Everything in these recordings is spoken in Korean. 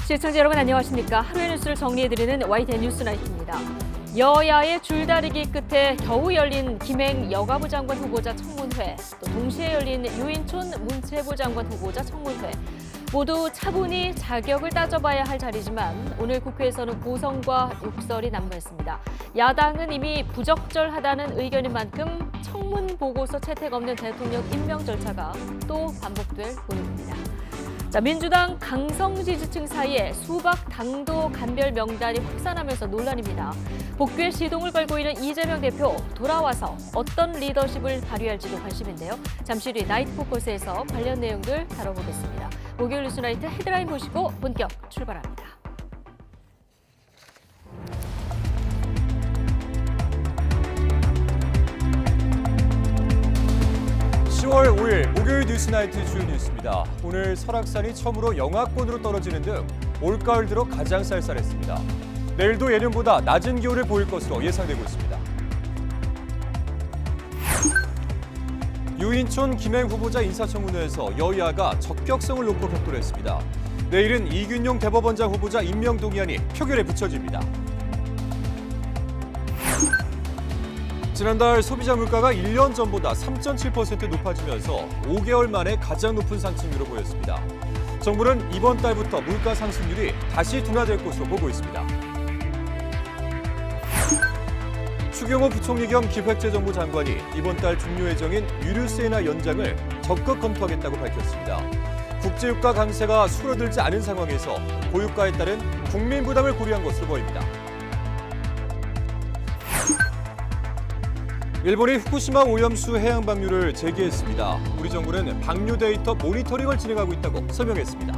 시청자 여러분 안녕하십니까? 하루의 뉴스를 정리해드리는 YTN 뉴스나이트입니다. 여야의 줄다리기 끝에 겨우 열린 김행 여가부 장관 후보자 청문회, 또 동시에 열린 유인촌 문체부 장관 후보자 청문회. 모두 차분히 자격을 따져봐야 할 자리지만 오늘 국회에서는 고성과 욕설이 난무했습니다. 야당은 이미 부적절하다는 의견인 만큼 청문 보고서 채택 없는 대통령 임명 절차가 또 반복될 보입니다. 민주당 강성 지지층 사이에 수박 당도 간별 명단이 확산하면서 논란입니다. 복귀의 시동을 걸고 있는 이재명 대표, 돌아와서 어떤 리더십을 발휘할지도 관심인데요. 잠시 뒤 나이트 포커스에서 관련 내용들 다뤄보겠습니다. 목요일 뉴스나이트 헤드라인 보시고 본격 출발합니다. 10월 5일 목요일 뉴스나이트 주요 뉴스입니다. 오늘 설악산이 처음으로 영하권으로 떨어지는 등 올가을 들어 가장 쌀쌀했습니다. 내일도 예년보다 낮은 기온을 보일 것으로 예상되고 있습니다. 유인촌 김행 후보자 인사청문회에서 여야가 적격성을 놓고 격돌을 했습니다. 내일은 이균용 대법원장 후보자 임명 동의안이 표결에 붙여집니다. 지난달 소비자 물가가 1년 전보다 3.7% 높아지면서 5개월 만에 가장 높은 상승률을 보였습니다. 정부는 이번 달부터 물가 상승률이 다시 둔화될 것으로 보고 있습니다. 추경호 부총리 겸 기획재정부 장관이 이번 달 종료 예정인 유류세나 연장을 적극 검토하겠다고 밝혔습니다. 국제유가 강세가 수그러들지 않은 상황에서 고유가에 따른 국민 부담을 고려한 것으로 보입니다. 일본이 후쿠시마 오염수 해양 방류를 재개했습니다. 우리 정부는 방류 데이터 모니터링을 진행하고 있다고 설명했습니다.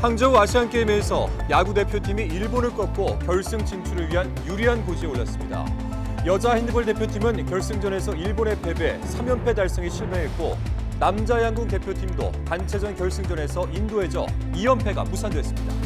항저우 아시안게임에서 야구 대표팀이 일본을 꺾고 결승 진출을 위한 유리한 고지에 올랐습니다. 여자 핸드볼 대표팀은 결승전에서 일본에 패배, 3연패 달성에 실패했고 남자 양궁 대표팀도 단체전 결승전에서 인도에 져 2연패가 무산됐습니다.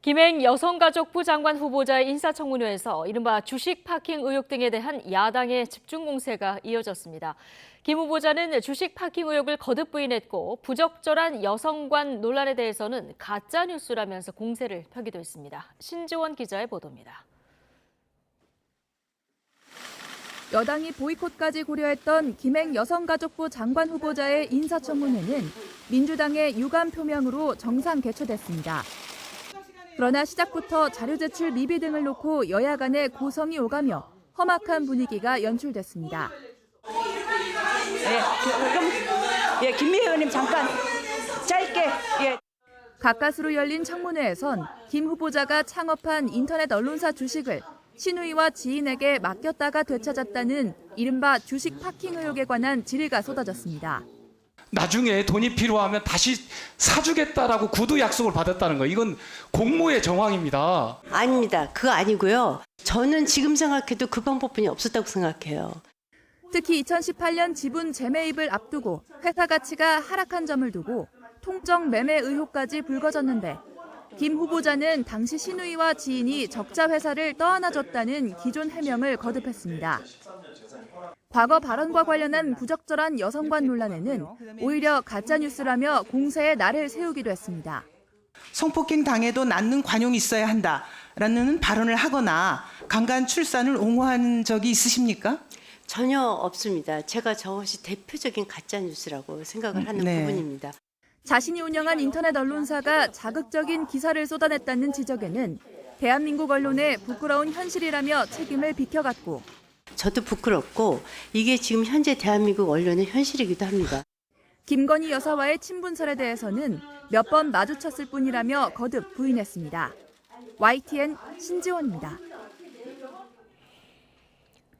김행 여성가족부 장관 후보자의 인사청문회에서 이른바 주식 파킹 의혹 등에 대한 야당의 집중 공세가 이어졌습니다. 김 후보자는 주식 파킹 의혹을 거듭 부인했고 부적절한 여성관 논란에 대해서는 가짜뉴스라면서 공세를 펴기도 했습니다. 신지원 기자의 보도입니다. 여당이 보이콧까지 고려했던 김행 여성가족부 장관 후보자의 인사청문회는 민주당의 유감 표명으로 정상 개최됐습니다. 그러나 시작부터 자료 제출 미비 등을 놓고 여야 간의 고성이 오가며 험악한 분위기가 연출됐습니다. 그럼 김미애 의원님 잠깐 짧게. 가까스로 열린 청문회에선 김 후보자가 창업한 인터넷 언론사 주식을 신우이와 지인에게 맡겼다가 되찾았다는 이른바 주식 파킹 의혹에 관한 질의가 쏟아졌습니다. 나중에 돈이 필요하면 다시 사주겠다라고 구두 약속을 받았다는 거, 이건 공모의 정황입니다. 아닙니다. 그거 아니고요. 저는 지금 생각해도 그 방법뿐이 없었다고 생각해요. 특히 2018년 지분 재매입을 앞두고 회사 가치가 하락한 점을 두고 통정 매매 의혹까지 불거졌는데 김 후보자는 당시 신우이와 지인이 적자 회사를 떠안아줬다는 기존 해명을 거듭했습니다. 과거 발언과 관련한 부적절한 여성관 논란에는 오히려 가짜뉴스라며 공세에 날을 세우기도 했습니다. 성폭행 당해도 낳는 관용이 있어야 한다라는 발언을 하거나 강간 출산을 옹호한 적이 있으십니까? 전혀 없습니다. 제가 저것이 대표적인 가짜뉴스라고 생각을 하는 부분입니다. 자신이 운영한 인터넷 언론사가 자극적인 기사를 쏟아냈다는 지적에는 대한민국 언론의 부끄러운 현실이라며 책임을 비켜갔고 저도 부끄럽고 이게 지금 현재 대한민국 언론의 현실이기도 합니다. 김건희 여사와의 친분설에 대해서는 몇 번 마주쳤을 뿐이라며 거듭 부인했습니다. YTN 신지원입니다.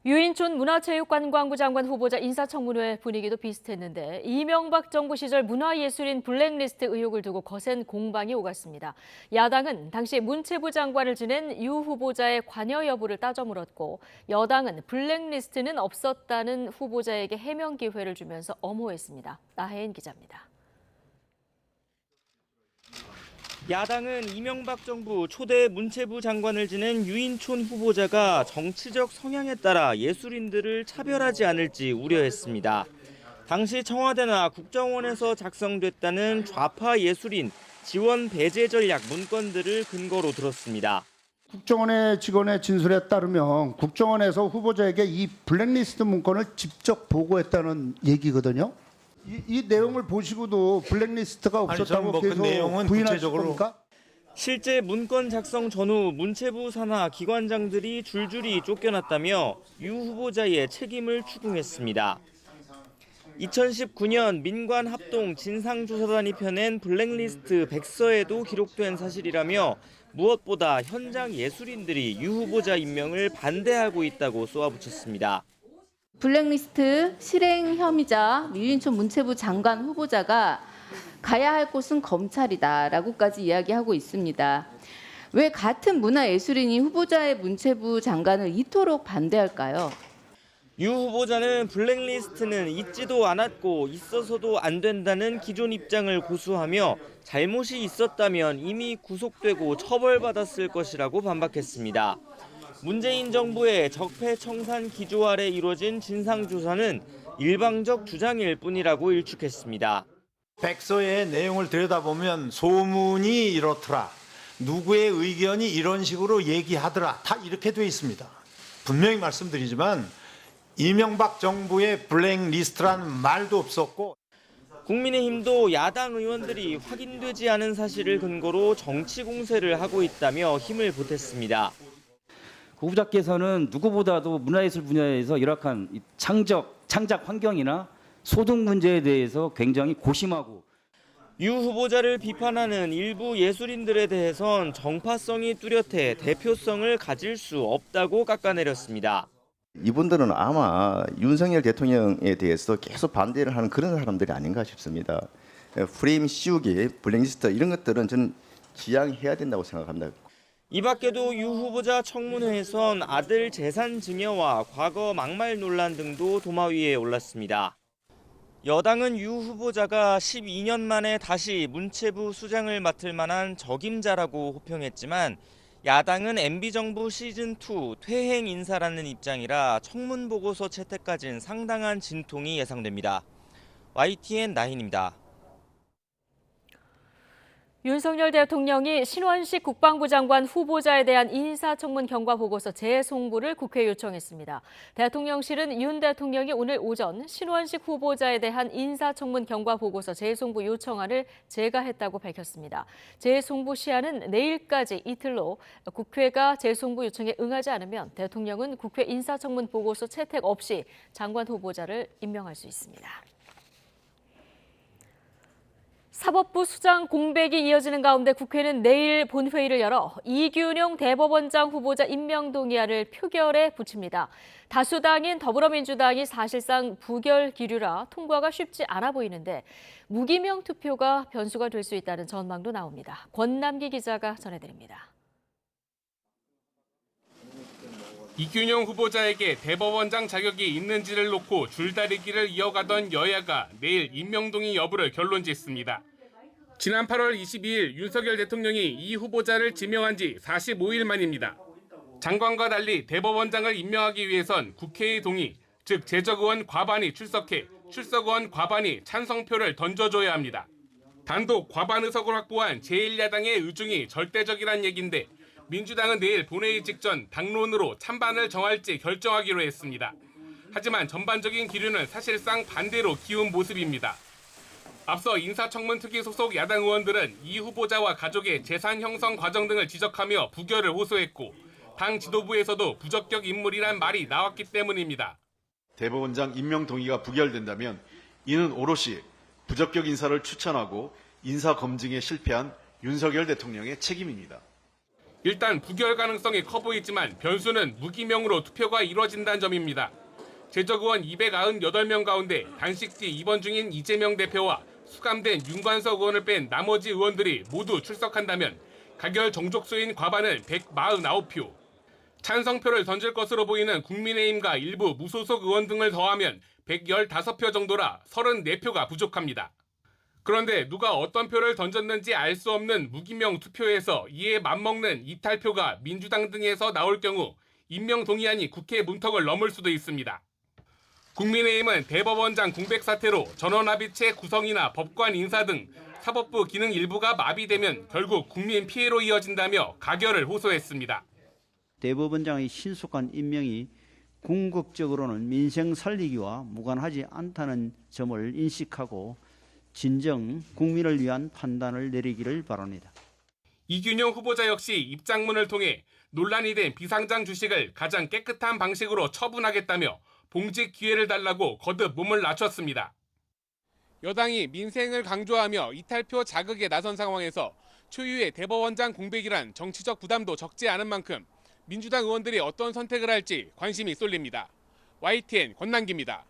유인촌 문화체육관광부 장관 후보자 인사청문회 분위기도 비슷했는데 이명박 정부 시절 문화예술인 블랙리스트 의혹을 두고 거센 공방이 오갔습니다. 야당은 당시 문체부 장관을 지낸 유 후보자의 관여 여부를 따져 물었고 여당은 블랙리스트는 없었다는 후보자에게 해명 기회를 주면서 엄호했습니다. 나혜인 기자입니다. 야당은 이명박 정부 초대 문체부 장관을 지낸 유인촌 후보자가 정치적 성향에 따라 예술인들을 차별하지 않을지 우려했습니다. 당시 청와대나 국정원에서 작성됐다는 좌파 예술인 지원 배제 전략 문건들을 근거로 들었습니다. 국정원의 직원의 진술에 따르면 국정원에서 후보자에게 이 블랙리스트 문건을 직접 보고했다는 얘기거든요. 이 내용을 보시고도 블랙리스트가 없었다고 계속 부인하실 겁니까? 실제 문건 작성 전후 문체부 산하 기관장들이 줄줄이 쫓겨났다며 유 후보자의 책임을 추궁했습니다. 2019년 민관합동 진상조사단이 펴낸 블랙리스트 백서에도 기록된 사실이라며 무엇보다 현장 예술인들이 유 후보자 임명을 반대하고 있다고 쏘아붙였습니다. 블랙리스트 실행 혐의자 유인촌 문체부 장관 후보자가 가야 할 곳은 검찰이다라고까지 이야기하고 있습니다. 왜 같은 문화예술인이 후보자의 문체부 장관을 이토록 반대할까요? 유 후보자는 블랙리스트는 있지도 않았고 있어서도 안 된다는 기존 입장을 고수하며 잘못이 있었다면 이미 구속되고 처벌받았을 것이라고 반박했습니다. 문재인 정부의 적폐청산 기조 아래 이루어진 진상조사는 일방적 주장일 뿐이라고 일축했습니다. 백서의 내용을 들여다보면 소문이 이렇더라. 누구의 의견이 이런 식으로 얘기하더라. 다 이렇게 돼 있습니다. 분명히 말씀드리지만 이명박 정부의 블랙리스트라는 말도 없었고 국민의힘도 야당 의원들이 확인되지 않은 사실을 근거로 정치 공세를 하고 있다며 힘을 보탰습니다. 후보자께서는 누구보다도 문화예술 분야에서 열악한 창작 환경이나 소득 문제에 대해서 굉장히 고심하고 유 후보자를 비판하는 일부 예술인들에 대해선 정파성이 뚜렷해 대표성을 가질 수 없다고 깎아내렸습니다. 이분들은 아마 윤석열 대통령에 대해서 계속 반대를 하는 그런 사람들이 아닌가 싶습니다. 프레임 씌우기, 블랙리스트 이런 것들은 저는 지양해야 된다고 생각합니다. 이 밖에도 유 후보자 청문회에선 아들 재산 증여와 과거 막말 논란 등도 도마 위에 올랐습니다. 여당은 유 후보자가 12년 만에 다시 문체부 수장을 맡을 만한 적임자라고 호평했지만 야당은 MB정부 시즌2 퇴행 인사라는 입장이라 청문보고서 채택까지는 상당한 진통이 예상됩니다. YTN 나인입니다. 윤석열 대통령이 신원식 국방부 장관 후보자에 대한 인사청문 경과보고서 재송부를 국회에 요청했습니다. 대통령실은 윤 대통령이 오늘 오전 신원식 후보자에 대한 인사청문 경과보고서 재송부 요청안을 제가했다고 밝혔습니다. 재송부 시한은 내일까지 이틀로 국회가 재송부 요청에 응하지 않으면 대통령은 국회 인사청문 보고서 채택 없이 장관 후보자를 임명할 수 있습니다. 사법부 수장 공백이 이어지는 가운데 국회는 내일 본회의를 열어 이균용 대법원장 후보자 임명 동의안을 표결에 붙입니다. 다수당인 더불어민주당이 사실상 부결 기류라 통과가 쉽지 않아 보이는데 무기명 투표가 변수가 될 수 있다는 전망도 나옵니다. 권남기 기자가 전해드립니다. 이균용 후보자에게 대법원장 자격이 있는지를 놓고 줄다리기를 이어가던 여야가 내일 임명동의 여부를 결론짓습니다. 지난 8월 22일 윤석열 대통령이 이 후보자를 지명한 지 45일 만입니다. 장관과 달리 대법원장을 임명하기 위해선 국회의 동의, 즉 제적의원 과반이 출석해 출석의원 과반이 찬성표를 던져줘야 합니다. 단독 과반 의석을 확보한 제1야당의 의중이 절대적이란 얘긴데 민주당은 내일 본회의 직전 당론으로 찬반을 정할지 결정하기로 했습니다. 하지만 전반적인 기류는 사실상 반대로 기운 모습입니다. 앞서 인사청문 특위 소속 야당 의원들은 이 후보자와 가족의 재산 형성 과정 등을 지적하며 부결을 호소했고 당 지도부에서도 부적격 인물이란 말이 나왔기 때문입니다. 대법원장 임명 동의가 부결된다면 이는 오롯이 부적격 인사를 추천하고 인사 검증에 실패한 윤석열 대통령의 책임입니다. 일단 부결 가능성이 커 보이지만 변수는 무기명으로 투표가 이뤄진다는 점입니다. 제적의원 298명 가운데 단식지 입원 중인 이재명 대표와 수감된 윤관석 의원을 뺀 나머지 의원들이 모두 출석한다면 가결 정족수인 과반은 149표. 찬성표를 던질 것으로 보이는 국민의힘과 일부 무소속 의원 등을 더하면 115표 정도라 34표가 부족합니다. 그런데 누가 어떤 표를 던졌는지 알 수 없는 무기명 투표에서 이에 맞먹는 이탈표가 민주당 등에서 나올 경우 임명 동의안이 국회 문턱을 넘을 수도 있습니다. 국민의힘은 대법원장 공백 사태로 전원합의체 구성이나 법관 인사 등 사법부 기능 일부가 마비되면 결국 국민 피해로 이어진다며 가결을 호소했습니다. 대법원장의 신속한 임명이 궁극적으로는 민생 살리기와 무관하지 않다는 점을 인식하고 진정 국민을 위한 판단을 내리기를 바랍니다. 이균용 후보자 역시 입장문을 통해 논란이 된 비상장 주식을 가장 깨끗한 방식으로 처분하겠다며 봉직 기회를 달라고 거듭 몸을 낮췄습니다. 여당이 민생을 강조하며 이탈표 자극에 나선 상황에서 초유의 대법원장 공백이란 정치적 부담도 적지 않은 만큼 민주당 의원들이 어떤 선택을 할지 관심이 쏠립니다. YTN 권남기입니다.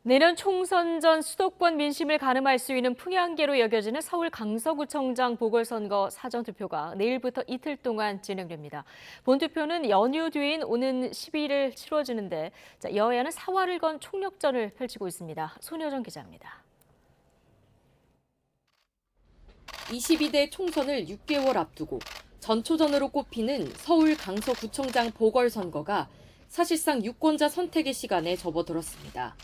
내년 총선 전 수도권 민심을 가늠할 수 있는 풍향계로 여겨지는 서울 강서구청장 보궐선거 사전투표가 내일부터 이틀 동안 진행됩니다. 본투표는 연휴 뒤인 오는 12일 치러지는데 여야는 사활을 건 총력전을 펼치고 있습니다. 손효정 기자입니다. 22대 총선을 6개월 앞두고 전초전으로 꼽히는 서울 강서구청장 보궐선거가 사실상 유권자 선택의 시간에 접어들었습니다.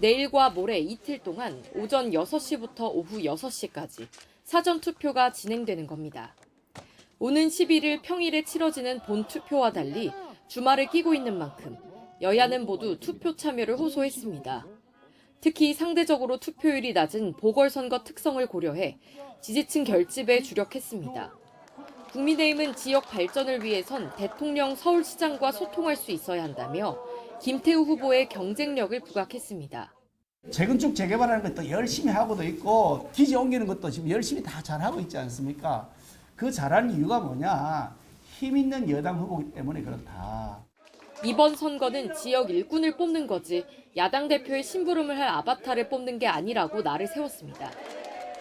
내일과 모레 이틀 동안 오전 6시부터 오후 6시까지 사전투표가 진행되는 겁니다. 오는 11일 평일에 치러지는 본투표와 달리 주말을 끼고 있는 만큼 여야는 모두 투표 참여를 호소했습니다. 특히 상대적으로 투표율이 낮은 보궐선거 특성을 고려해 지지층 결집에 주력했습니다. 국민의힘은 지역 발전을 위해선 대통령 서울시장과 소통할 수 있어야 한다며 김태우 후보의 경쟁력을 부각했습니다. 재건축 재개발하는 것도 열심히 하고도 있고 기지 옮기는 것도 지금 열심히 다 잘하고 있지 않습니까? 그 잘하는 이유가 뭐냐? 힘 있는 여당 후보이기 때문에 그렇다. 이번 선거는 지역 일꾼을 뽑는 거지 야당 대표의 심부름을 할 아바타를 뽑는 게 아니라고 날을 세웠습니다.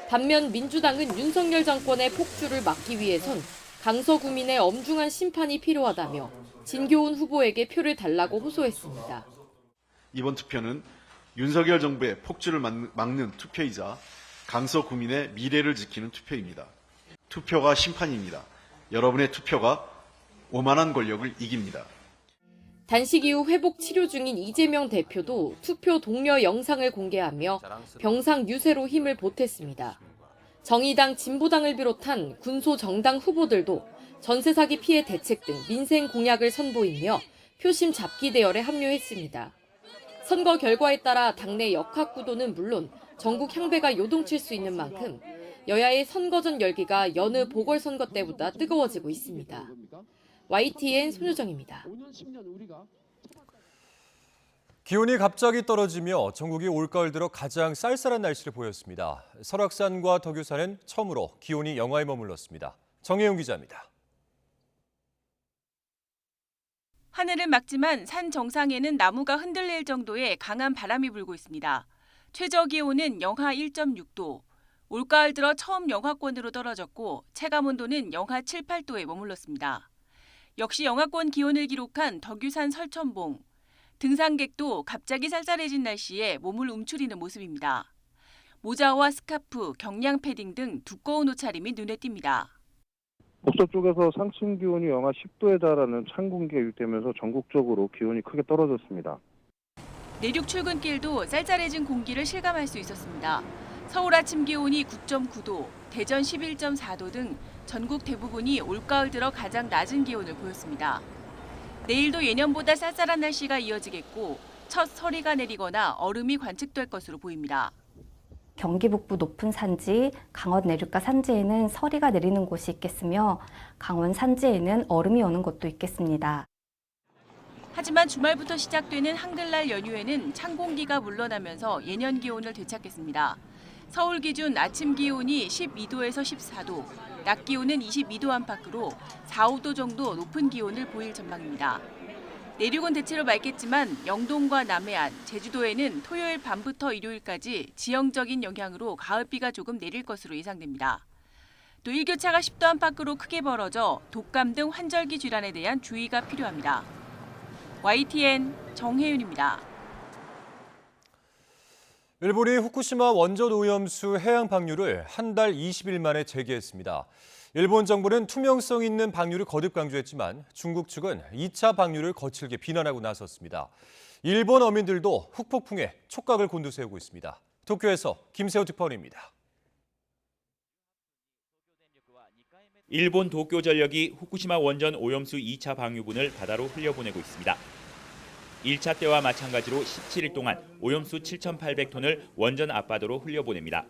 반면 민주당은 윤석열 정권의 폭주를 막기 위해선 강서구민의 엄중한 심판이 필요하다며 진교훈 후보에게 표를 달라고 호소했습니다. 이번 투표는 윤석열 정부의 폭주를 막는 투표이자 강서구민의 미래를 지키는 투표입니다. 투표가 심판입니다. 여러분의 투표가 오만한 권력을 이깁니다. 단식 이후 회복 치료 중인 이재명 대표도 투표 독려 영상을 공개하며 병상 유세로 힘을 보탰습니다. 정의당, 진보당을 비롯한 군소 정당 후보들도 전세 사기 피해 대책 등 민생 공약을 선보이며 표심 잡기 대열에 합류했습니다. 선거 결과에 따라 당내 역학 구도는 물론 전국 향배가 요동칠 수 있는 만큼 여야의 선거전 열기가 여느 보궐선거 때보다 뜨거워지고 있습니다. YTN 손효정입니다. 기온이 갑자기 떨어지며 전국이 올가을 들어 가장 쌀쌀한 날씨를 보였습니다. 설악산과 덕유산은 처음으로 기온이 영하에 머물렀습니다. 정혜용 기자입니다. 하늘은 맑지만 산 정상에는 나무가 흔들릴 정도의 강한 바람이 불고 있습니다. 최저 기온은 영하 1.6도. 올가을 들어 처음 영하권으로 떨어졌고 체감온도는 영하 7, 8도에 머물렀습니다. 역시 영하권 기온을 기록한 덕유산 설천봉. 등산객도 갑자기 쌀쌀해진 날씨에 몸을 움츠리는 모습입니다. 모자와 스카프, 경량 패딩 등 두꺼운 옷차림이 눈에 띕니다. 목서 쪽에서 상층 기온이 영하 10도에 달하는 찬 공기가 유입되면서 전국적으로 기온이 크게 떨어졌습니다. 내륙 출근길도 쌀쌀해진 공기를 실감할 수 있었습니다. 서울 아침 기온이 9.9도, 대전 11.4도 등 전국 대부분이 올가을 들어 가장 낮은 기온을 보였습니다. 내일도 예년보다 쌀쌀한 날씨가 이어지겠고 첫 서리가 내리거나 얼음이 관측될 것으로 보입니다. 경기 북부 높은 산지, 강원 내륙과 산지에는 서리가 내리는 곳이 있겠으며 강원 산지에는 얼음이 오는 곳도 있겠습니다. 하지만 주말부터 시작되는 한글날 연휴에는 찬 공기가 물러나면서 예년 기온을 되찾겠습니다. 서울 기준 아침 기온이 12도에서 14도, 낮 기온은 22도 안팎으로 4, 5도 정도 높은 기온을 보일 전망입니다. 내륙은 대체로 맑겠지만 영동과 남해안, 제주도에는 토요일 밤부터 일요일까지 지형적인 영향으로 가을비가 조금 내릴 것으로 예상됩니다. 또 일교차가 10도 안팎으로 크게 벌어져 독감 등 환절기 질환에 대한 주의가 필요합니다. YTN 정혜윤입니다. 일본이 후쿠시마 원전 오염수 해양 방류를 한 달 20일 만에 재개했습니다. 일본 정부는 투명성 있는 방류를 거듭 강조했지만 중국 측은 2차 방류를 거칠게 비난하고 나섰습니다. 일본 어민들도 후폭풍에 촉각을 곤두세우고 있습니다. 도쿄에서 김세호 특파원입니다. 일본 도쿄전력이 후쿠시마 원전 오염수 2차 방류분을 바다로 흘려보내고 있습니다. 1차 때와 마찬가지로 17일 동안 오염수 7,800톤을 원전 앞바다로 흘려보냅니다.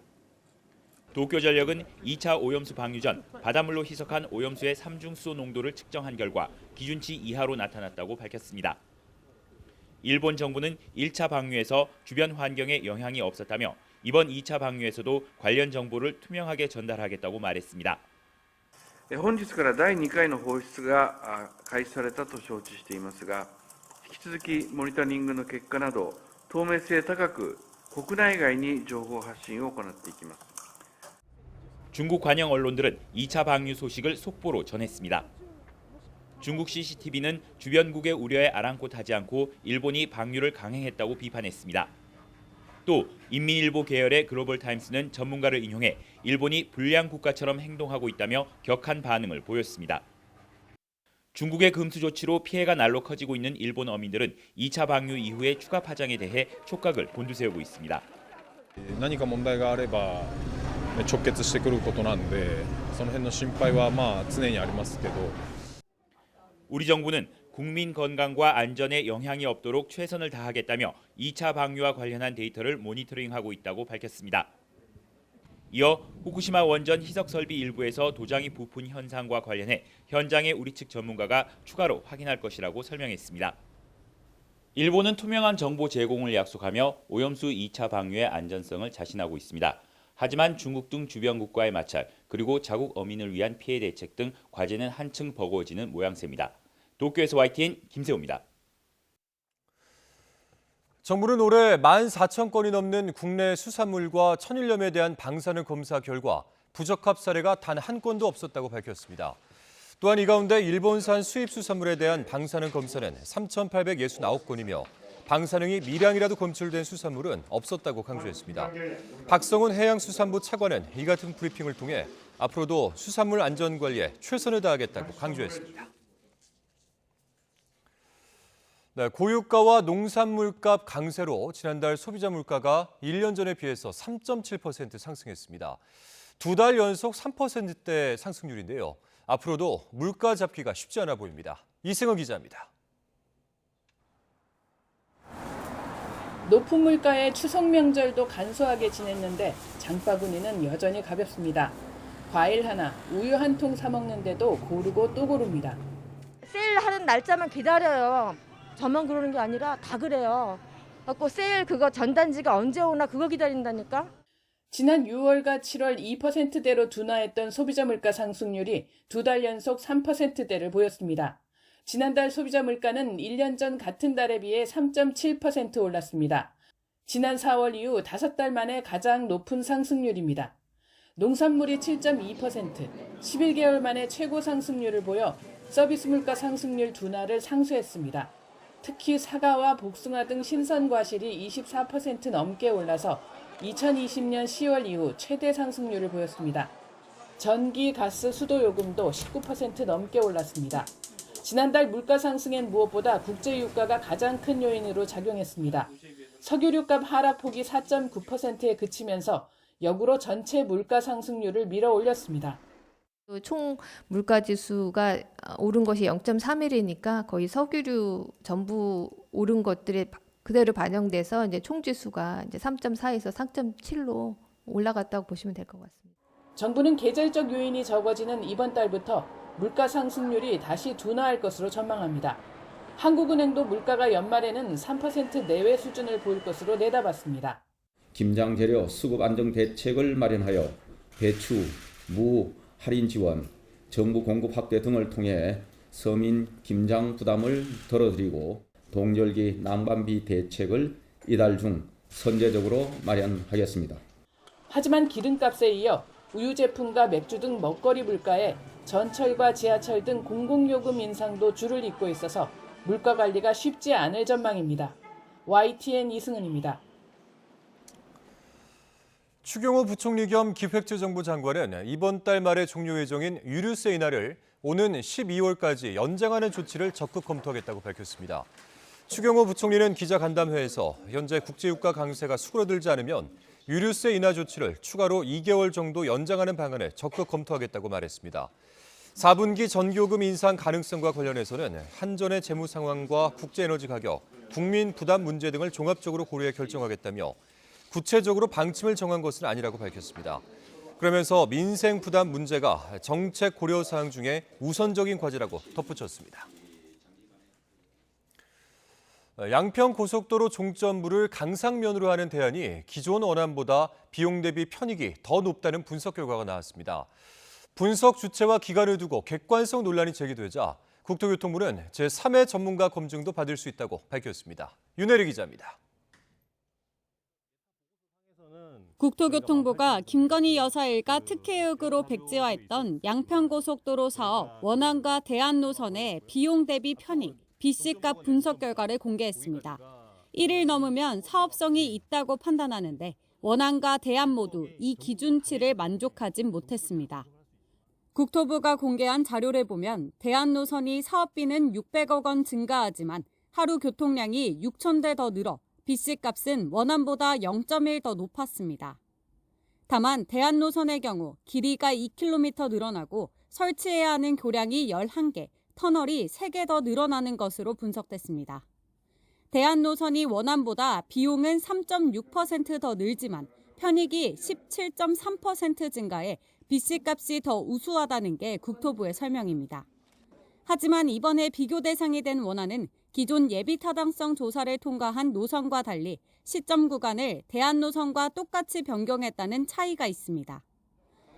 도쿄전력은 2차 오염수 방류 전 바닷물로 희석한 오염수의 삼중수소 농도를 측정한 결과 기준치 이하로 나타났다고 밝혔습니다. 일본 정부는 1차 방류에서 주변 환경에 영향이 없었다며 이번 2차 방류에서도 관련 정보를 투명하게 전달하겠다고 말했습니다. 本日から第2回の放出が開始されたと承知していますが、引き続きモニタリングの結果など透明性高く国内外に情報発信を行っていきます。 중국 관영 언론들은 2차 방류 소식을 속보로 전했습니다. 중국 CCTV는 주변국의 우려에 아랑곳하지 않고 일본이 방류를 강행했다고 비판했습니다. 또 인민일보 계열의 글로벌타임스는 전문가를 인용해 일본이 불량 국가처럼 행동하고 있다며 격한 반응을 보였습니다. 중국의 금수 조치로 피해가 날로 커지고 있는 일본 어민들은 2차 방류 이후의 추가 파장에 대해 촉각을 곤두세우고 있습니다. 何か問題があれば直結してくることなんで、その辺の心配は常にありますけど。 우리 정부는 국민 건강과 안전에 영향이 없도록 최선을 다하겠다며 2차 방류와 관련한 데이터를 모니터링하고 있다고 밝혔습니다. 이어 후쿠시마 원전 희석 설비 일부에서 도장이 부푼 현상과 관련해 현장에 우리 측 전문가가 추가로 확인할 것이라고 설명했습니다. 일본은 투명한 정보 제공을 약속하며 오염수 2차 방류의 안전성을 자신하고 있습니다. 하지만 중국 등 주변국과의 마찰, 그리고 자국 어민을 위한 피해 대책 등 과제는 한층 버거워지는 모양새입니다. 도쿄에서 YTN 김세호입니다. 정부는 올해 14,000건이 넘는 국내 수산물과 천일염에 대한 방사능 검사 결과 부적합 사례가 단 한 건도 없었다고 밝혔습니다. 또한 이 가운데 일본산 수입 수산물에 대한 방사능 검사는 3,869건이며 방사능이 미량이라도 검출된 수산물은 없었다고 강조했습니다. 박성훈 해양수산부 차관은 이 같은 브리핑을 통해 앞으로도 수산물 안전 관리에 최선을 다하겠다고 강조했습니다. 네, 고유가와 농산물값 강세로 지난달 소비자 물가가 1년 전에 비해서 3.7% 상승했습니다. 2달 연속 3%대 상승률인데요. 앞으로도 물가 잡기가 쉽지 않아 보입니다. 이승은 기자입니다. 높은 물가에 추석 명절도 간소하게 지냈는데 장바구니는 여전히 가볍습니다. 과일 하나, 우유 한 통 사 먹는데도 고르고 또 고릅니다. 세일하는 날짜만 기다려요. 저만 그러는 게 아니라 다 그래요. 갖고 세일 그거 전단지가 언제 오나 그거 기다린다니까. 지난 6월과 7월 2%대로 둔화했던 소비자 물가 상승률이 2달 연속 3%대를 보였습니다. 지난달 소비자 물가는 1년 전 같은 달에 비해 3.7% 올랐습니다. 지난 4월 이후 5달 만에 가장 높은 상승률입니다. 농산물이 7.2%, 11개월 만에 최고 상승률을 보여 서비스 물가 상승률 둔화를 상쇄했습니다. 특히 사과와 복숭아 등 신선 과실이 24% 넘게 올라서 2020년 10월 이후 최대 상승률을 보였습니다. 전기, 가스, 수도 요금도 19% 넘게 올랐습니다. 지난달 물가 상승엔 무엇보다 국제 유가가 가장 큰 요인으로 작용했습니다. 석유류값 하락폭이 4.9%에 그치면서 역으로 전체 물가 상승률을 밀어 올렸습니다. 총 물가 지수가 오른 것이 0.31이니까 거의 석유류 전부 오른 것들이 그대로 반영돼서 이제 총 지수가 이제 3.4에서 3.7로 올라갔다고 보시면 될 것 같습니다. 정부는 계절적 요인이 적어지는 이번 달부터 물가 상승률이 다시 둔화할 것으로 전망합니다. 한국은행도 물가가 연말에는 3% 내외 수준을 보일 것으로 내다봤습니다. 김장 재료 수급 안정 대책을 마련하여 배추, 무, 할인 지원, 정부 공급 확대 등을 통해 서민 김장 부담을 덜어드리고 동절기 난방비 대책을 이달 중 선제적으로 마련하겠습니다. 하지만 기름값에 이어 우유 제품과 맥주 등 먹거리 물가에 전철과 지하철 등 공공요금 인상도 줄을 잇고 있어서 물가 관리가 쉽지 않을 전망입니다. YTN 이승은입니다. 추경호 부총리 겸 기획재정부 장관은 이번 달 말에 종료 예정인 유류세 인하를 오는 12월까지 연장하는 조치를 적극 검토하겠다고 밝혔습니다. 추경호 부총리는 기자간담회에서 현재 국제유가 강세가 수그러들지 않으면 유류세 인하 조치를 추가로 2개월 정도 연장하는 방안을 적극 검토하겠다고 말했습니다. 4분기 전기요금 인상 가능성과 관련해서는 한전의 재무 상황과 국제에너지 가격, 국민 부담 문제 등을 종합적으로 고려해 결정하겠다며 구체적으로 방침을 정한 것은 아니라고 밝혔습니다. 그러면서 민생 부담 문제가 정책 고려 사항 중에 우선적인 과제라고 덧붙였습니다. 양평 고속도로 종점부를 강상면으로 하는 대안이 기존 원안보다 비용 대비 편익이 더 높다는 분석 결과가 나왔습니다. 분석 주체와 기간을 두고 객관성 논란이 제기되자 국토교통부는 제3의 전문가 검증도 받을 수 있다고 밝혔습니다. 윤혜리 기자입니다. 국토교통부가 김건희 여사 일가 특혜 의혹으로 백지화했던 양평고속도로 사업 원안과 대안 노선의 비용 대비 편익, BC값 분석 결과를 공개했습니다. 1일 넘으면 사업성이 있다고 판단하는데 원안과 대안 모두 이 기준치를 만족하진 못했습니다. 국토부가 공개한 자료를 보면 대안 노선이 사업비는 600억 원 증가하지만 하루 교통량이 6,000대 더 늘어 BC값은 원안보다 0.1 더 높았습니다. 다만 대안 노선의 경우 길이가 2km 늘어나고 설치해야 하는 교량이 11개, 터널이 3개 더 늘어나는 것으로 분석됐습니다. 대안 노선이 원안보다 비용은 3.6% 더 늘지만 편익이 17.3% 증가해 BC값이 더 우수하다는 게 국토부의 설명입니다. 하지만 이번에 비교 대상이 된 원안은 기존 예비 타당성 조사를 통과한 노선과 달리 시점 구간을 대안 노선과 똑같이 변경했다는 차이가 있습니다.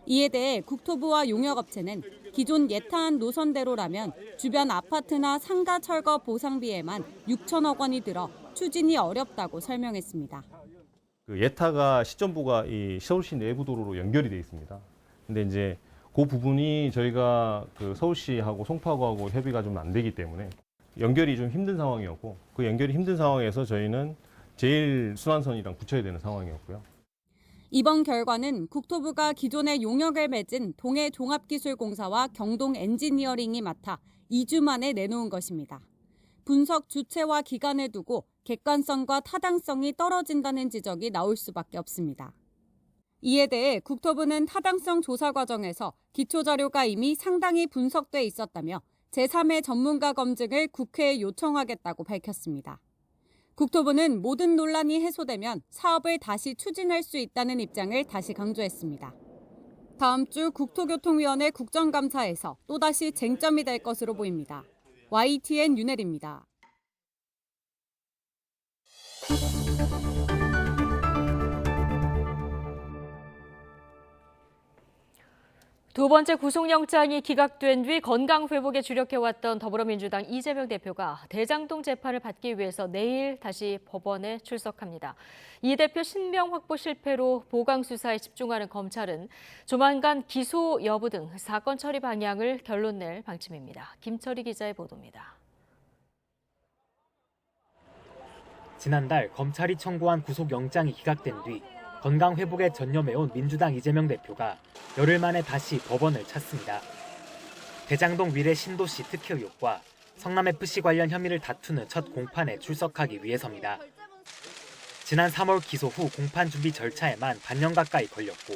이에 대해 국토부와 용역업체는 기존 예타한 노선대로라면 주변 아파트나 상가 철거 보상비에만 6천억 원이 들어 추진이 어렵다고 설명했습니다. 그 예타가 시점부가 이 서울시 내부 도로로 연결이 돼 있습니다. 근데 이제 그 부분이 저희가 그 서울시하고 송파구하고 협의가 좀 안 되기 때문에 연결이 좀 힘든 상황이었고 그 연결이 힘든 상황에서 저희는 제일 순환선이랑 붙여야 되는 상황이었고요. 이번 결과는 국토부가 기존의 용역을 맺은 동해종합기술공사와 경동엔지니어링이 맡아 2주 만에 내놓은 것입니다. 분석 주체와 기간을 두고 객관성과 타당성이 떨어진다는 지적이 나올 수밖에 없습니다. 이에 대해 국토부는 타당성 조사 과정에서 기초자료가 이미 상당히 분석돼 있었다며 제3의 전문가 검증을 국회에 요청하겠다고 밝혔습니다. 국토부는 모든 논란이 해소되면 사업을 다시 추진할 수 있다는 입장을 다시 강조했습니다. 다음 주 국토교통위원회 국정감사에서 또다시 쟁점이 될 것으로 보입니다. YTN 윤혜리입니다. 두 번째 구속영장이 기각된 뒤 건강회복에 주력해왔던 더불어민주당 이재명 대표가 대장동 재판을 받기 위해서 내일 다시 법원에 출석합니다. 이 대표 신병 확보 실패로 보강수사에 집중하는 검찰은 조만간 기소 여부 등 사건 처리 방향을 결론 낼 방침입니다. 김철희 기자의 보도입니다. 지난달 검찰이 청구한 구속영장이 기각된 뒤 건강 회복에 전념해온 민주당 이재명 대표가 열흘 만에 다시 법원을 찾습니다. 대장동 미래 신도시 특혜 의혹과 성남FC 관련 혐의를 다투는 첫 공판에 출석하기 위해서입니다. 지난 3월 기소 후 공판 준비 절차에만 반년 가까이 걸렸고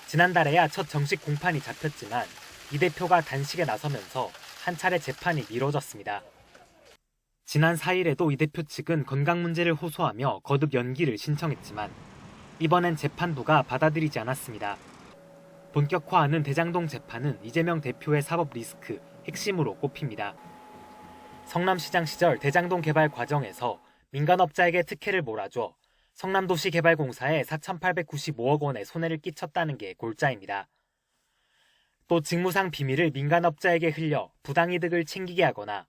지난달에야 첫 정식 공판이 잡혔지만 이 대표가 단식에 나서면서 한 차례 재판이 미뤄졌습니다. 지난 4일에도 이 대표 측은 건강 문제를 호소하며 거듭 연기를 신청했지만 이번엔 재판부가 받아들이지 않았습니다. 본격화하는 대장동 재판은 이재명 대표의 사법 리스크 핵심으로 꼽힙니다. 성남시장 시절 대장동 개발 과정에서 민간업자에게 특혜를 몰아줘 성남도시개발공사에 4,895억 원의 손해를 끼쳤다는 게 골자입니다. 또 직무상 비밀을 민간업자에게 흘려 부당이득을 챙기게 하거나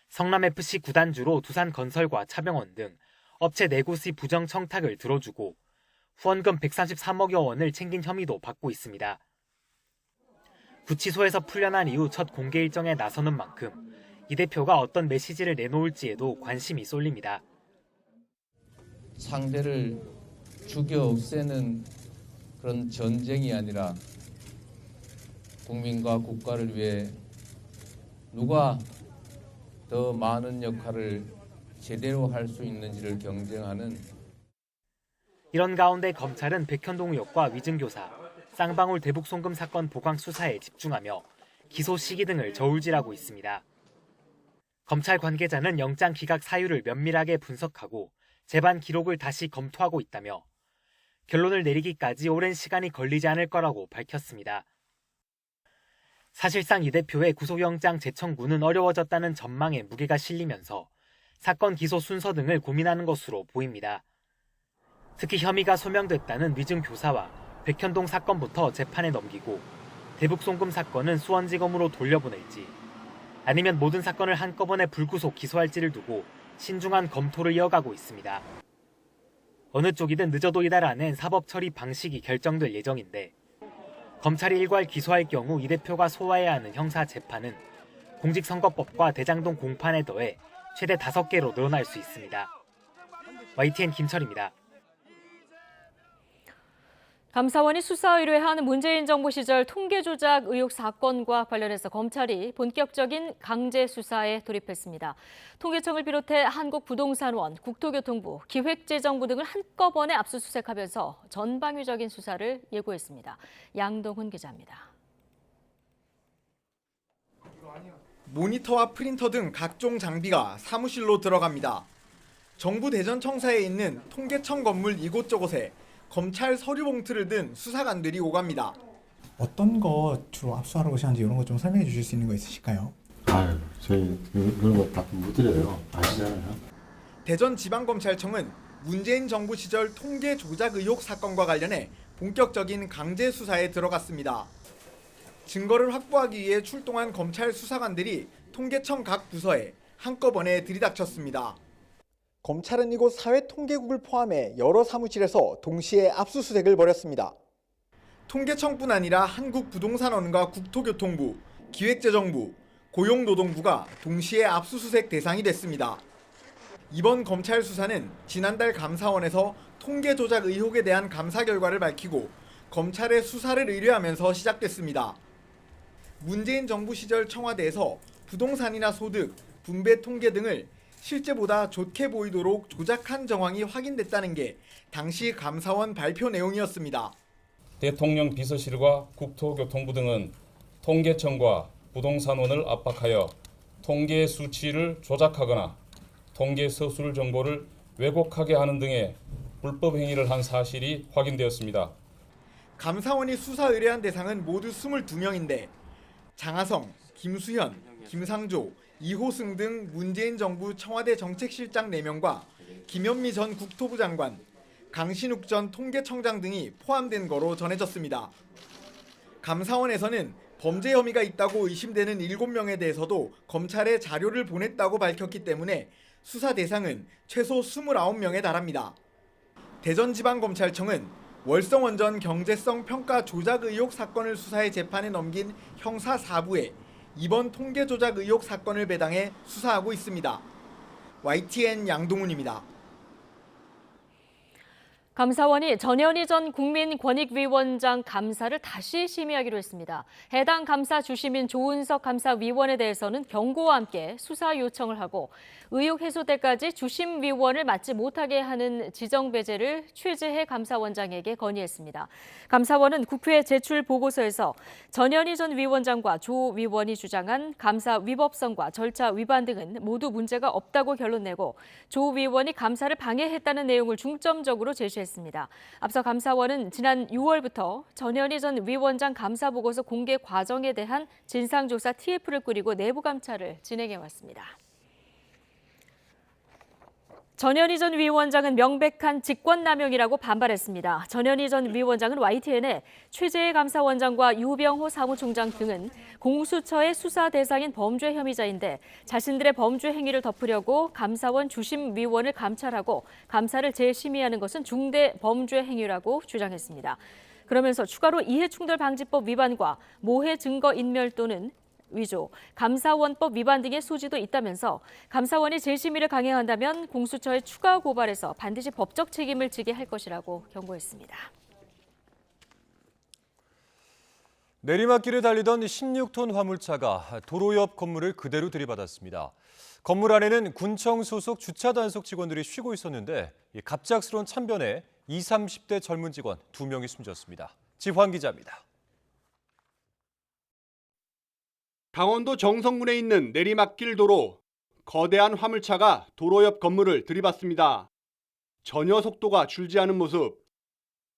성남FC 구단주로 두산건설과 차병원 등 업체 내구시 부정 청탁을 들어주고 후원금 133억여 원을 챙긴 혐의도 받고 있습니다. 구치소에서 풀려난 이후 첫 공개 일정에 나서는 만큼 이 대표가 어떤 메시지를 내놓을지에도 관심이 쏠립니다. 상대를 죽여 없애는 그런 전쟁이 아니라 국민과 국가를 위해 누가 더 많은 역할을 제대로 할 수 있는지를 경쟁하는. 이런 가운데 검찰은 백현동 의혹과 위증교사, 쌍방울 대북 송금 사건 보강 수사에 집중하며 기소 시기 등을 저울질하고 있습니다. 검찰 관계자는 영장 기각 사유를 면밀하게 분석하고 재반 기록을 다시 검토하고 있다며 결론을 내리기까지 오랜 시간이 걸리지 않을 거라고 밝혔습니다. 사실상 이 대표의 구속영장 재청구는 어려워졌다는 전망에 무게가 실리면서 사건 기소 순서 등을 고민하는 것으로 보입니다. 특히 혐의가 소명됐다는 위증 교사와 백현동 사건부터 재판에 넘기고 대북 송금 사건은 수원지검으로 돌려보낼지 아니면 모든 사건을 한꺼번에 불구속 기소할지를 두고 신중한 검토를 이어가고 있습니다. 어느 쪽이든 늦어도 이달 안엔 사법 처리 방식이 결정될 예정인데 검찰이 일괄 기소할 경우 이 대표가 소화해야 하는 형사 재판은 공직선거법과 대장동 공판에 더해 최대 5개로 늘어날 수 있습니다. YTN 김철입니다. 감사원이 수사 의뢰한 문재인 정부 시절 통계 조작 의혹 사건과 관련해서 검찰이 본격적인 강제 수사에 돌입했습니다. 통계청을 비롯해 한국부동산원, 국토교통부, 기획재정부 등을 한꺼번에 압수수색하면서 전방위적인 수사를 예고했습니다. 양동훈 기자입니다. 모니터와 프린터 등 각종 장비가 사무실로 들어갑니다. 정부 대전청사에 있는 통계청 건물 이곳저곳에 검찰 서류 봉투를 든 수사관들이 오갑니다. 어떤 거 주로 압수하러 오셨는지 이런 거 좀 설명해 주실 수 있는 거 있으실까요? 아유, 저희 그런 거 다 못 드려요. 아시잖아요. 대전지방검찰청은 문재인 정부 시절 통계 조작 의혹 사건과 관련해 본격적인 강제 수사에 들어갔습니다. 증거를 확보하기 위해 출동한 검찰 수사관들이 통계청 각 부서에 한꺼번에 들이닥쳤습니다. 검찰은 이곳 사회통계국을 포함해 여러 사무실에서 동시에 압수수색을 벌였습니다. 통계청뿐 아니라 한국부동산원과 국토교통부, 기획재정부, 고용노동부가 동시에 압수수색 대상이 됐습니다. 이번 검찰 수사는 지난달 감사원에서 통계 조작 의혹에 대한 감사 결과를 밝히고 검찰에 수사를 의뢰하면서 시작됐습니다. 문재인 정부 시절 청와대에서 부동산이나 소득, 분배 통계 등을 실제보다 좋게 보이도록 조작한 정황이 확인됐다는 게 당시 감사원 발표 내용이었습니다. 대통령 비서실과 국토교통부 등은 통계청과 부동산원을 압박하여 통계 수치를 조작하거나 통계 서술 정보를 왜곡하게 하는 등의 불법 행위를 한 사실이 확인되었습니다. 감사원이 수사 의뢰한 대상은 모두 22명인데 장하성, 김수현, 김상조, 이호승 등 문재인 정부 청와대 정책실장 4명과 김현미 전 국토부 장관, 강신욱 전 통계청장 등이 포함된 거로 전해졌습니다. 감사원에서는 범죄 혐의가 있다고 의심되는 7명에 대해서도 검찰에 자료를 보냈다고 밝혔기 때문에 수사 대상은 최소 29명에 달합니다. 대전지방검찰청은 월성원전 경제성 평가 조작 의혹 사건을 수사해 재판에 넘긴 형사 4부에 이번 통계 조작 의혹 사건을 배당해 수사하고 있습니다. YTN 양동훈입니다. 감사원이 전현희 전 국민권익위원장 감사를 다시 심의하기로 했습니다. 해당 감사 주심인 조은석 감사위원에 대해서는 경고와 함께 수사 요청을 하고 의혹 해소 때까지 주심위원을 맡지 못하게 하는 지정 배제를 최재해 감사원장에게 건의했습니다. 감사원은 국회에 제출 보고서에서 전현희 전 위원장과 조 위원이 주장한 감사 위법성과 절차 위반 등은 모두 문제가 없다고 결론내고 조 위원이 감사를 방해했다는 내용을 중점적으로 제시했습니다. 앞서 감사원은 지난 6월부터 전현희 전 위원장 감사 보고서 공개 과정에 대한 진상조사 TF를 꾸리고 내부 감찰을 진행해 왔습니다. 전현희 전 위원장은 명백한 직권남용이라고 반발했습니다. 전현희 전 위원장은 YTN에 최재해 감사원장과 유병호 사무총장 등은 공수처의 수사 대상인 범죄 혐의자인데 자신들의 범죄 행위를 덮으려고 감사원 주심위원을 감찰하고 감사를 재심의하는 것은 중대 범죄 행위라고 주장했습니다. 그러면서 추가로 이해충돌방지법 위반과 모해 증거 인멸 또는 위조, 감사원법 위반 등의 소지도 있다면서 감사원이 재심의를 강행한다면 공수처의 추가 고발에서 반드시 법적 책임을 지게 할 것이라고 경고했습니다. 내리막길을 달리던 16톤 화물차가 도로 옆 건물을 그대로 들이받았습니다. 건물 안에는 군청 소속 주차 단속 직원들이 쉬고 있었는데 갑작스러운 참변에 20, 30대 젊은 직원 2명이 숨졌습니다. 지환 기자입니다. 강원도 정선군에 있는 내리막길 도로. 거대한 화물차가 도로 옆 건물을 들이받습니다. 전혀 속도가 줄지 않은 모습.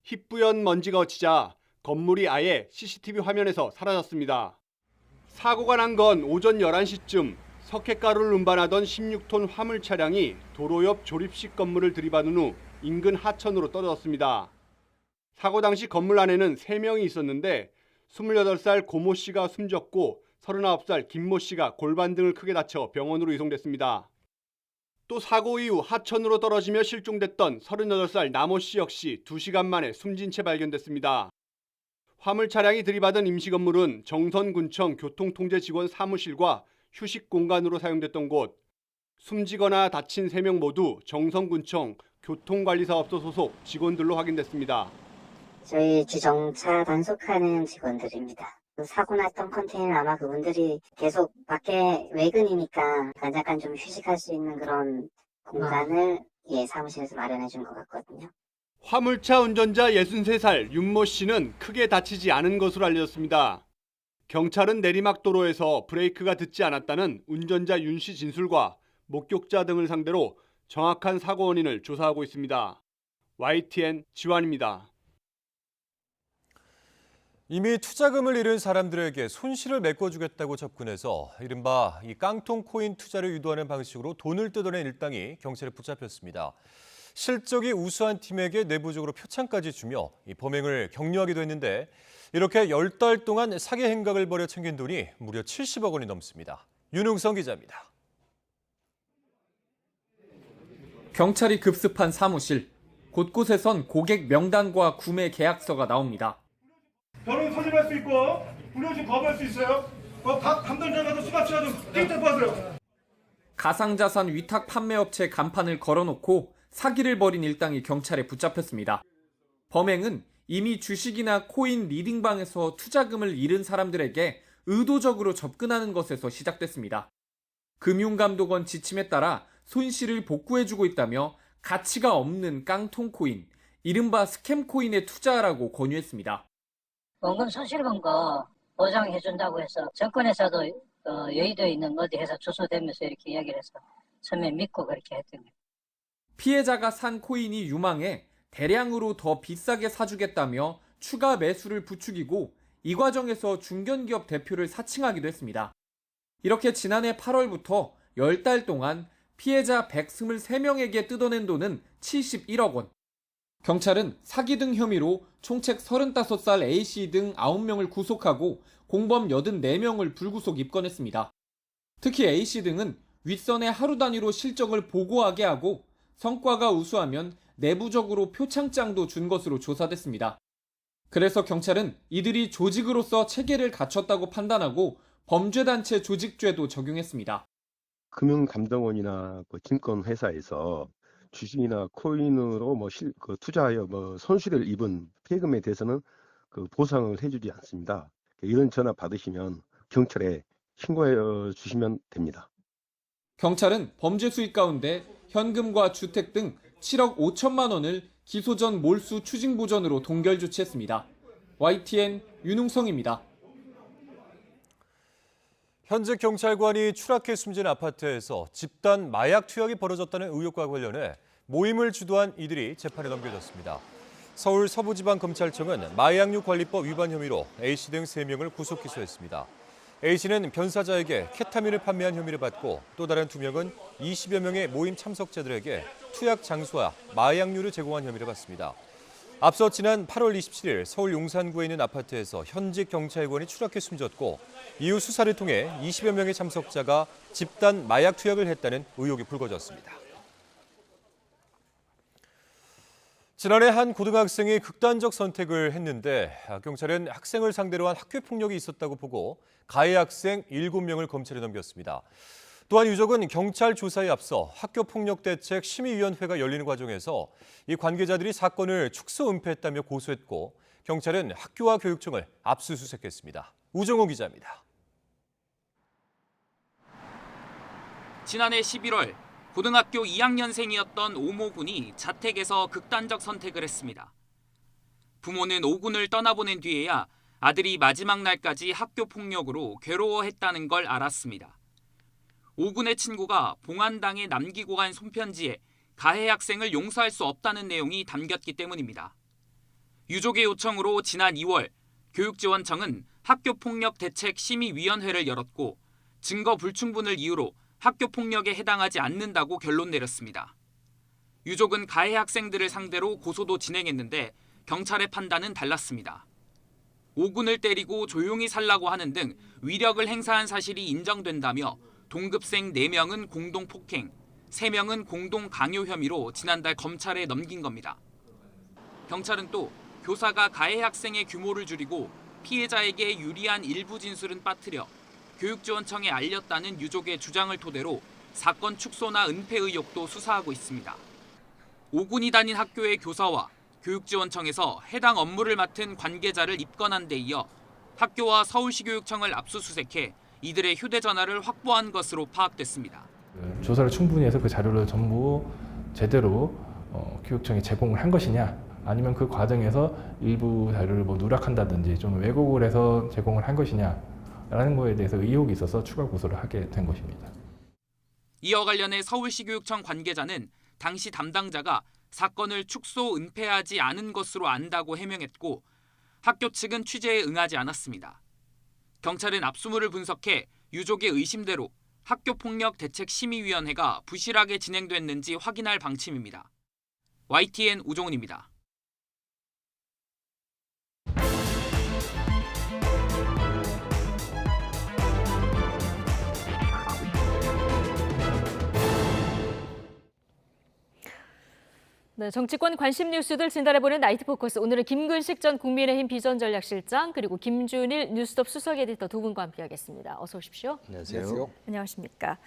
희뿌연 먼지가 얹히자 건물이 아예 CCTV 화면에서 사라졌습니다. 사고가 난 건 오전 11시쯤 석회가루를 운반하던 16톤 화물 차량이 도로 옆 조립식 건물을 들이받은 후 인근 하천으로 떨어졌습니다. 사고 당시 건물 안에는 3명이 있었는데 28살 고모 씨가 숨졌고 39살 김모 씨가 골반 등을 크게 다쳐 병원으로 이송됐습니다. 또 사고 이후 하천으로 떨어지며 실종됐던 38살 남모 씨 역시 2시간 만에 숨진 채 발견됐습니다. 화물 차량이 들이받은 임시 건물은 정선군청 교통통제 직원 사무실과 휴식 공간으로 사용됐던 곳. 숨지거나 다친 3명 모두 정선군청 교통관리사업소 소속 직원들로 확인됐습니다. 저희 주정차 단속하는 직원들입니다. 사고 났던 컨테이너 아마 그분들이 계속 밖에 외근이니까 잠깐 좀 휴식할 수 있는 그런 공간을 사무실에서 마련해 준 것 같거든요. 화물차 운전자 63살 윤모 씨는 크게 다치지 않은 것으로 알려졌습니다. 경찰은 내리막도로에서 브레이크가 듣지 않았다는 운전자 윤 씨 진술과 목격자 등을 상대로 정확한 사고 원인을 조사하고 있습니다. YTN 지환입니다. 이미 투자금을 잃은 사람들에게 손실을 메꿔주겠다고 접근해서 이른바 이 깡통 코인 투자를 유도하는 방식으로 돈을 뜯어낸 일당이 경찰에 붙잡혔습니다. 실적이 우수한 팀에게 내부적으로 표창까지 주며 이 범행을 격려하기도 했는데 이렇게 10달 동안 사기 행각을 벌여 챙긴 돈이 무려 70억 원이 넘습니다. 윤웅성 기자입니다. 경찰이 급습한 사무실. 곳곳에선 고객 명단과 구매 계약서가 나옵니다. 변호인 소집할 수 있고 불려심 거부할 수 있어요. 각 담당자마다 수갑차 좀 띵 하세요. 가상자산 위탁 판매업체 간판을 걸어놓고 사기를 벌인 일당이 경찰에 붙잡혔습니다. 범행은 이미 주식이나 코인 리딩방에서 투자금을 잃은 사람들에게 의도적으로 접근하는 것에서 시작됐습니다. 금융감독원 지침에 따라 손실을 복구해주고 있다며 가치가 없는 깡통 코인, 이른바 스캠 코인에 투자하라고 권유했습니다. 원금 손실 본 거 보장해준다고 해서 정권에서도 여의도에 있는 어디 회사 주소대면서 이렇게 이야기를 해서 처음에 믿고 그렇게 했던 거예요. 피해자가 산 코인이 유망해 대량으로 더 비싸게 사주겠다며 추가 매수를 부추기고 이 과정에서 중견기업 대표를 사칭하기도 했습니다. 이렇게 지난해 8월부터 10달 동안 피해자 123명에게 뜯어낸 돈은 71억 원. 경찰은 사기 등 혐의로 총책 35살 A씨 등 9명을 구속하고 공범 84명을 불구속 입건했습니다. 특히 A씨 등은 윗선에 하루 단위로 실적을 보고하게 하고 성과가 우수하면 내부적으로 표창장도 준 것으로 조사됐습니다. 그래서 경찰은 이들이 조직으로서 체계를 갖췄다고 판단하고 범죄단체 조직죄도 적용했습니다. 금융감독원이나 증권회사에서 주식이나 코인으로 투자하여 손실을 입은 피해금에 대해서는 보상을 해주지 않습니다. 이런 전화 받으시면 경찰에 신고해 주시면 됩니다. 경찰은 범죄 수익 가운데 현금과 주택 등 7억 5천만 원을 기소 전 몰수 추징보전으로 동결 조치했습니다. YTN 윤웅성입니다. 현직 경찰관이 추락해 숨진 아파트에서 집단 마약 투약이 벌어졌다는 의혹과 관련해 모임을 주도한 이들이 재판에 넘겨졌습니다. 서울 서부지방검찰청은 마약류 관리법 위반 혐의로 A씨 등 3명을 구속 기소했습니다. A씨는 변사자에게 케타민을 판매한 혐의를 받고 또 다른 2명은 20여 명의 모임 참석자들에게 투약 장소와 마약류를 제공한 혐의를 받습니다. 앞서 지난 8월 27일 서울 용산구에 있는 아파트에서 현직 경찰관이 추락해 숨졌고 이후 수사를 통해 20여 명의 참석자가 집단 마약 투약을 했다는 의혹이 불거졌습니다. 지난해 한 고등학생이 극단적 선택을 했는데 경찰은 학생을 상대로 한 학교 폭력이 있었다고 보고 가해 학생 7명을 검찰에 넘겼습니다. 또한 유족은 경찰 조사에 앞서 학교폭력대책심의위원회가 열리는 과정에서 이 관계자들이 사건을 축소 은폐했다며 고소했고 경찰은 학교와 교육청을 압수수색했습니다. 우정호 기자입니다. 지난해 11월 고등학교 2학년생이었던 오모 군이 자택에서 극단적 선택을 했습니다. 부모는 오 군을 떠나보낸 뒤에야 아들이 마지막 날까지 학교 폭력으로 괴로워했다는 걸 알았습니다. 오 군의 친구가 봉안당에 남기고 간 손편지에 가해 학생을 용서할 수 없다는 내용이 담겼기 때문입니다. 유족의 요청으로 지난 2월 교육지원청은 학교폭력대책심의위원회를 열었고 증거 불충분을 이유로 학교폭력에 해당하지 않는다고 결론 내렸습니다. 유족은 가해 학생들을 상대로 고소도 진행했는데 경찰의 판단은 달랐습니다. 오군을 때리고 조용히 살라고 하는 등 위력을 행사한 사실이 인정된다며 동급생 4명은 공동폭행, 3명은 공동강요 혐의로 지난달 검찰에 넘긴 겁니다. 경찰은 또 교사가 가해 학생의 규모를 줄이고 피해자에게 유리한 일부 진술은 빠뜨려 교육지원청에 알렸다는 유족의 주장을 토대로 사건 축소나 은폐 의혹도 수사하고 있습니다. 오군이 다닌 학교의 교사와 교육지원청에서 해당 업무를 맡은 관계자를 입건한 데 이어 학교와 서울시 교육청을 압수수색해 이들의 휴대전화를 확보한 것으로 파악됐습니다. 조사를 충분히 해서 그 자료를 전부 제대로 교육청에 제공을 한 것이냐, 아니면 그 과정에서 일부 자료를 누락한다든지 좀 왜곡을 해서 제공을 한 것이냐 라는 거에 대해서 의혹이 있어서 추가 고소를 하게 된 것입니다. 이와 관련해 서울시 교육청 관계자는 당시 담당자가 사건을 축소 은폐하지 않은 것으로 안다고 해명했고 학교 측은 취재에 응하지 않았습니다. 경찰은 압수물을 분석해 유족의 의심대로 학교폭력대책심의위원회가 부실하게 진행됐는지 확인할 방침입니다. YTN 우종훈입니다. 네, 정치권 관심 뉴스들 진단해보는 나이트 포커스. 오늘은 김근식 전 국민의힘 비전전략실장 그리고 김준일 뉴스톱 수석 에디터 두 분과 함께하겠습니다. 어서 오십시오. 안녕하세요. 안녕하십니까.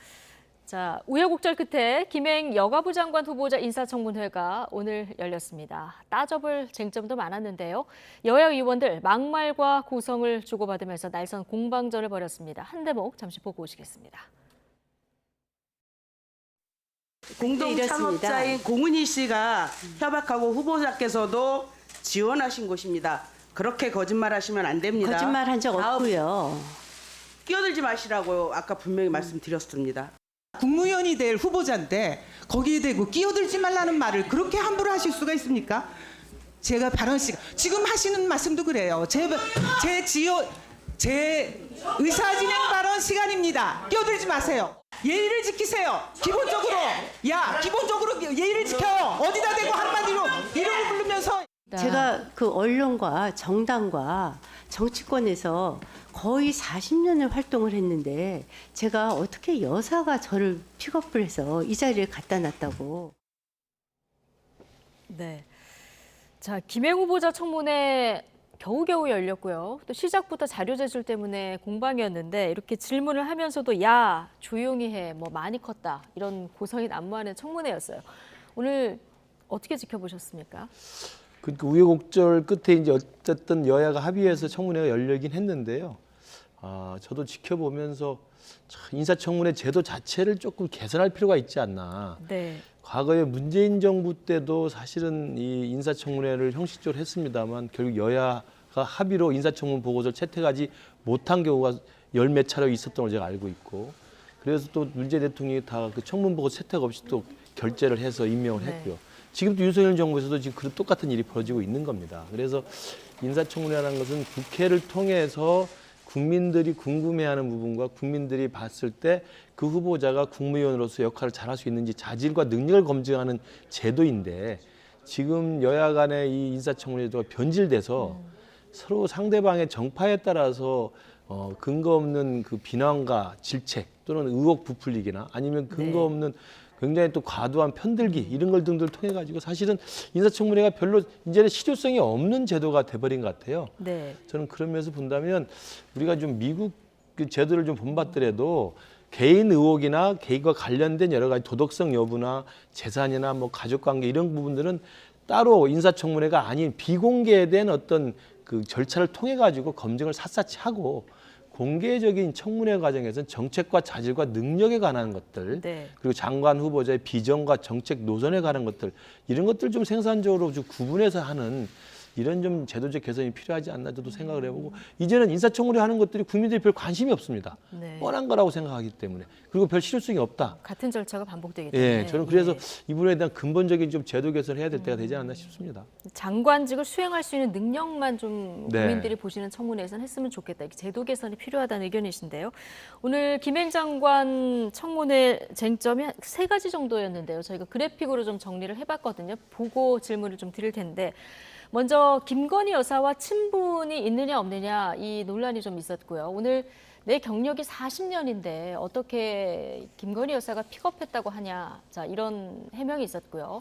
자, 우여곡절 끝에 김행 여가부 장관 후보자 인사청문회가 오늘 열렸습니다. 따져볼 쟁점도 많았는데요. 여야 의원들 막말과 고성을 주고받으면서 날선 공방전을 벌였습니다. 한 대목 잠시 보고 오시겠습니다. 공동 창업자인 공은희 씨가 협약하고 후보자께서도 지원하신 곳입니다. 그렇게 거짓말하시면 안 됩니다. 거짓말한 적 없고요. 끼어들지 마시라고 아까 분명히 말씀드렸습니다. 국무위원이 될 후보자인데 거기에 대고 끼어들지 말라는 말을 그렇게 함부로 하실 수가 있습니까? 제가 발언 시간 지금 하시는 말씀도 그래요. 제 의사진행 발언 시간입니다. 끼어들지 마세요. 예의를 지키세요. 기본적으로 예의를 지켜요. 어디다 대고 한마디로 이름을 부르면서. 제가 그 언론과 정당과 정치권에서 거의 40년을 활동을 했는데 제가 어떻게 여사가 저를 픽업을 해서 이 자리에 갖다 놨다고. 네. 자, 김행 후보자 청문회 겨우겨우 열렸고요. 또 시작부터 자료 제출 때문에 공방이었는데 이렇게 질문을 하면서도 야, 조용히 해, 뭐 많이 컸다 이런 고성이 난무하는 청문회였어요. 오늘 어떻게 지켜보셨습니까? 그 우여곡절 끝에 이제 어쨌든 여야가 합의해서 청문회가 열리긴 했는데요. 저도 지켜보면서 인사청문회 제도 자체를 조금 개선할 필요가 있지 않나. 네. 과거에 문재인 정부 때도 사실은 이 인사청문회를 형식적으로 했습니다만 결국 여야가 합의로 인사청문 보고서를 채택하지 못한 경우가 열몇 차례 있었던 걸 제가 알고 있고, 그래서 또 문재인 대통령이 다 그 청문 보고서 채택 없이 또 결재를 해서 임명을 했고요. 지금도 윤석열 정부에서도 지금 그런 똑같은 일이 벌어지고 있는 겁니다. 그래서 인사청문회라는 것은 국회를 통해서 국민들이 궁금해하는 부분과 국민들이 봤을 때 그 후보자가 국무위원으로서 역할을 잘할 수 있는지 자질과 능력을 검증하는 제도인데, 지금 여야 간의 이 인사청문회가 변질돼서 서로 상대방의 정파에 따라서 근거 없는 그 비난과 질책 또는 의혹 부풀리기나 아니면 근거 없는 굉장히 또 과도한 편들기 이런 걸 등들 통해 가지고 사실은 인사청문회가 별로 이제는 실효성이 없는 제도가 돼버린 것 같아요. 네. 저는 그런 면에서 본다면 우리가 좀 미국 그 제도를 좀 본받더라도 개인 의혹이나 개인과 관련된 여러 가지 도덕성 여부나 재산이나 뭐 가족관계 이런 부분들은 따로 인사청문회가 아닌 비공개된 어떤 그 절차를 통해 가지고 검증을 샅샅이 하고 공개적인 청문회 과정에서는 정책과 자질과 능력에 관한 것들 그리고 장관 후보자의 비전과 정책 노선에 관한 것들 이런 것들 좀 생산적으로 좀 구분해서 하는 이런 좀 제도적 개선이 필요하지 않나 저도 생각을 해보고 이제는 인사청문회 하는 것들이 국민들이 별 관심이 없습니다. 뻔한 거라고 생각하기 때문에 그리고 별 실효성이 없다. 같은 절차가 반복되기 때문에. 예, 저는 그래서 이 부분에 대한 근본적인 좀 제도 개선을 해야 될 때가 되지 않나 싶습니다. 장관직을 수행할 수 있는 능력만 좀 네. 국민들이 보시는 청문회에서는 했으면 좋겠다. 이렇게 제도 개선이 필요하다는 의견이신데요. 오늘 김행 장관 청문회 쟁점이 3가지 정도였는데요. 저희가 그래픽으로 좀 정리를 해봤거든요. 보고 질문을 좀 드릴 텐데 먼저 김건희 여사와 친분이 있느냐 없느냐 이 논란이 좀 있었고요. 오늘 내 경력이 40년인데 어떻게 김건희 여사가 픽업했다고 하냐. 자, 이런 해명이 있었고요.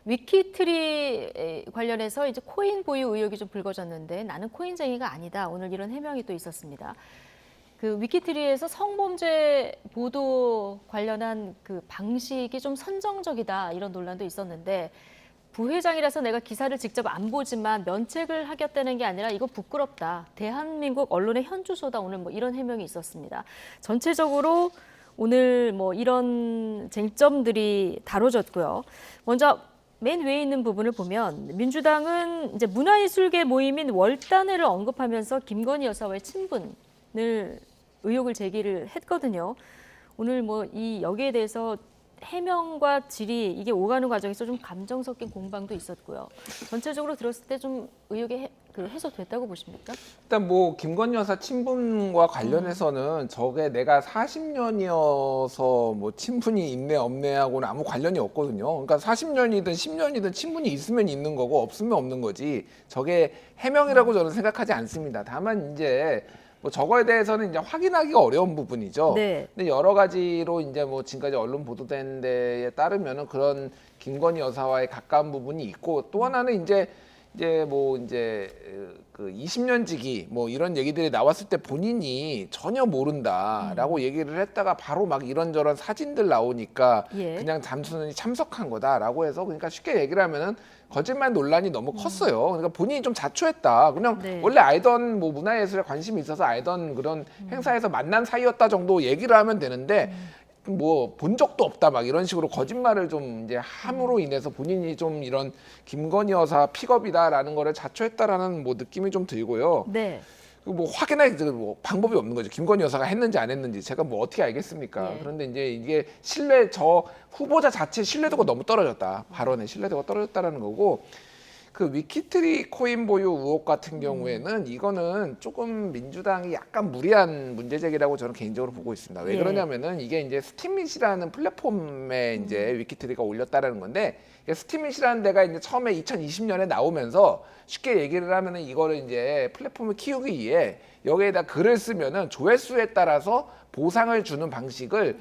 위키트리 관련해서 이제 코인 보유 의혹이 좀 불거졌는데 나는 코인쟁이가 아니다. 오늘 이런 해명이 또 있었습니다. 그 위키트리에서 성범죄 보도 관련한 그 방식이 좀 선정적이다. 이런 논란도 있었는데 부회장이라서 내가 기사를 직접 안 보지만 면책을 하겠다는 게 아니라 이거 부끄럽다. 대한민국 언론의 현주소다. 오늘 뭐 이런 해명이 있었습니다. 전체적으로 오늘 뭐 이런 쟁점들이 다뤄졌고요. 먼저 맨 위에 있는 부분을 보면 민주당은 이제 문화예술계 모임인 월단회를 언급하면서 김건희 여사와의 친분을 의혹을 제기를 했거든요. 오늘 뭐 이 여기에 대해서 해명과 질의 이게 오가는 과정에서 좀 감정 섞인 공방도 있었고요. 전체적으로 들었을 때 좀 의혹이 해소됐다고 보십니까? 일단 뭐 김건희 여사 친분과 관련해서는 저게 내가 40년이어서 뭐 친분이 있네 없네 하고는 아무 관련이 없거든요. 그러니까 40년이든 10년이든 친분이 있으면 있는 거고 없으면 없는 거지. 저게 해명이라고 저는 생각하지 않습니다. 다만 이제 뭐 저거에 대해서는 이제 확인하기가 어려운 부분이죠. 네. 근데 여러 가지로 이제 뭐 지금까지 언론 보도된 데에 따르면은 그런 김건희 여사와의 가까운 부분이 있고 또 하나는 이제 그 20년 지기 뭐 이런 얘기들이 나왔을 때 본인이 전혀 모른다라고 얘기를 했다가 바로 막 이런저런 사진들 나오니까 그냥 단순히 참석한 거다라고 해서 그러니까 쉽게 얘기를 하면은 거짓말 논란이 너무 컸어요. 그러니까 본인이 좀 자초했다. 그냥 원래 알던 뭐 문화예술에 관심이 있어서 알던 그런 행사에서 만난 사이였다 정도 얘기를 하면 되는데 뭐 본 적도 없다 막 이런 식으로 거짓말을 좀 이제 함으로 인해서 본인이 좀 이런 김건희 여사 픽업이다라는 거를 자초했다라는 뭐 느낌이 좀 들고요. 네. 뭐 확인할 뭐 방법이 없는 거죠. 김건희 여사가 했는지 안 했는지 제가 뭐 어떻게 알겠습니까? 그런데 이제 이게 저 후보자 자체 신뢰도가 너무 떨어졌다. 발언의 신뢰도가 떨어졌다라는 거고 그 위키트리 코인 보유 의혹 같은 경우에는 이거는 조금 민주당이 약간 무리한 문제 제기라고 저는 개인적으로 보고 있습니다. 왜 그러냐면은 이게 이제 스팀밋이라는 플랫폼에 이제 위키트리가 올렸다라는 건데 스팀밋이라는 데가 이제 처음에 2020년에 나오면서 쉽게 얘기를 하면은 이거를 이제 플랫폼을 키우기 위해 여기에다 글을 쓰면은 조회수에 따라서 보상을 주는 방식을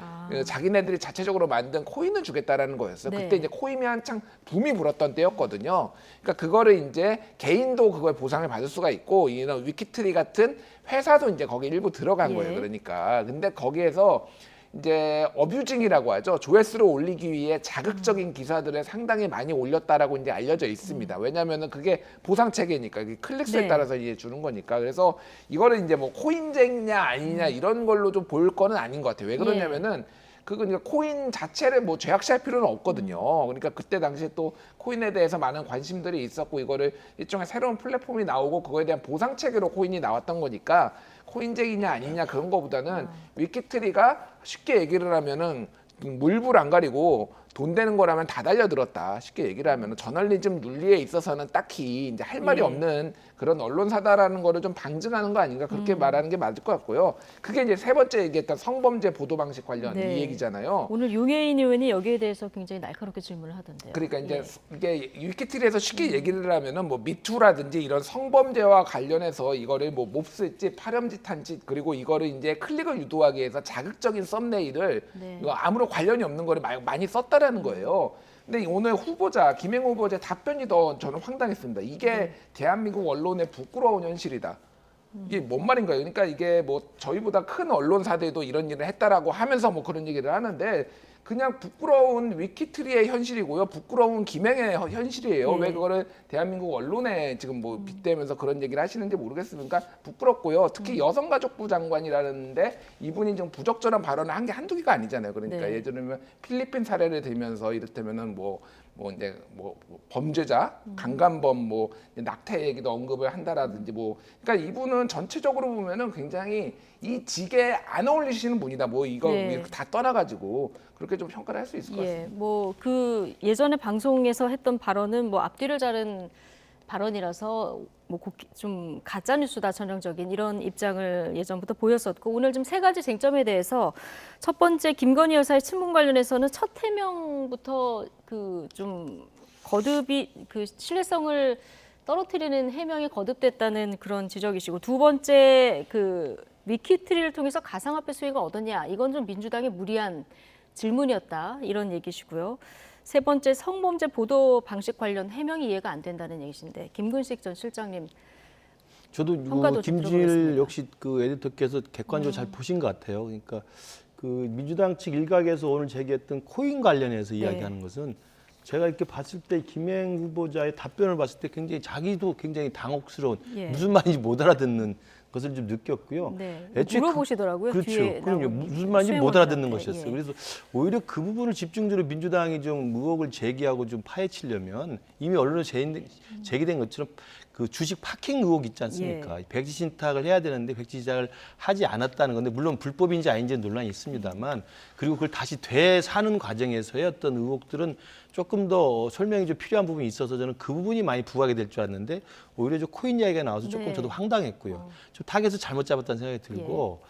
자기네들이 자체적으로 만든 코인을 주겠다라는 거였어요. 그때 이제 코인이 한창 붐이 불었던 때였거든요. 그러니까 그거를 이제 개인도 그걸 보상을 받을 수가 있고 이런 위키트리 같은 회사도 이제 거기 일부 들어간 거예요. 그러니까 근데 거기에서 이제 어뷰징이라고 하죠. 조회수를 올리기 위해 자극적인 기사들을 상당히 많이 올렸다라고 이제 알려져 있습니다. 왜냐하면은 그게 보상 체계니까 클릭수에 따라서 이제 주는 거니까. 그래서 이거를 이제 뭐 코인쟁이냐 아니냐 이런 걸로 좀 볼 거는 아닌 것 같아요. 왜 그러냐면은 그러니까 코인 자체를 뭐 죄악시할 필요는 없거든요. 그러니까 그때 당시에 또 코인에 대해서 많은 관심들이 있었고 이거를 일종의 새로운 플랫폼이 나오고 그거에 대한 보상 체계로 코인이 나왔던 거니까 코인쟁이냐 아니냐 그런 거보다는 위키트리가 쉽게 얘기를 하면은 물불 안 가리고 돈 되는 거라면 다 달려들었다. 쉽게 얘기를 하면은 저널리즘 논리에 있어서는 딱히 이제 할 말이 없는 그런 언론사다라는 거를 좀 방증하는 거 아닌가 그렇게 말하는 게 맞을 것 같고요. 그게 이제 세 번째 얘기했던 성범죄 보도 방식 관련 이 얘기잖아요. 오늘 용혜인 의원이 여기에 대해서 굉장히 날카롭게 질문을 하던데요. 그러니까 이제 이게 위키트리에서 쉽게 얘기를 하면은 뭐 미투라든지 이런 성범죄와 관련해서 이거를 뭐 몹쓸짓, 파렴짓한 짓 그리고 이거를 이제 클릭을 유도하기 위해서 자극적인 썸네일을 이거 아무런 관련이 없는 거를 많이 썼다는 했다라는 거예요. 근데 오늘 후보자 김행 후보자의 답변이 더 저는 황당했습니다. 이게 대한민국 언론의 부끄러운 현실이다. 이게 뭔 말인가요? 그러니까 이게 뭐 저희보다 큰 언론사들도 이런 일을 했다라고 하면서 뭐 그런 얘기를 하는데 그냥 부끄러운 위키트리의 현실이고요. 부끄러운 김행의 현실이에요. 왜 그거를 대한민국 언론에 지금 뭐 빗대면서 그런 얘기를 하시는지 모르겠으니까 부끄럽고요. 특히 여성가족부 장관이라는데 이분이 좀 부적절한 발언을 한 게 한두 개가 아니잖아요. 그러니까 예를 들면 필리핀 사례를 들면서 이를테면은 뭐 범죄자, 강간범, 뭐 낙태 얘기도 언급을 한다라든지 뭐 그러니까 이분은 전체적으로 보면은 굉장히 이 직에 안 어울리시는 분이다. 뭐 이거 이렇게 다 떠나가지고 그렇게 좀 평가를 할 수 있을 것 같습니다. 뭐 그 예전에 방송에서 했던 발언은 뭐 앞뒤를 자른 발언이라서 뭐 좀 가짜 뉴스다 전형적인 이런 입장을 예전부터 보였었고 오늘 좀 세 가지 쟁점에 대해서 첫 번째 김건희 여사의 친문 관련해서는 첫 해명부터 그 좀 거듭이 그 신뢰성을 떨어뜨리는 해명이 거듭됐다는 그런 지적이시고 두 번째 그 위키트리를 통해서 가상화폐 수익을 얻었냐 이건 좀 민주당의 무리한 질문이었다 이런 얘기시고요. 세 번째 성범죄 보도 방식 관련 해명이 이해가 안 된다는 얘기신데 김근식 전 실장님 저도 김진일 역시 그 에디터께서 객관적으로 잘 보신 것 같아요. 그러니까 그 민주당 측 일각에서 오늘 제기했던 코인 관련해서 이야기하는 것은 제가 이렇게 봤을 때 김행 후보자의 답변을 봤을 때 굉장히 자기도 굉장히 당혹스러운 무슨 말인지 못 알아듣는 것을 좀 느꼈고요. 애초에 물어보시더라고요. 그렇죠. 뒤에 그럼요. 무슨 말인지 못 알아듣는 것이었어요. 그래서 오히려 그 부분을 집중적으로 민주당이 좀 의혹을 제기하고 좀 파헤치려면 이미 언론에 제기된 것처럼 그 주식 파킹 의혹 있지 않습니까? 백지 신탁을 해야 되는데 백지 신탁을 하지 않았다는 건데 물론 불법인지 아닌지 논란이 있습니다만 그리고 그걸 다시 되사는 과정에서의 어떤 의혹들은 조금 더 설명이 좀 필요한 부분이 있어서 저는 그 부분이 많이 부각이 될 줄 알았는데 오히려 저 코인 이야기가 나와서 조금 저도 황당했고요. 좀 타겟을 잘못 잡았다는 생각이 들고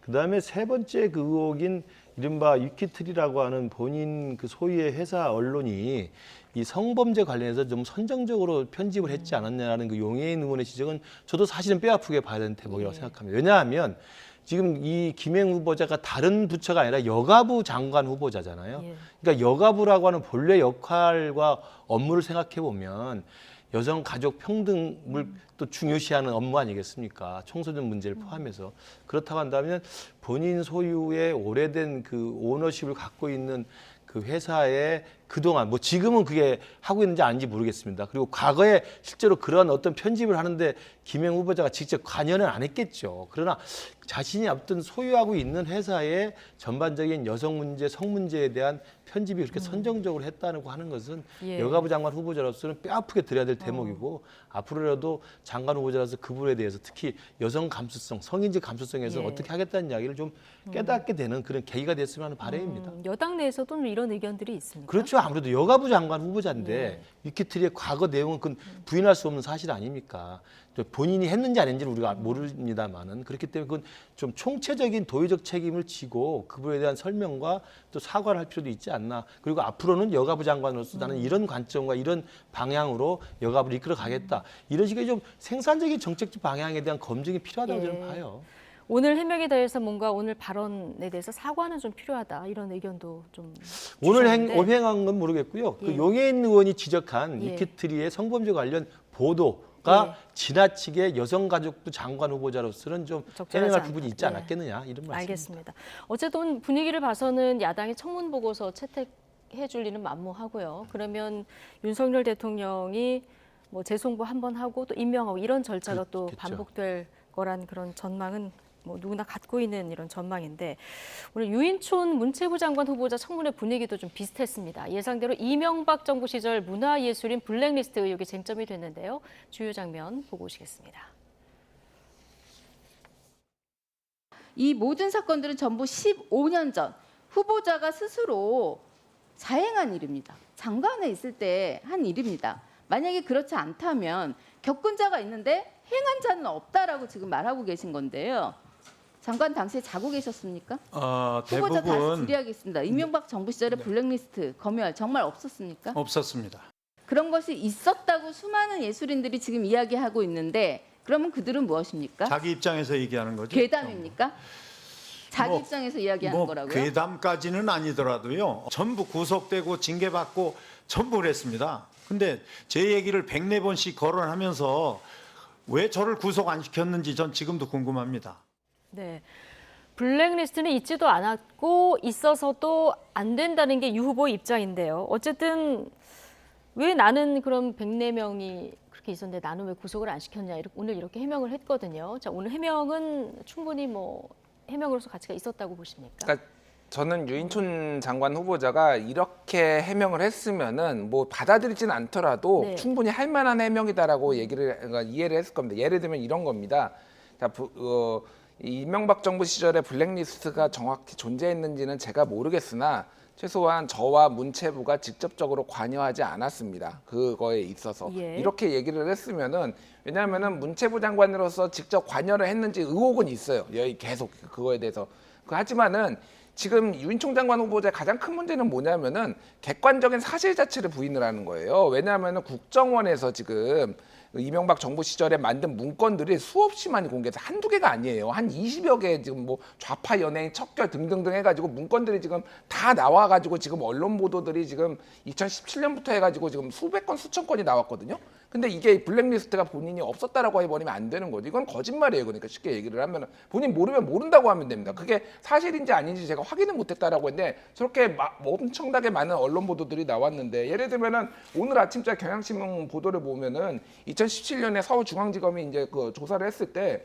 그다음에 세 번째 그 의혹인 이른바 위키트리라고 하는 본인 그 소유의 회사 언론이 이 성범죄 관련해서 좀 선정적으로 편집을 했지 않았냐라는 그 용해인 의원의 지적은 저도 사실은 뼈아프게 봐야 되는 대목이라고 생각합니다. 왜냐하면 지금 이 김행 후보자가 다른 부처가 아니라 여가부 장관 후보자잖아요. 그러니까 여가부라고 하는 본래 역할과 업무를 생각해 보면 여성 가족 평등을 또 중요시하는 업무 아니겠습니까? 청소년 문제를 포함해서 그렇다고 한다면 본인 소유의 오래된 그 오너십을 갖고 있는 그 회사에 그동안 뭐 지금은 그게 하고 있는지 아닌지 모르겠습니다. 그리고 과거에 실제로 그런 어떤 편집을 하는데 김행 후보자가 직접 관여는 안 했겠죠. 그러나 자신이 어떤 소유하고 있는 회사의 전반적인 여성 문제, 성 문제에 대한 편집이 그렇게 선정적으로 했다고 하는 것은 여가부 장관 후보자로서는 뼈아프게 들어야 될 대목이고 앞으로라도 장관 후보자라서 그 부분에 대해서 특히 여성 감수성, 성인지 감수성에서 어떻게 하겠다는 이야기를 좀 깨닫게 되는 그런 계기가 됐으면 하는 바람입니다. 여당 내에서도 이런 의견들이 있습니까? 그렇죠. 아무래도 여가부 장관 후보자인데 위키트리의 과거 내용은 그건 부인할 수 없는 사실 아닙니까? 본인이 했는지 안 했는지는 우리가 모릅니다만은 그렇기 때문에 그건 좀 총체적인 도의적 책임을 지고 그분에 대한 설명과 또 사과를 할 필요도 있지 않나. 그리고 앞으로는 여가부 장관으로서 나는 이런 관점과 이런 방향으로 여가부를 이끌어 가겠다. 이런 식의 좀 생산적인 정책적 방향에 대한 검증이 필요하다고 저는 봐요. 오늘 해명에 대해서 뭔가 오늘 발언에 대해서 사과는 좀 필요하다 이런 의견도 좀 오늘 행한 건 모르겠고요. 그 용해인 의원이 지적한 위키트리의 성범죄 관련 보도가 지나치게 여성가족부 장관 후보자로서는 좀 해명할 부분이 있지 않았겠느냐 이런 말씀입니다. 알겠습니다. 어쨌든 분위기를 봐서는 야당이 청문 보고서 채택해 줄 리는 만무하고요. 그러면 윤석열 대통령이 뭐 재송부 한번 하고 또 임명하고 이런 절차가 또 반복될 거란 그런 전망은 뭐 누구나 갖고 있는 이런 전망인데 오늘 유인촌 문체부 장관 후보자 청문회 분위기도 좀 비슷했습니다. 예상대로 이명박 정부 시절 문화예술인 블랙리스트 의혹이 쟁점이 됐는데요. 주요 장면 보고 오시겠습니다. 이 모든 사건들은 전부 15년 전 후보자가 스스로 자행한 일입니다. 장관에 있을 때 한 일입니다. 만약에 그렇지 않다면 겪은 자가 있는데 행한 자는 없다라고 지금 말하고 계신 건데요. 장관 당시에 자고 계셨습니까? 후보자 다시 질의하겠습니다. 이명박 정부 시절에 블랙리스트 검열 정말 없었습니까? 없었습니다. 그런 것이 있었다고 수많은 예술인들이 지금 이야기하고 있는데 그러면 그들은 무엇입니까? 자기 입장에서 얘기하는 거죠. 괴담입니까? 자기 입장에서 이야기하는 거라고요? 괴담까지는 아니더라도요. 전부 구속되고 징계받고 전부 했습니다. 근데 제 얘기를 104번씩 거론하면서 왜 저를 구속 안 시켰는지 전 지금도 궁금합니다. 네. 블랙리스트는 있지도 않았고 있어서도 안 된다는 게 유 후보의 입장인데요. 어쨌든 왜 나는 그럼 104명이 그렇게 있었는데 나는 왜 구속을 안 시켰냐 오늘 이렇게 해명을 했거든요. 자, 오늘 해명은 충분히 뭐 해명으로서 가치가 있었다고 보십니까? 그러니까 저는 유인촌 장관 후보자가 이렇게 해명을 했으면은 뭐 받아들이진 않더라도 네. 충분히 할 만한 해명이다라고 그러니까 이해를 했을 겁니다. 예를 들면 이런 겁니다. 자, 이 이명박 정부 시절에 블랙리스트가 정확히 존재했는지는 제가 모르겠으나 최소한 저와 문체부가 직접적으로 관여하지 않았습니다. 그거에 있어서 예. 이렇게 얘기를 했으면은 왜냐하면은 문체부 장관으로서 직접 관여를 했는지 의혹은 있어요. 여기 계속 그거에 대해서. 하지만은 지금 유인총 장관 후보자의 가장 큰 문제는 뭐냐면은 객관적인 사실 자체를 부인을 하는 거예요. 왜냐하면은 국정원에서 지금 이명박 정부 시절에 만든 문건들이 수없이 많이 공개해서 한두 개가 아니에요. 한 20여 개 지금 뭐 좌파 연예인 척결 등등등 해가지고 문건들이 지금 다 나와가지고 지금 언론 보도들이 지금 2017년부터 해가지고 지금 수백 건 수천 건이 나왔거든요. 근데 이게 블랙리스트가 본인이 없었다라고 해버리면 안 되는 거죠. 이건 거짓말이에요. 그러니까 쉽게 얘기를 하면 본인 모르면 모른다고 하면 됩니다. 그게 사실인지 아닌지 제가 확인을 못했다라고 했는데 저렇게 엄청나게 많은 언론 보도들이 나왔는데 예를 들면은 오늘 아침자 경향신문 보도를 보면은 2017년에 서울중앙지검이 이제 그 조사를 했을 때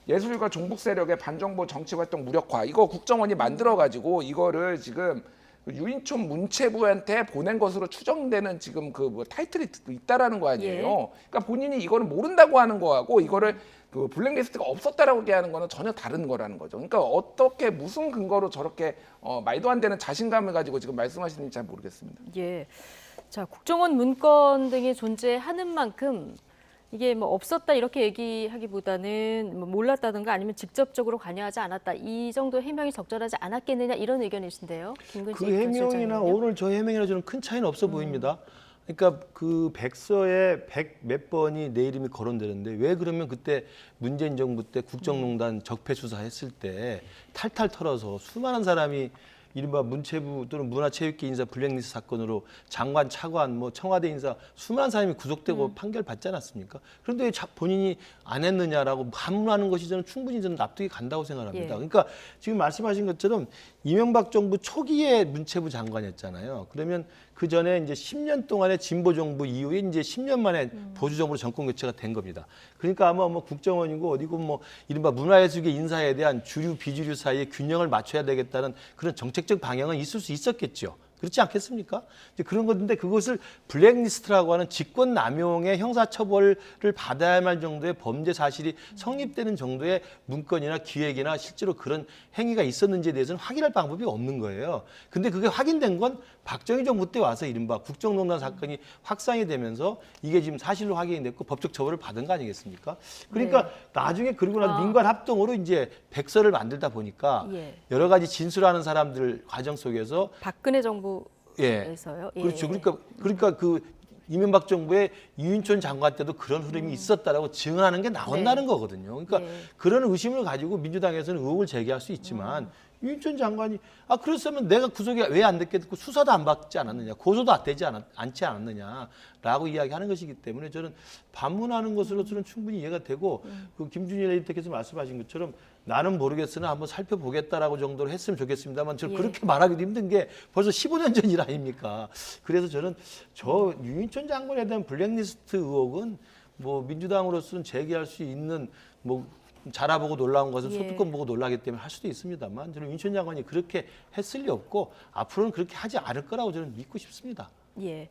예술과 종북 세력의 반정부 정치활동 무력화 이거 국정원이 만들어가지고 이거를 지금 유인촌 문체부한테 보낸 것으로 추정되는 지금 그 뭐 타이틀이 있다라는 거 아니에요. 예. 그러니까 본인이 이거를 모른다고 하는 거하고 이거를 그 블랙리스트가 없었다라고 얘기하는 거는 전혀 다른 거라는 거죠. 그러니까 어떻게 무슨 근거로 저렇게 말도 안 되는 자신감을 가지고 지금 말씀하시는지 잘 모르겠습니다. 예. 자, 국정원 문건 등이 존재하는 만큼 이게 뭐 없었다 이렇게 얘기하기보다는 뭐 몰랐다든가 아니면 직접적으로 관여하지 않았다 이 정도 해명이 적절하지 않았겠느냐 이런 의견이신데요. 그 해명이나 오늘 저 해명이나 저는 큰 차이는 없어 보입니다. 그러니까 그 백서에 100 몇 번이 내 이름이 거론되는데 왜 그러면 그때 문재인 정부 때 국정농단 적폐 수사했을 때 탈탈 털어서 수많은 사람이 이른바 문체부 또는 문화체육계 인사 블랙리스트 사건으로 장관, 차관, 뭐 청와대 인사 수많은 사람이 구속되고 판결 받지 않았습니까? 그런데 왜 본인이 안 했느냐라고 반문하는 것이 저는 충분히 저는 납득이 간다고 생각합니다. 예. 그러니까 지금 말씀하신 것처럼 이명박 정부 초기에 문체부 장관이었잖아요. 그러면 그 전에 이제 10년 동안의 진보 정부 이후에 이제 10년 만에 보수 정부로 정권 교체가 된 겁니다. 그러니까 아마 뭐 국정원이고 어디고 뭐 이른바 문화예술계 인사에 대한 주류 비주류 사이에 균형을 맞춰야 되겠다는 그런 정책적 방향은 있을 수 있었겠죠. 그렇지 않겠습니까? 이제 그런 건데 그것을 블랙리스트라고 하는 직권 남용의 형사처벌을 받아야만 할 정도의 범죄 사실이 성립되는 정도의 문건이나 기획이나 실제로 그런 행위가 있었는지에 대해서는 확인할 방법이 없는 거예요. 근데 그게 확인된 건 박정희 정부 때 와서 이른바 국정농단 사건이 확산이 되면서 이게 지금 사실로 확인이 됐고 법적 처벌을 받은 거 아니겠습니까? 그러니까 나중에 그리고 나서 민관 합동으로 이제 백서를 만들다 보니까 여러 가지 진술하는 사람들 과정 속에서 박근혜 정부에서요. 예. 그렇죠. 그러니까 그 이명박 정부의 유인촌 장관 때도 그런 흐름이 있었다라고 증언하는 게 나온다는 거거든요. 그러니까 그런 의심을 가지고 민주당에서는 의혹을 제기할 수 있지만 유인촌 장관이 그랬으면 내가 구속이 왜 안 됐겠고 수사도 안 받지 않았느냐, 고소도 되지 않지 않았느냐라고 이야기하는 것이기 때문에 저는 반문하는 것으로서는 충분히 이해가 되고 그 김준일 에디터께서 말씀하신 것처럼 나는 모르겠으나 한번 살펴보겠다라고 정도로 했으면 좋겠습니다만 저는 그렇게 말하기도 힘든 게 벌써 15년 전 일 아닙니까? 그래서 저는 저 유인촌 장관에 대한 블랙리스트 의혹은 뭐 민주당으로서는 제기할 수 있는 뭐 자라보고 놀라운 것은 소뚜껑 보고 놀라기 때문에 할 수도 있습니다만 저는 유인촌 장관이 그렇게 했을 리 없고 앞으로는 그렇게 하지 않을 거라고 저는 믿고 싶습니다. 예.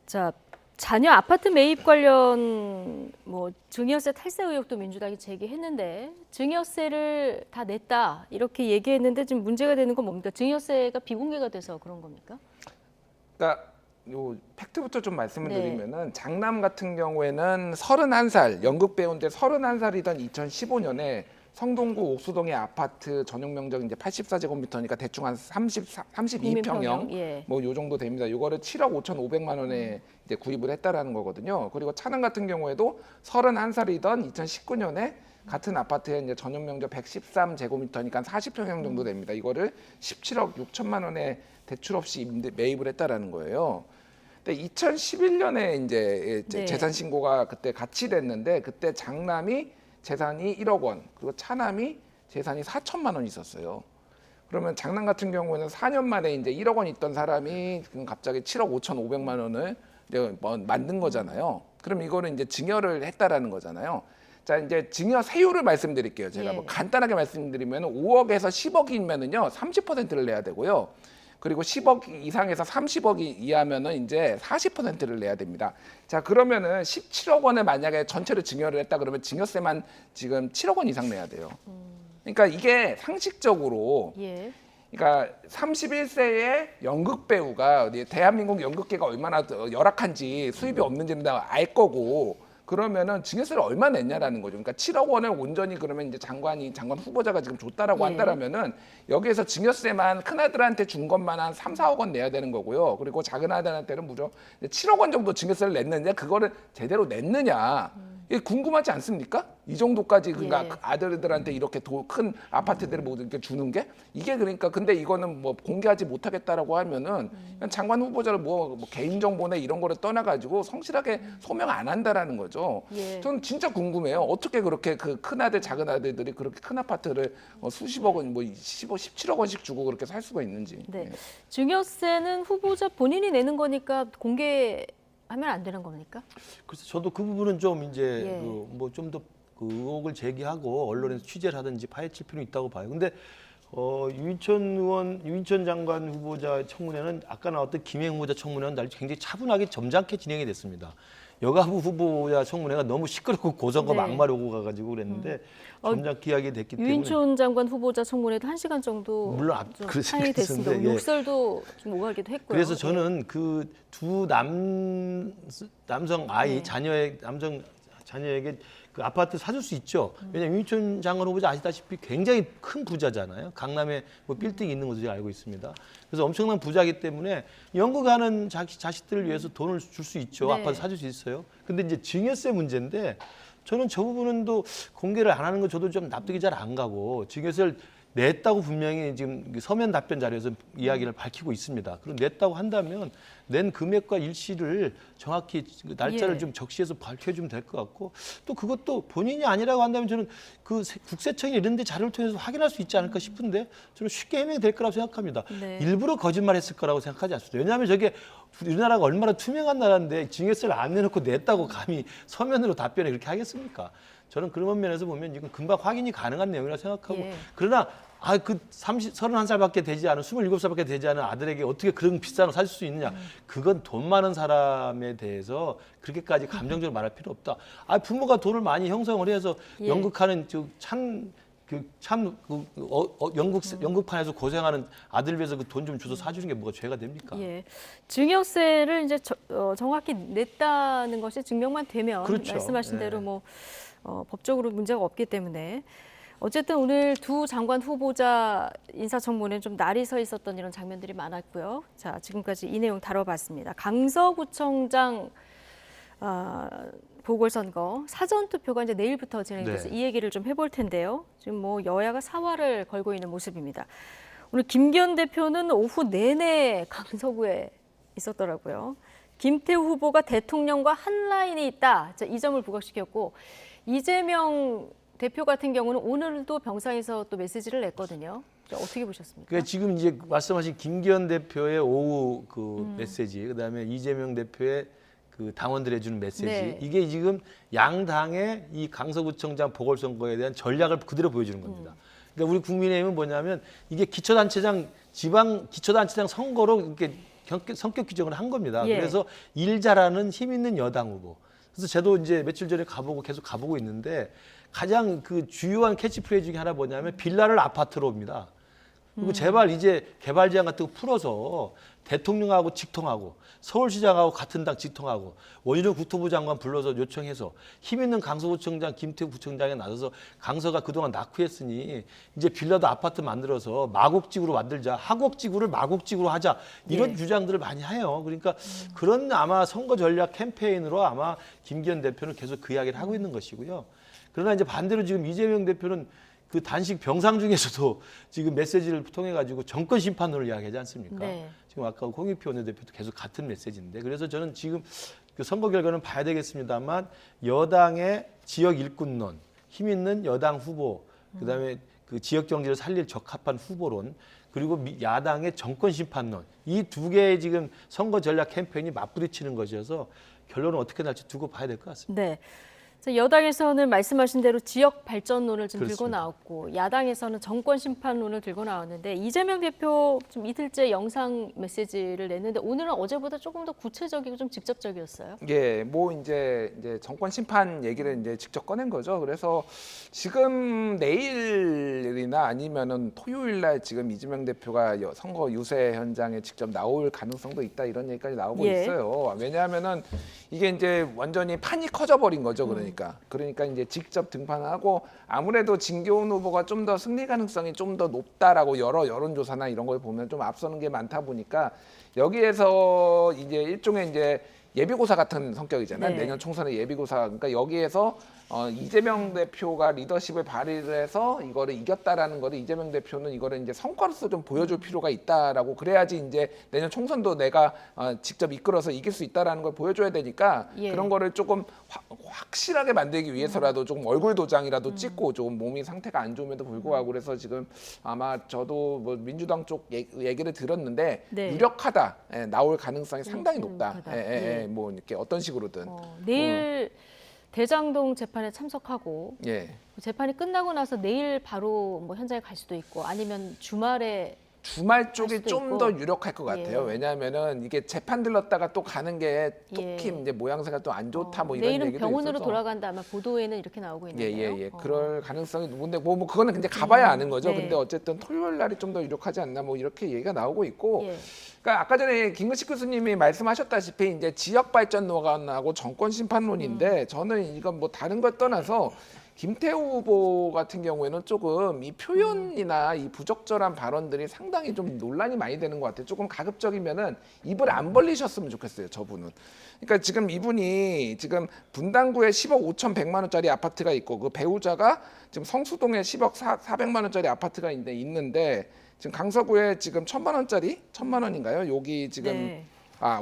자, 자녀 아파트 매입 관련 뭐 증여세 탈세 의혹도 민주당이 제기했는데 증여세를 다 냈다 이렇게 얘기했는데 지금 문제가 되는 건 뭡니까? 증여세가 비공개가 돼서 그런 겁니까? 그러니까 요 팩트부터 좀 말씀을 드리면은 장남 같은 경우에는 31살 연극 배우인데 31살이던 2015년에 성동구 옥수동의 아파트 전용 면적 이제 84제곱미터니까 대충 한 32평형 뭐 요 정도 됩니다. 요거를 7억 5,500만 원에 이제 구입을 했다라는 거거든요. 그리고 차남 같은 경우에도 31살이던 2019년에 같은 아파트에 이제 전용 면적 113제곱미터니까 40평형 정도 됩니다. 이거를 17억 6천만 원에 대출 없이 매입을 했다라는 거예요. 근데 2011년에 이제 네. 재산 신고가 그때 같이 됐는데 그때 장남이 재산이 1억 원, 그리고 차남이 재산이 4천만 원 있었어요. 그러면 장남 같은 경우에는 4년 만에 이제 1억 원 있던 사람이 갑자기 7억 5,500만 원을 이제 만든 거잖아요. 그럼 이거는 이제 증여를 했다라는 거잖아요. 자, 이제 증여 세율을 말씀드릴게요. 제가 뭐 간단하게 말씀드리면 5억에서 10억이면은요 30%를 내야 되고요. 그리고 10억 이상에서 30억 이하면은 이제 40%를 내야 됩니다. 자, 그러면은 17억 원을 만약에 전체를 증여를 했다 그러면 증여세만 지금 7억 원 이상 내야 돼요. 그러니까 이게 상식적으로 그러니까 31세의 연극 배우가 대한민국 연극계가 얼마나 열악한지 수입이 없는지는 다 알 거고 그러면은 증여세를 얼마 냈냐라는 거죠. 그러니까 7억 원을 온전히 그러면 이제 장관 후보자가 지금 줬다라고 한다라면은 여기에서 증여세만 큰 아들한테 준 것만 한 3, 4억 원 내야 되는 거고요. 그리고 작은 아들한테는 무려 7억 원 정도 증여세를 냈느냐, 그거를 제대로 냈느냐. 이게 궁금하지 않습니까? 이 정도까지 그러니까 아들들한테 이렇게 큰 아파트들을 뭐 이렇게 주는 게 이게 그러니까 근데 이거는 뭐 공개하지 못하겠다라고 하면은 그냥 장관 후보자를 뭐 개인 정보나 이런 거를 떠나가지고 성실하게 소명 안 한다라는 거죠. 저는 진짜 궁금해요. 어떻게 그렇게 그 큰 아들 작은 아들들이 그렇게 큰 아파트를 수십억 원, 뭐 17억 원씩 주고 그렇게 살 수가 있는지. 네. 증여세는 후보자 본인이 내는 거니까 공개하면 안 되는 겁니까? 그래서 저도 그 부분은 좀 이제 뭐 좀 더 그 의혹을 제기하고 언론에서 취재를 하든지 파헤칠 필요는 있다고 봐요. 근데 유인천 장관 후보자 청문회는 아까 나왔던 김행 후보자 청문회는 굉장히 차분하게 점잖게 진행이 됐습니다. 여가부 후보자 청문회가 너무 시끄럽고 고성과 막말 오고 가가지고 그랬는데 점잖게 이야기 됐기 때문에 유인촌 장관 후보자 청문회도 1시간 정도 물론 상이 됐습니다. 욕설도 좀 오가기도 했고요. 그래서 저는 그 두 남성 아이 자녀에게 그 아파트 사줄 수 있죠. 왜냐하면 유인촌 장관 후보자 아시다시피 굉장히 큰 부자잖아요. 강남에 뭐 빌딩이 있는 것으로 알고 있습니다. 그래서 엄청난 부자이기 때문에 연극하는 자식들을 위해서 돈을 줄 수 있죠. 아파트 사줄 수 있어요. 근데 이제 증여세 문제인데 저는 저 부분은 또 공개를 안 하는 거 저도 좀 납득이 잘 안 가고 증여세를 냈다고 분명히 지금 서면 답변 자료에서 이야기를 밝히고 있습니다. 그럼 냈다고 한다면 낸 금액과 일시를 정확히 날짜를 좀 적시해서 밝혀주면 될 것 같고 또 그것도 본인이 아니라고 한다면 저는 그 국세청이 이런 데 자료를 통해서 확인할 수 있지 않을까 싶은데 저는 쉽게 해명이 될 거라고 생각합니다. 일부러 거짓말했을 거라고 생각하지 않습니다. 왜냐하면 저게 우리나라가 얼마나 투명한 나라인데 증여세를 안 내놓고 냈다고 감히 서면으로 답변을 그렇게 하겠습니까? 저는 그런 면에서 보면 이건 금방 확인이 가능한 내용이라고 생각하고 그러나 그 31살밖에 되지 않은 27살밖에 되지 않은 아들에게 어떻게 그런 비싼 거 사줄 수 있느냐. 그건 돈 많은 사람에 대해서 그렇게까지 감정적으로 말할 필요 없다. 부모가 돈을 많이 형성을 해서 연극하는 연극판에서 고생하는 아들 위해서 그 돈 좀 줘서 사주는 게 뭐가 죄가 됩니까? 증여세를 이제 정확히 냈다는 것이 증명만 되면 그렇죠. 말씀하신 대로 뭐 법적으로 문제가 없기 때문에 어쨌든 오늘 두 장관 후보자 인사청문회는 좀 날이 서 있었던 이런 장면들이 많았고요. 자, 지금까지 이 내용 다뤄봤습니다. 강서구청장 보궐선거 사전투표가 이제 내일부터 진행돼서 이 얘기를 좀 해볼 텐데요. 지금 뭐 여야가 사활을 걸고 있는 모습입니다. 오늘 김기현 대표는 오후 내내 강서구에 있었더라고요. 김태우 후보가 대통령과 한 라인이 있다. 자, 이 점을 부각시켰고 이재명 대표 같은 경우는 오늘도 병상에서 또 메시지를 냈거든요. 어떻게 보셨습니까? 그러니까 지금 이제 말씀하신 김기현 대표의 오후 그 메시지, 그다음에 이재명 대표의 그 당원들에 주는 메시지, 이게 지금 양당의 이 강서구청장 보궐선거에 대한 전략을 그대로 보여주는 겁니다. 그러니까 우리 국민의힘은 뭐냐면 이게 지방 기초단체장 선거로 이렇게 성격 규정을 한 겁니다. 그래서 일 잘하는 힘 있는 여당 후보. 그래서 저도 이제 며칠 전에 계속 가보고 있는데 가장 그 주요한 캐치프레이즈 중에 하나 뭐냐면 빌라를 아파트로 옵니다. 그리고 제발 이제 개발 제한 같은 거 풀어서 대통령하고 직통하고 서울시장하고 같은 당 직통하고 원희룡 국토부 장관 불러서 요청해서 힘 있는 강서구청장 김태우 구청장에 나서서 강서가 그동안 낙후했으니 이제 빌라도 아파트 만들어서 마곡지구로 만들자, 하곡지구를 마곡지구로 하자 이런 주장들을 많이 해요. 그러니까 그런 아마 선거 전략 캠페인으로 아마 김기현 대표는 계속 그 이야기를 하고 있는 것이고요. 그러나 이제 반대로 지금 이재명 대표는 그 단식 병상 중에서도 지금 메시지를 통해 가지고 정권 심판론을 이야기하지 않습니까? 네. 지금 아까 홍익표 원내대표도 계속 같은 메시지인데 그래서 저는 지금 그 선거 결과는 봐야 되겠습니다만 여당의 지역 일꾼론, 힘 있는 여당 후보, 그다음에 그 지역 경제를 살릴 적합한 후보론, 그리고 야당의 정권 심판론, 이 두 개의 지금 선거 전략 캠페인이 맞부딪히는 것이어서 결론은 어떻게 날지 두고 봐야 될 것 같습니다. 네. 여당에서는 말씀하신 대로 지역 발전론을 좀 들고 그렇습니다. 나왔고 야당에서는 정권 심판론을 들고 나왔는데 이재명 대표 좀 이틀째 영상 메시지를 냈는데 오늘은 어제보다 조금 더 구체적이고 좀 직접적이었어요. 예, 뭐 이제 정권 심판 얘기를 이제 직접 꺼낸 거죠. 그래서 지금 내일이나 아니면은 토요일 날 지금 이재명 대표가 선거 유세 현장에 직접 나올 가능성도 있다 이런 얘기까지 나오고 예. 있어요. 왜냐하면은 이게 이제 완전히 판이 커져버린 거죠. 그러니까 이제 직접 등판하고 아무래도 진교훈 후보가 좀 더 승리 가능성이 좀 더 높다라고 여러 여론조사나 이런 걸 보면 좀 앞서는 게 많다 보니까 여기에서 이제 일종의 이제 예비고사 같은 성격이잖아요. 네. 내년 총선의 예비고사. 그러니까 여기에서 이재명 대표가 리더십을 발휘를 해서 이거를 이겼다라는 거를 이재명 대표는 이거를 이제 성과로서 좀 보여줄 필요가 있다라고 그래야지 이제 내년 총선도 내가 직접 이끌어서 이길 수 있다라는 걸 보여줘야 되니까 예. 그런 거를 조금 확실하게 만들기 위해서라도 조금 얼굴 도장이라도 찍고 조금 몸이 상태가 안 좋음에도 불구하고 그래서 지금 아마 저도 뭐 민주당 쪽 얘기를 들었는데 네. 유력하다. 예, 나올 가능성이 상당히 높다. 유력하다. 예, 뭐 이렇게 어떤 식으로든. 내일 대장동 재판에 참석하고 예. 재판이 끝나고 나서 내일 바로 뭐 현장에 갈 수도 있고 아니면 주말 쪽이 좀 더 유력할 것 같아요. 예. 왜냐하면은 이게 재판 들렀다가 또 가는 게 예. 특히 이제 모양새가 또 안 좋다 뭐 이런 내일은 얘기도 병원으로 있어서. 돌아간다 아마 보도에는 이렇게 나오고 있는데요. 예. 그럴 가능성이 누군데 뭐 그거는 근데 가봐야 아는 거죠. 네. 근데 어쨌든 토요일 날이 좀 더 유력하지 않나 뭐 이렇게 얘기가 나오고 있고. 예. 그러니까 아까 전에 김근식 교수님이 말씀하셨다시피 이제 지역 발전론하고 정권 심판론인데 저는 이건 뭐 다른 걸 떠나서 김태우 후보 같은 경우에는 조금 이 표현이나 이 부적절한 발언들이 상당히 좀 논란이 많이 되는 것 같아요. 조금 가급적이면은 입을 안 벌리셨으면 좋겠어요, 저분은. 그러니까 지금 이분이 지금 분당구에 10억 5,100만 원짜리 아파트가 있고 그 배우자가 지금 성수동에 10억 400만 원짜리 아파트가 있는데 지금 강서구에 지금 1,000만 원짜리 1,000만 원인가요? 여기 지금 네.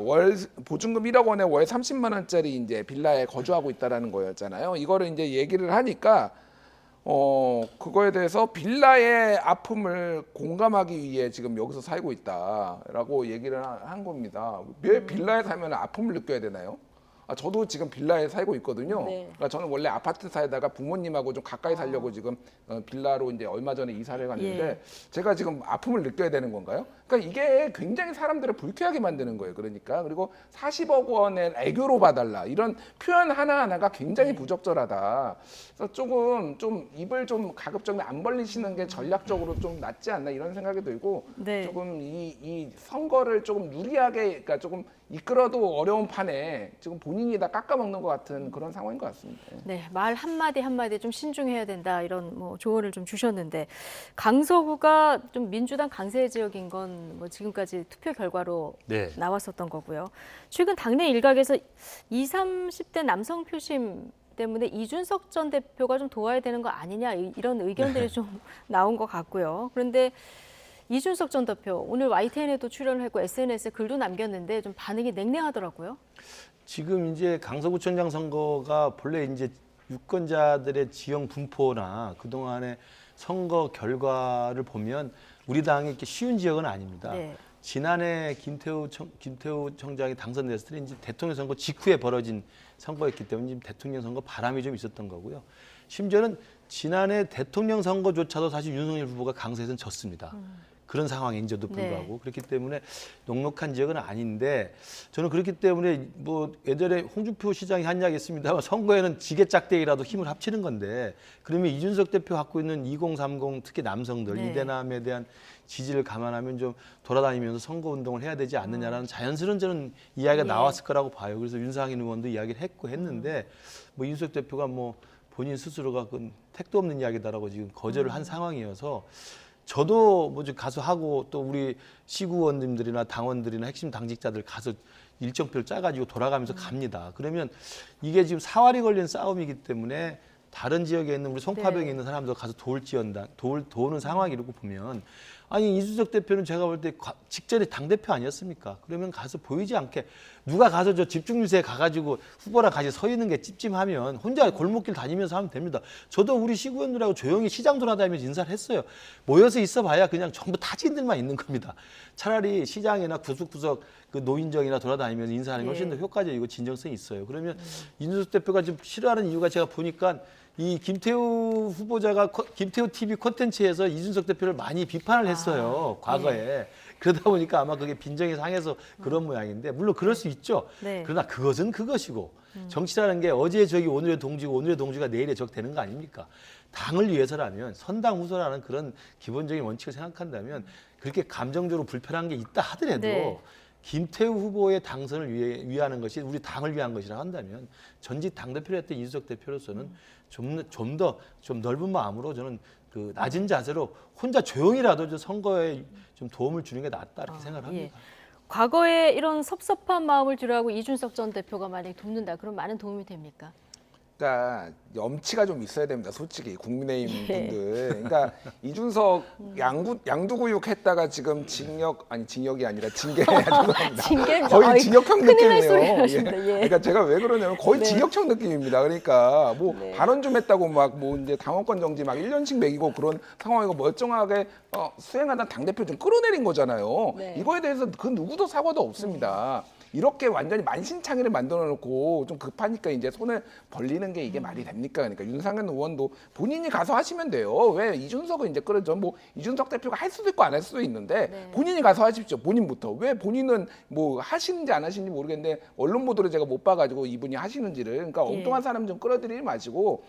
월 보증금 1억 원에 월 30만 원짜리 이제 빌라에 거주하고 있다라는 거였잖아요. 이거를 이제 얘기를 하니까 그거에 대해서 빌라의 아픔을 공감하기 위해 지금 여기서 살고 있다라고 얘기를 한 겁니다. 왜 빌라에 살면 아픔을 느껴야 되나요? 저도 지금 빌라에 살고 있거든요. 네. 그러니까 저는 원래 아파트 살다가 부모님하고 좀 가까이 살려고 지금 빌라로 이제 얼마 전에 이사를 갔는데 예. 제가 지금 아픔을 느껴야 되는 건가요? 그러니까 이게 굉장히 사람들을 불쾌하게 만드는 거예요. 그러니까 그리고 40억 원의 애교로 봐달라 이런 표현 하나하나가 굉장히 부적절하다. 그래서 조금 좀 입을 좀 가급적이면 안 벌리시는 게 전략적으로 좀 낫지 않나 이런 생각이 들고 네. 조금 이 선거를 조금 유리하게 그러니까 조금 이끌어도 어려운 판에 지금 본인이 다 깎아먹는 것 같은 그런 상황인 것 같습니다. 네, 말 한마디 한마디 좀 신중해야 된다 이런 뭐 조언을 좀 주셨는데 강서구가 좀 민주당 강세 지역인 건 뭐 지금까지 투표 결과로 네. 나왔었던 거고요. 최근 당내 일각에서 20, 30대 남성 표심 때문에 이준석 전 대표가 좀 도와야 되는 거 아니냐 이런 의견들이 좀 나온 것 같고요. 그런데 이준석 전 대표 오늘 YTN에도 출연을 했고 SNS에 글도 남겼는데 좀 반응이 냉랭하더라고요. 지금 이제 강서구청장 선거가 본래 이제 유권자들의 지형 분포나 그동안의 선거 결과를 보면 우리 당이 이렇게 쉬운 지역은 아닙니다. 네. 지난해 김태우 청장이 당선됐을 때 이제 대통령 선거 직후에 벌어진 선거였기 때문에 지금 대통령 선거 바람이 좀 있었던 거고요. 심지어는 지난해 대통령 선거조차도 사실 윤석열 후보가 강서에서는 졌습니다. 그런 상황인데도 불구하고 네. 그렇기 때문에 녹록한 지역은 아닌데 저는 그렇기 때문에 뭐 예전에 홍준표 시장이 한 이야기 있습니다만 선거에는 지게짝대기라도 힘을 합치는 건데 그러면 이준석 대표 갖고 있는 2030 특히 남성들 네. 이대남에 대한 지지를 감안하면 좀 돌아다니면서 선거 운동을 해야 되지 않느냐라는 자연스러운 저는 이야기가 예. 나왔을 거라고 봐요. 그래서 윤상현 의원도 이야기를 했고 했는데 뭐 이준석 대표가 뭐 본인 스스로가 그건 택도 없는 이야기다라고 지금 거절을 한 상황이어서 저도 뭐 가서 하고 또 우리 시구원님들이나 당원들이나 핵심 당직자들 가서 일정표를 짜가지고 돌아가면서 갑니다. 그러면 이게 지금 사활이 걸린 싸움이기 때문에 다른 지역에 있는 우리 송파병에 있는 사람들 가서 도우는 상황이라고 보면 아니 이준석 대표는 제가 볼 때 직전에 당대표 아니었습니까? 그러면 가서 보이지 않게 누가 가서 저 집중유세에 가가지고 후보랑 같이 서 있는 게 찝찝하면 혼자 골목길 다니면서 하면 됩니다. 저도 우리 시구원들하고 조용히 시장 돌아다니면서 인사를 했어요. 모여서 있어봐야 그냥 전부 타지인들만 있는 겁니다. 차라리 시장이나 구석구석 그 노인정이나 돌아다니면서 인사하는 게 훨씬 더 효과적이고 진정성이 있어요. 그러면 이준석 대표가 좀 싫어하는 이유가 제가 보니까 이 김태우 후보자가 김태우 TV 콘텐츠에서 이준석 대표를 많이 비판을 했어요. 과거에. 그러다 보니까 아마 그게 빈정이 상해서 그런 모양인데 물론 그럴 수 있죠. 그러나 그것은 그것이고 정치라는 게 어제의 적이 오늘의 동지고 오늘의 동지가 내일의 적 되는 거 아닙니까? 당을 위해서라면 선당 후소라는 그런 기본적인 원칙을 생각한다면 그렇게 감정적으로 불편한 게 있다 하더라도 김태우 후보의 당선을 위하는 것이 우리 당을 위한 것이라 한다면 전직 당대표를 했던 이준석 대표로서는 좀 더 넓은 마음으로 저는 그 낮은 자세로 혼자 조용히라도 저 선거에 좀 도움을 주는 게 낫다 이렇게 생각을 합니다. 과거에 이런 섭섭한 마음을 뒤로하고 이준석 전 대표가 만약에 돕는다. 그럼 많은 도움이 됩니까? 그러니까 염치가 좀 있어야 됩니다. 솔직히 국민의힘 분들. 그러니까 이준석 양두구육 했다가 지금 징역이 아니라 징계입니다. 거의 징역형 느낌이에요. 그러니까 제가 왜 그러냐면 거의 징역형 느낌입니다. 그러니까 뭐 발언 좀 했다고 막 뭐 이제 당원권 정지 막 1년씩 매기고 그런 상황이고 멀쩡하게 수행하던 당대표 좀 끌어내린 거잖아요. 이거에 대해서 그 누구도 사과도 없습니다. 이렇게 완전히 만신창이를 만들어 놓고 좀 급하니까 이제 손을 벌리는 게 이게 말이 됩니까? 그러니까 윤상현 의원도 본인이 가서 하시면 돼요. 왜 이준석은 이제 끌어줘? 뭐 이준석 대표가 할 수도 있고 안 할 수도 있는데 본인이 가서 하십시오. 본인부터. 왜 본인은 뭐 하시는지 안 하시는지 모르겠는데 언론 보도를 제가 못 봐가지고 이분이 하시는지를 그러니까 엉뚱한 사람 좀 끌어들이지 마시고.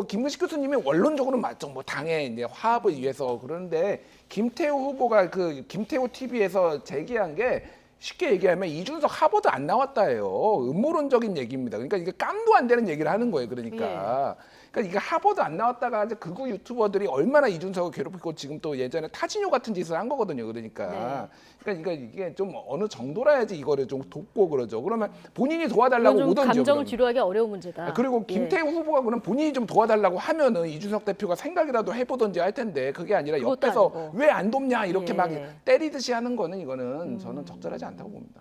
김근식 교수님이 원론적으로 맞죠. 뭐 당의 이제 화합을 위해서 그러는데 김태우 후보가 그 김태우 TV에서 제기한 게 쉽게 얘기하면 이준석 하버드 안 나왔다예요. 음모론적인 얘기입니다. 그러니까 이게 깜도 안 되는 얘기를 하는 거예요. 그러니까 이게 하버드 안 나왔다가 이제 극우 유튜버들이 얼마나 이준석을 괴롭히고 지금 또 예전에 타진요 같은 짓을 한 거거든요. 그러니까 이게 좀 어느 정도라야지 이거를 좀 돕고 그러죠. 그러면 본인이 도와달라고 오던지요. 감정을 뒤로하기 어려운 문제다. 그리고 김태우 후보가 그럼 본인이 좀 도와달라고 하면은 이준석 대표가 생각이라도 해보던지 할 텐데 그게 아니라 옆에서 왜 안 돕냐 이렇게 막 때리듯이 하는 거는 이거는 저는 적절하지 않다고 봅니다.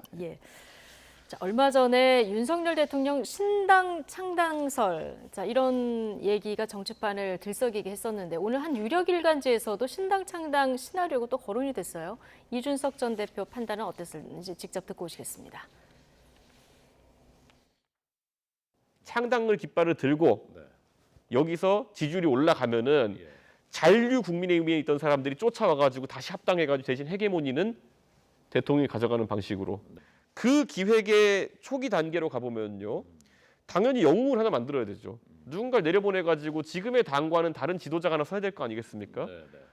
자, 얼마 전에 윤석열 대통령 신당 창당설 이런 얘기가 정치판을 들썩이게 했었는데 오늘 한 유력 일간지에서도 신당 창당 시나리오가 또 거론이 됐어요. 이준석 전 대표 판단은 어땠는지 직접 듣고 오시겠습니다. 창당을 깃발을 들고 여기서 지지율이 올라가면은 잔류 국민의힘에 있던 사람들이 쫓아와가지고 다시 합당해가지고 대신 헤게모니는 대통령이 가져가는 방식으로. 그 기획의 초기 단계로 가보면요. 당연히 영웅을 하나 만들어야 되죠. 누군가를 내려보내가지고 지금의 당과는 다른 지도자가 하나 서야 될 거 아니겠습니까?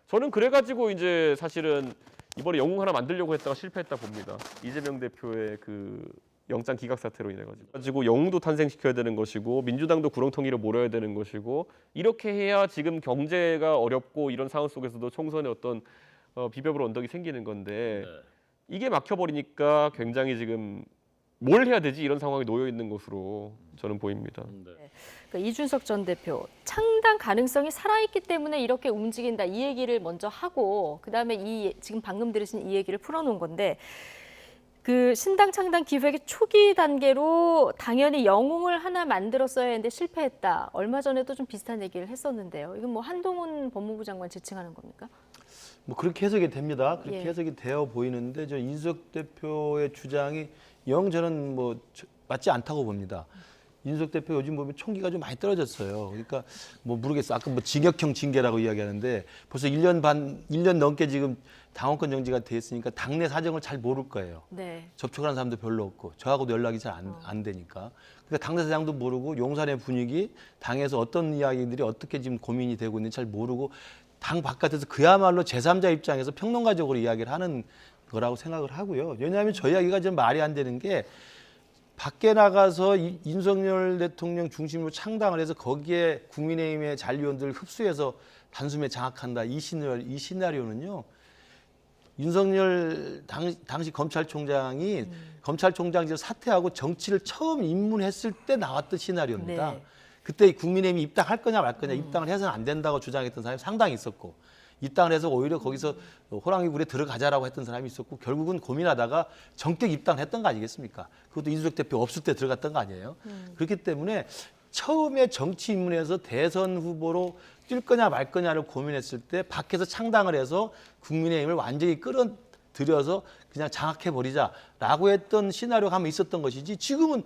저는 그래가지고 이제 사실은 이번에 영웅 하나 만들려고 했다가 실패했다 봅니다. 이재명 대표의 그 영장 기각 사태로 인해가지고 영웅도 탄생시켜야 되는 것이고 민주당도 구렁텅이로 몰아야 되는 것이고 이렇게 해야 지금 경제가 어렵고 이런 상황 속에서도 총선에 어떤 비벼볼 언덕이 생기는 건데 이게 막혀버리니까 굉장히 지금 뭘 해야 되지 이런 상황에 놓여 있는 것으로 저는 보입니다. 그러니까 이준석 전 대표 창당 가능성이 살아있기 때문에 이렇게 움직인다 이 얘기를 먼저 하고 그다음에 지금 방금 들으신 이 얘기를 풀어놓은 건데 그 신당 창당 기획의 초기 단계로 당연히 영웅을 하나 만들었어야 했는데 실패했다. 얼마 전에도 좀 비슷한 얘기를 했었는데요. 이건 뭐 한동훈 법무부 장관 지칭하는 겁니까? 뭐 그렇게 해석이 됩니다. 그렇게 해석이 되어 보이는데 저 이준석 대표의 주장이 영 저는 뭐 맞지 않다고 봅니다. 이준석 대표 요즘 보면 총기가 좀 많이 떨어졌어요. 그러니까 뭐 모르겠어. 아까 뭐 징역형 징계라고 이야기하는데 벌써 1년 넘게 지금 당원권 정지가 돼 있으니까 당내 사정을 잘 모를 거예요. 접촉하는 사람도 별로 없고 저하고도 연락이 잘 안 되니까. 그러니까 당내 사정도 모르고 용산의 분위기, 당에서 어떤 이야기들이 어떻게 지금 고민이 되고 있는지 잘 모르고 당 바깥에서 그야말로 제3자 입장에서 평론가적으로 이야기를 하는 거라고 생각을 하고요. 왜냐하면 저 이야기가 좀 말이 안 되는 게 밖에 나가서 윤석열 대통령 중심으로 창당을 해서 거기에 국민의힘의 잔류원들을 흡수해서 단숨에 장악한다. 이 시나리오는요. 윤석열 당시 검찰총장이 검찰총장직을 사퇴하고 정치를 처음 입문했을 때 나왔던 시나리오입니다. 그때 국민의힘이 입당할 거냐 말 거냐 입당을 해서는 안 된다고 주장했던 사람이 상당히 있었고 입당을 해서 오히려 거기서 호랑이 굴에 들어가자라고 했던 사람이 있었고 결국은 고민하다가 정격 입당을 했던 거 아니겠습니까? 그것도 이준석 대표 없을 때 들어갔던 거 아니에요? 그렇기 때문에 처음에 정치 입문에서 대선 후보로 뛸 거냐 말 거냐를 고민했을 때 밖에서 창당을 해서 국민의힘을 완전히 끌어들여서 그냥 장악해버리자라고 했던 시나리오가 한번 있었던 것이지 지금은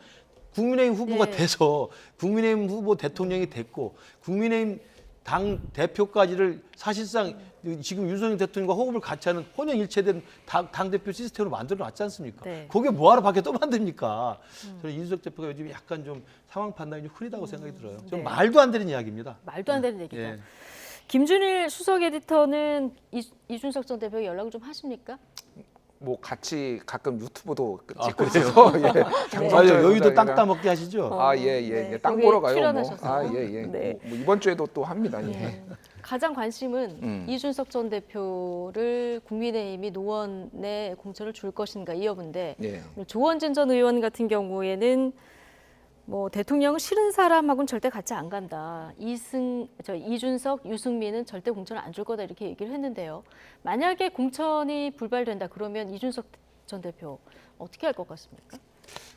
국민의힘 후보가 돼서 국민의힘 후보 대통령이 됐고 국민의힘 당 대표까지를 사실상 지금 윤석열 대통령과 호흡을 같이 하는 혼연일체된 당 대표 시스템으로 만들어놨지 않습니까? 거기에 뭐하러 밖에 또 만듭니까? 저는 이준석 대표가 요즘 약간 좀 상황 판단이 좀 흐리다고 생각이 들어요. 좀 말도 안 되는 이야기입니다. 말도 안 되는 얘기죠. 예. 김준일 수석 에디터는 이준석 전 대표 연락을 좀 하십니까? 뭐 같이 가끔 유튜브도 찍고 그래요? 있어서 맞아요. 여의도 땅 따먹기 하시죠? 땅 보러 가요. 출연하셨어요. 뭐 이번 주에도 또 합니다. 가장 관심은 이준석 전 대표를 국민의힘이 노원에 공천을 줄 것인가 이 여부인데 조원진 전 의원 같은 경우에는 뭐 대통령은 싫은 사람하고는 절대 같이 안 간다. 이준석, 유승민은 절대 공천을 안 줄 거다 이렇게 얘기를 했는데요. 만약에 공천이 불발된다 그러면 이준석 전 대표 어떻게 할 것 같습니까?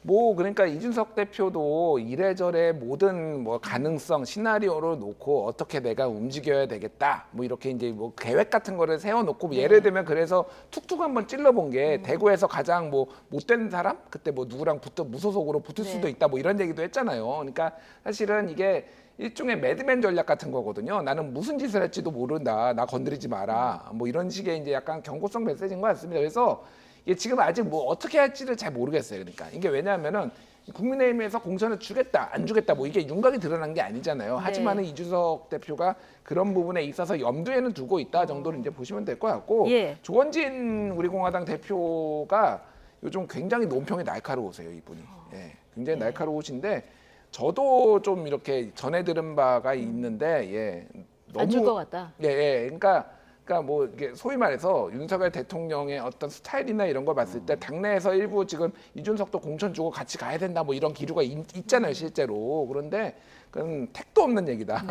뭐 그러니까 이준석 대표도 이래저래 모든 뭐 가능성 시나리오를 놓고 어떻게 내가 움직여야 되겠다 뭐 이렇게 이제 뭐 계획 같은 거를 세워놓고 뭐 예를 들면 그래서 툭툭 한번 찔러본 게 대구에서 가장 뭐 못된 사람 그때 뭐 누구랑 무소속으로 붙을 수도 있다 뭐 이런 얘기도 했잖아요. 그러니까 사실은 이게 일종의 매드맨 전략 같은 거거든요. 나는 무슨 짓을 할지도 모른다. 나 건드리지 마라. 뭐 이런 식의 이제 약간 경고성 메시지인 것 같습니다. 그래서 이게 지금 아직 뭐 어떻게 할지를 잘 모르겠어요. 그러니까 이게 왜냐하면은 국민의힘에서 공천을 주겠다, 안 주겠다, 뭐 이게 윤곽이 드러난 게 아니잖아요. 하지만은 이준석 대표가 그런 부분에 있어서 염두에는 두고 있다 정도로 이제 보시면 될 것 같고 조원진 우리 공화당 대표가 요즘 굉장히 논평이 날카로우세요, 이분이. 굉장히 날카로우신데 저도 좀 이렇게 전해 들은 바가 있는데 너무 안 줄 것 같다. 그러니까 뭐 이게 소위 말해서 윤석열 대통령의 어떤 스타일이나 이런 걸 봤을 때 당내에서 일부 지금 이준석도 공천 주고 같이 가야 된다 뭐 이런 기류가 있잖아요 실제로. 그런데 그건 택도 없는 얘기다.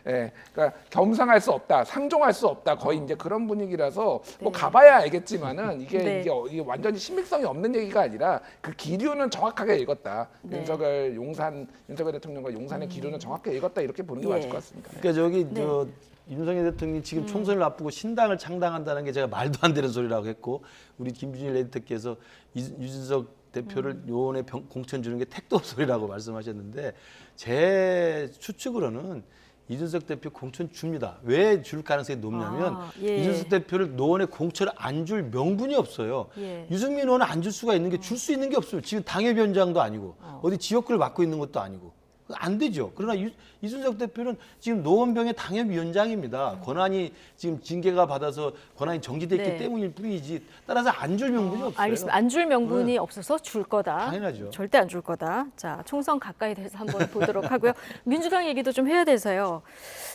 그러니까 겸상할 수 없다, 상종할 수 없다 거의 이제 그런 분위기라서 뭐 가봐야 알겠지만은 이게 완전히 신빙성이 없는 얘기가 아니라 그 기류는 정확하게 읽었다. 윤석열 대통령과 용산의 기류는 정확하게 읽었다 이렇게 보는 게 맞을 것 같습니다. 그러니까 윤석열 대통령이 지금 총선을 앞두고 신당을 창당한다는 게 제가 말도 안 되는 소리라고 했고 우리 김준일 에디터께서 이준석 대표를 요원에 공천 주는 게 택도 없는 소리라고 말씀하셨는데 제 추측으로는 이준석 대표 공천 줍니다. 왜 줄 가능성이 높냐면 이준석 대표를 노원에 공천을 안 줄 명분이 없어요. 유승민 의원은 안 줄 수가 있는 게 줄 수 있는 게 없어요. 지금 당협위원장도 아니고 어디 지역구를 맡고 있는 것도 아니고. 안 되죠. 그러나 이준석 대표는 지금 노원병의 당협위원장입니다. 권한이 지금 징계가 받아서 권한이 정지됐기 때문일 뿐이지 따라서 안 줄 명분이 없어요. 알겠습니다. 안 줄 명분이 없어서 줄 거다. 당연하죠. 절대 안 줄 거다. 자, 총선 가까이 돼서 한번 보도록 하고요. 민주당 얘기도 좀 해야 돼서요.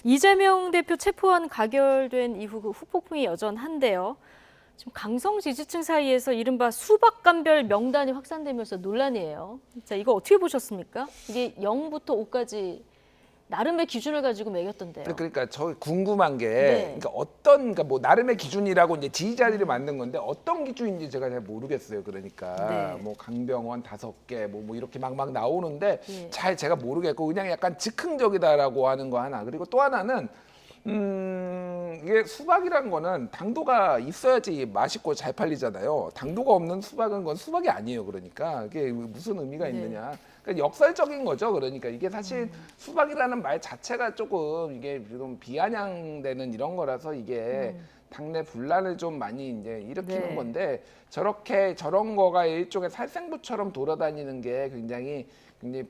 이재명 대표 체포안 가결된 이후 그 후폭풍이 여전한데요. 지금 강성 지지층 사이에서 이른바 수박감별 명단이 확산되면서 논란이에요. 자, 이거 어떻게 보셨습니까? 이게 0부터 5까지 나름의 기준을 가지고 매겼던데요. 그러니까 저 궁금한 게 그러니까 뭐 나름의 기준이라고 이제 지지자들이 만든 건데 어떤 기준인지 제가 잘 모르겠어요. 그러니까 뭐 강병원 5개 뭐 이렇게 막 나오는데 잘 제가 모르겠고 그냥 약간 즉흥적이다라고 하는 거 하나. 그리고 또 하나는 이게 수박이란 거는 당도가 있어야지 맛있고 잘 팔리잖아요. 당도가 없는 수박은 건 수박이 아니에요. 그러니까 이게 무슨 의미가 있느냐. 그러니까 역설적인 거죠. 그러니까 이게 사실 수박이라는 말 자체가 조금 이게 좀 비아냥되는 이런 거라서 이게 당내 분란을 좀 많이 이제 일으키는 건데 저런 거가 일종의 살생부처럼 돌아다니는 게 굉장히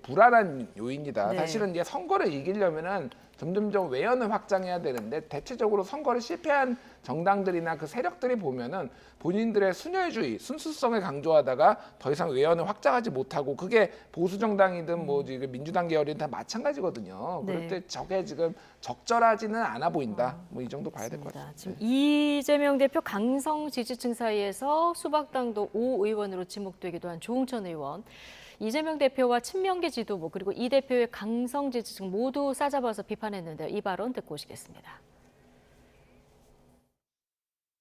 불안한 요인이다. 사실은 이제 선거를 이기려면은 점점점 외연을 확장해야 되는데 대체적으로 선거를 실패한 정당들이나 그 세력들이 보면은 본인들의 순혈주의, 순수성을 강조하다가 더 이상 외연을 확장하지 못하고 그게 보수 정당이든 뭐 지금 민주당 계열이든 다 마찬가지거든요. 그럴 때 저게 지금 적절하지는 않아 보인다. 뭐 이 정도 봐야 될 것 같습니다. 지금 이재명 대표 강성 지지층 사이에서 수박 포박당도 5 의원으로 지목되기도 한 조응천 의원. 이재명 대표와 친명계 지도부 그리고 이 대표의 강성 지지층 모두 싸잡아서 비판했는데요. 이 발언 듣고 오시겠습니다.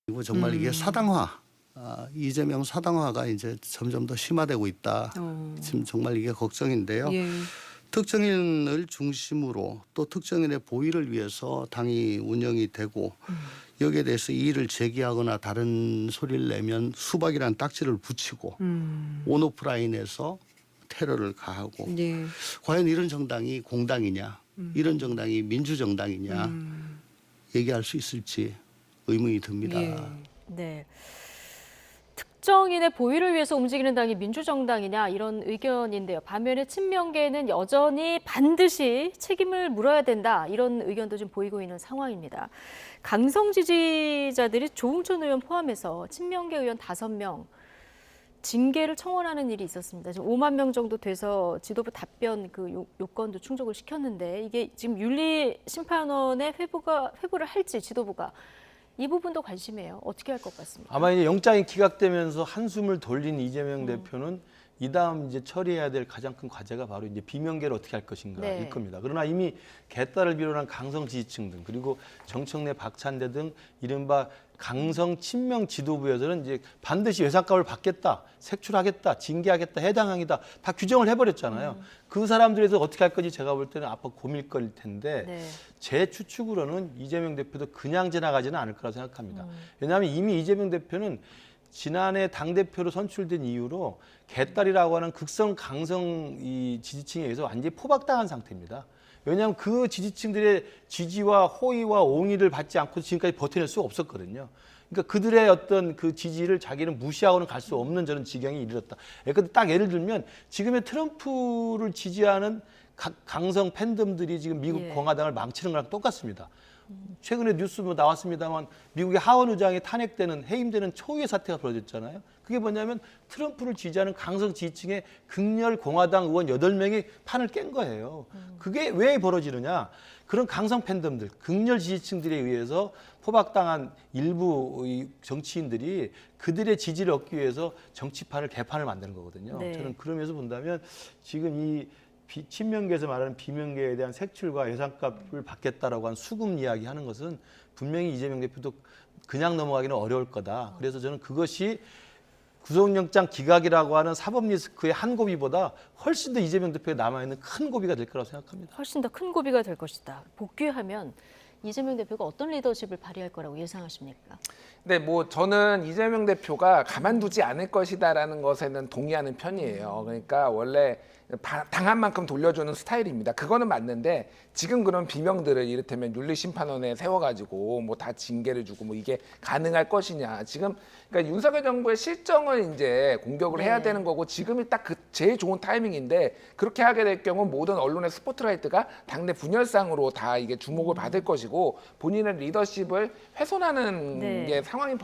그리고 정말 이게 사당화, 이재명 사당화가 이제 점점 더 심화되고 있다. 지금 정말 이게 걱정인데요. 예. 특정인을 중심으로 또 특정인의 보위를 위해서 당이 운영이 되고 여기에 대해서 이의를 제기하거나 다른 소리를 내면 수박이라는 딱지를 붙이고 온오프라인에서 테러를 가하고 네. 과연 이런 정당이 공당이냐 이런 정당이 민주정당이냐 얘기할 수 있을지 의문이 듭니다. 예. 네. 특정인의 보위를 위해서 움직이는 당이 민주정당이냐 이런 의견인데요. 반면에 친명계는 여전히 반드시 책임을 물어야 된다 이런 의견도 좀 보이고 있는 상황입니다. 강성 지지자들이 조응천 의원 포함해서 친명계 의원 5명 징계를 청원하는 일이 있었습니다. 지금 5만 명 정도 돼서 지도부 답변 그 요건도 충족을 시켰는데 이게 지금 윤리심판원에 회부를 할지 지도부가 이 부분도 관심이에요. 어떻게 할 것 같습니까? 아마 이제 영장이 기각되면서 한숨을 돌린 이재명 대표는 이 다음 이제 처리해야 될 가장 큰 과제가 바로 이제 비명계를 어떻게 할 것인가일 네. 겁니다. 그러나 이미 개딸을 비롯한 강성 지지층 등 그리고 정청래, 박찬대 등 이른바 강성 친명 지도부에서는 이제 반드시 외상값을 받겠다, 색출하겠다, 징계하겠다, 해당항이다 다 규정을 해버렸잖아요. 그 사람들에서 어떻게 할 건지 제가 볼 때는 앞으로 고민거리일 텐데 네. 제 추측으로는 이재명 대표도 그냥 지나가지는 않을 거라고 생각합니다. 왜냐하면 이미 이재명 대표는 지난해 당대표로 선출된 이후로 개딸이라고 하는 극성 강성 이 지지층에 의해서 완전히 포박당한 상태입니다. 왜냐하면 그 지지층들의 지지와 호의와 옹의를 받지 않고 지금까지 버텨낼 수가 없었거든요. 그러니까 그들의 어떤 그 지지를 자기는 무시하고는 갈 수 없는 저런 지경에 이르렀다. 그런데 딱 예를 들면 지금의 트럼프를 지지하는 강성 팬덤들이 지금 미국 예. 공화당을 망치는 거랑 똑같습니다. 최근에 뉴스 뭐 나왔습니다만 미국의 하원 의장이 탄핵되는 해임되는 초유의 사태가 벌어졌잖아요. 그게 뭐냐면 트럼프를 지지하는 강성 지지층의 극렬 공화당 의원 8명이 판을 깬 거예요. 그게 왜 벌어지느냐. 그런 강성 팬덤들, 극렬 지지층들에 의해서 포박당한 일부 정치인들이 그들의 지지를 얻기 위해서 정치판을 개판을 만드는 거거든요. 네. 저는 그러면서 본다면 지금 이 친명계에서 말하는 비명계에 대한 색출과 예산값을 받겠다라고 한 수금 이야기 하는 것은 분명히 이재명 대표도 그냥 넘어가기는 어려울 거다. 그래서 저는 그것이 구속영장 기각이라고 하는 사법 리스크의 한 고비보다 훨씬 더 이재명 대표에 남아있는 큰 고비가 될 거라고 생각합니다. 훨씬 더 큰 고비가 될 것이다. 복귀하면 이재명 대표가 어떤 리더십을 발휘할 거라고 예상하십니까? 네, 뭐 저는 이재명 대표가 가만두지 않을 것이다라는 것에는 동의하는 편이에요. 그러니까 원래 당한 만큼 돌려주는 스타일입니다. 그거는 맞는데 지금 그런 비명들을 이를테면 윤리심판원에 세워가지고 뭐 다 징계를 주고 뭐 이게 가능할 것이냐. 지금 그러니까 윤석열 정부의 실정을 이제 공격을 해야 되는 거고 지금이 딱 그 제일 좋은 타이밍인데 그렇게 하게 될 경우 모든 언론의 스포트라이트가 당내 분열상으로 다 이게 주목을 받을 것이고 본인의 리더십을 훼손하는 네. 게 상황이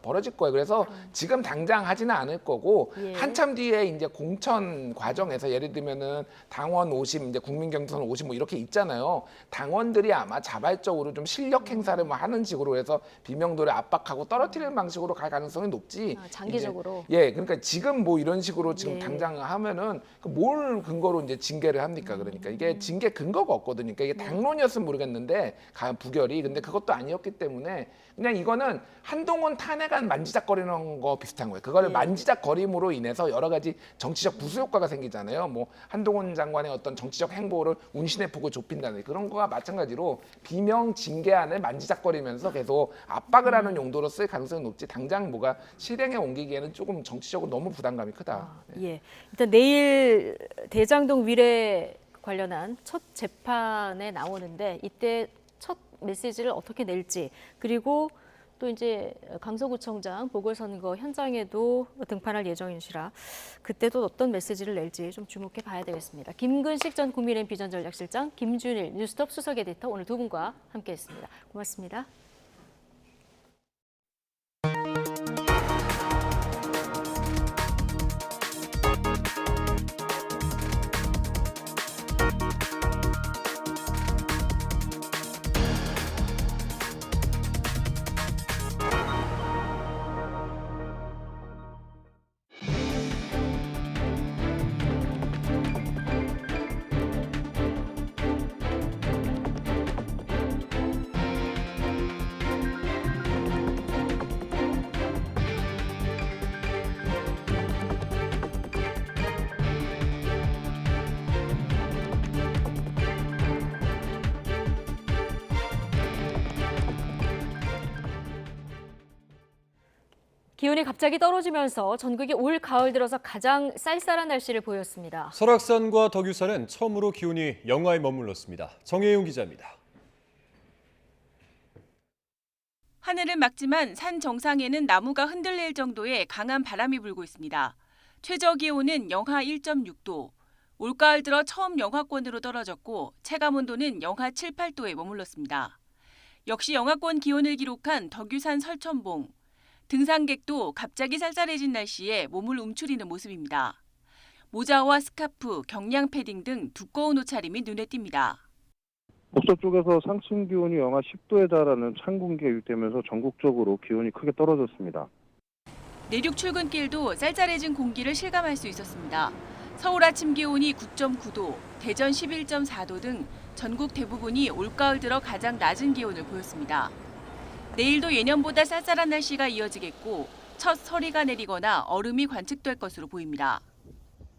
벌어질 거예요. 그래서 지금 당장 하지는 않을 거고 예. 한참 뒤에 이제 공천 과정에서 예를 들면은 당원 50, 이제 국민경선 50 뭐 이렇게 있잖아요. 당원들이 아마 자발적으로 좀 실력 행사를 뭐 하는 식으로 해서 비명도를 압박하고 떨어뜨리는 방식으로 갈 가능성이 높지. 장기적으로. 이제, 예, 그러니까 지금 뭐 이런 식으로 지금 예. 당장 하면은 뭘 근거로 이제 징계를 합니까? 그러니까 이게 징계 근거가 없거든요. 그러니까 이게 당론이었으면 모르겠는데 부결이 근데 그것도 아니었기 때문에 그냥 이거는 한동훈 탄핵안 만지작거리는 거 비슷한 거예요. 그거를 만지작거림으로 인해서 여러 가지 정치적 부수 효과가 생기잖아요. 뭐 한동훈 장관의 어떤 정치적 행보를 운신의 폭을 좁힌다는 그런 거와 마찬가지로 비명 징계안을 만지작거리면서 계속 압박을 하는 용도로 쓸 가능성이 높지 당장 뭐가 실행에 옮기기에는 조금 정치적으로 너무 부담감이 크다. 예. 일단 내일 대장동 위례 관련한 첫 재판에 나오는데 이때 첫 메시지를 어떻게 낼지 그리고 또 이제 강서구청장 보궐선거 현장에도 등판할 예정이시라 그때도 어떤 메시지를 낼지 좀 주목해 봐야 되겠습니다. 김근식 전 국민의힘 비전전략실장, 김준일 뉴스톱 수석 에디터 오늘 두 분과 함께했습니다. 고맙습니다. 기온이 갑자기 떨어지면서 전국이 올 가을 들어서 가장 쌀쌀한 날씨를 보였습니다. 설악산과 덕유산은 처음으로 기온이 영하에 머물렀습니다. 정혜용 기자입니다. 하늘은 맑지만 산 정상에는 나무가 흔들릴 정도의 강한 바람이 불고 있습니다. 최저 기온은 영하 1.6도. 올가을 들어 처음 영하권으로 떨어졌고 체감온도는 영하 7, 8도에 머물렀습니다. 역시 영하권 기온을 기록한 덕유산 설천봉. 등산객도 갑자기 쌀쌀해진 날씨에 몸을 움츠리는 모습입니다. 모자와 스카프, 경량 패딩 등 두꺼운 옷차림이 눈에 띕니다. 북서 쪽에서 상층 기온이 영하 10도에 달하는 찬 공기가 유입되면서 전국적으로 기온이 크게 떨어졌습니다. 내륙 출근길도 쌀쌀해진 공기를 실감할 수 있었습니다. 서울 아침 기온이 9.9도, 대전 11.4도 등 전국 대부분이 올가을 들어 가장 낮은 기온을 보였습니다. 내일도 예년보다 쌀쌀한 날씨가 이어지겠고 첫 서리가 내리거나 얼음이 관측될 것으로 보입니다.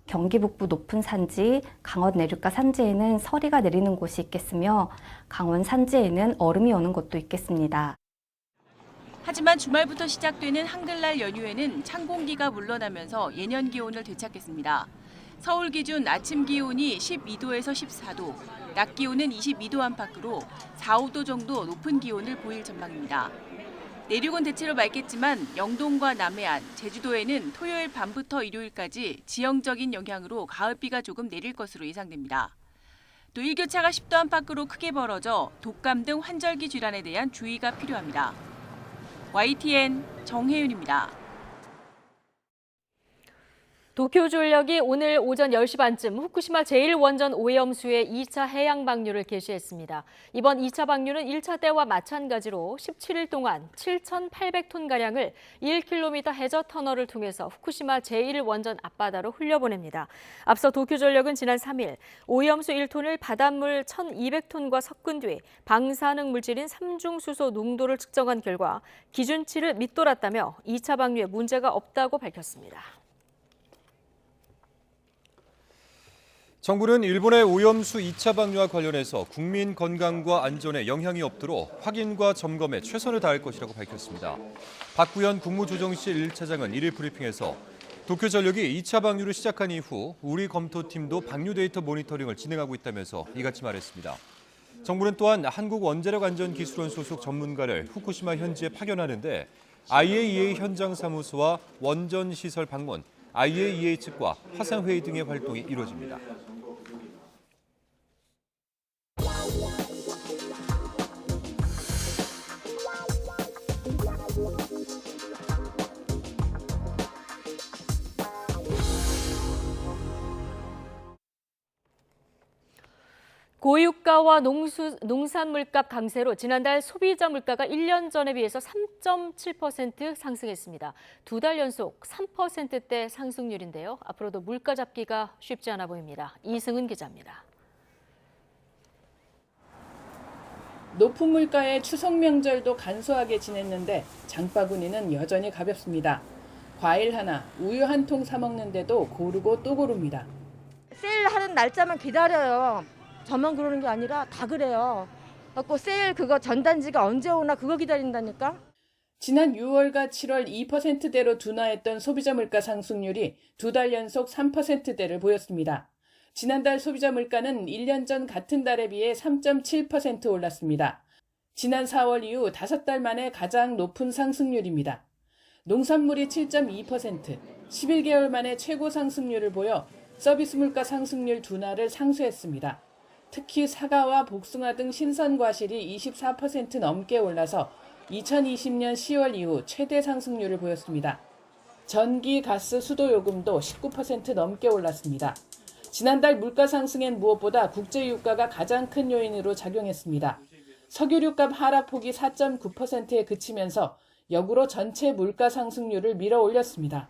경기 북부 높은 산지, 강원 내륙과 산지에는 서리가 내리는 곳이 있겠으며 강원 산지에는 얼음이 오는 곳도 있겠습니다. 하지만 주말부터 시작되는 한글날 연휴에는 찬 공기가 물러나면서 예년 기온을 되찾겠습니다. 서울 기준 아침 기온이 12도에서 14도, 낮 기온은 22도 안팎으로 4, 5도 정도 높은 기온을 보일 전망입니다. 내륙은 대체로 맑겠지만 영동과 남해안, 제주도에는 토요일 밤부터 일요일까지 지형적인 영향으로 가을비가 조금 내릴 것으로 예상됩니다. 또 일교차가 10도 안팎으로 크게 벌어져 독감 등 환절기 질환에 대한 주의가 필요합니다. YTN 정혜윤입니다. 도쿄전력이 오늘 오전 10시 반쯤 후쿠시마 제1원전 오염수의 2차 해양 방류를 개시했습니다. 이번 2차 방류는 1차 때와 마찬가지로 17일 동안 7,800톤가량을 1km 해저 터널을 통해서 후쿠시마 제1원전 앞바다로 흘려보냅니다. 앞서 도쿄전력은 지난 3일 오염수 1톤을 바닷물 1,200톤과 섞은 뒤 방사능 물질인 삼중수소 농도를 측정한 결과 기준치를 밑돌았다며 2차 방류에 문제가 없다고 밝혔습니다. 정부는 일본의 오염수 2차 방류와 관련해서 국민 건강과 안전에 영향이 없도록 확인과 점검에 최선을 다할 것이라고 밝혔습니다. 박구현 국무조정실 1차장은 1일 브리핑에서 도쿄전력이 2차 방류를 시작한 이후 우리 검토팀도 방류 데이터 모니터링을 진행하고 있다면서 이같이 말했습니다. 정부는 또한 한국원자력안전기술원 소속 전문가를 후쿠시마 현지에 파견하는데 IAEA 현장 사무소와 원전 시설 방문, IAEA 측과 화상회의 등의 활동이 이루어집니다. 고유가와 농산물값 강세로 지난달 소비자 물가가 1년 전에 비해서 3.7% 상승했습니다. 2달 연속 3%대 상승률인데요. 앞으로도 물가 잡기가 쉽지 않아 보입니다. 이승은 기자입니다. 높은 물가에 추석 명절도 간소하게 지냈는데 장바구니는 여전히 가볍습니다. 과일 하나, 우유 한 통 사 먹는데도 고르고 또 고릅니다. 세일하는 날짜만 기다려요. 저만 그러는 게 아니라 다 그래요. 그래서 세일 그거 전단지가 언제 오나 그거 기다린다니까. 지난 6월과 7월 2%대로 둔화했던 소비자 물가 상승률이 2달 연속 3%대를 보였습니다. 지난달 소비자 물가는 1년 전 같은 달에 비해 3.7% 올랐습니다. 지난 4월 이후 5달 만에 가장 높은 상승률입니다. 농산물이 7.2%, 11개월 만에 최고 상승률을 보여 서비스 물가 상승률 둔화를 상쇄했습니다. 특히 사과와 복숭아 등 신선 과실이 24% 넘게 올라서 2020년 10월 이후 최대 상승률을 보였습니다. 전기, 가스, 수도 요금도 19% 넘게 올랐습니다. 지난달 물가 상승엔 무엇보다 국제유가가 가장 큰 요인으로 작용했습니다. 석유류값 하락폭이 4.9%에 그치면서 역으로 전체 물가 상승률을 밀어 올렸습니다.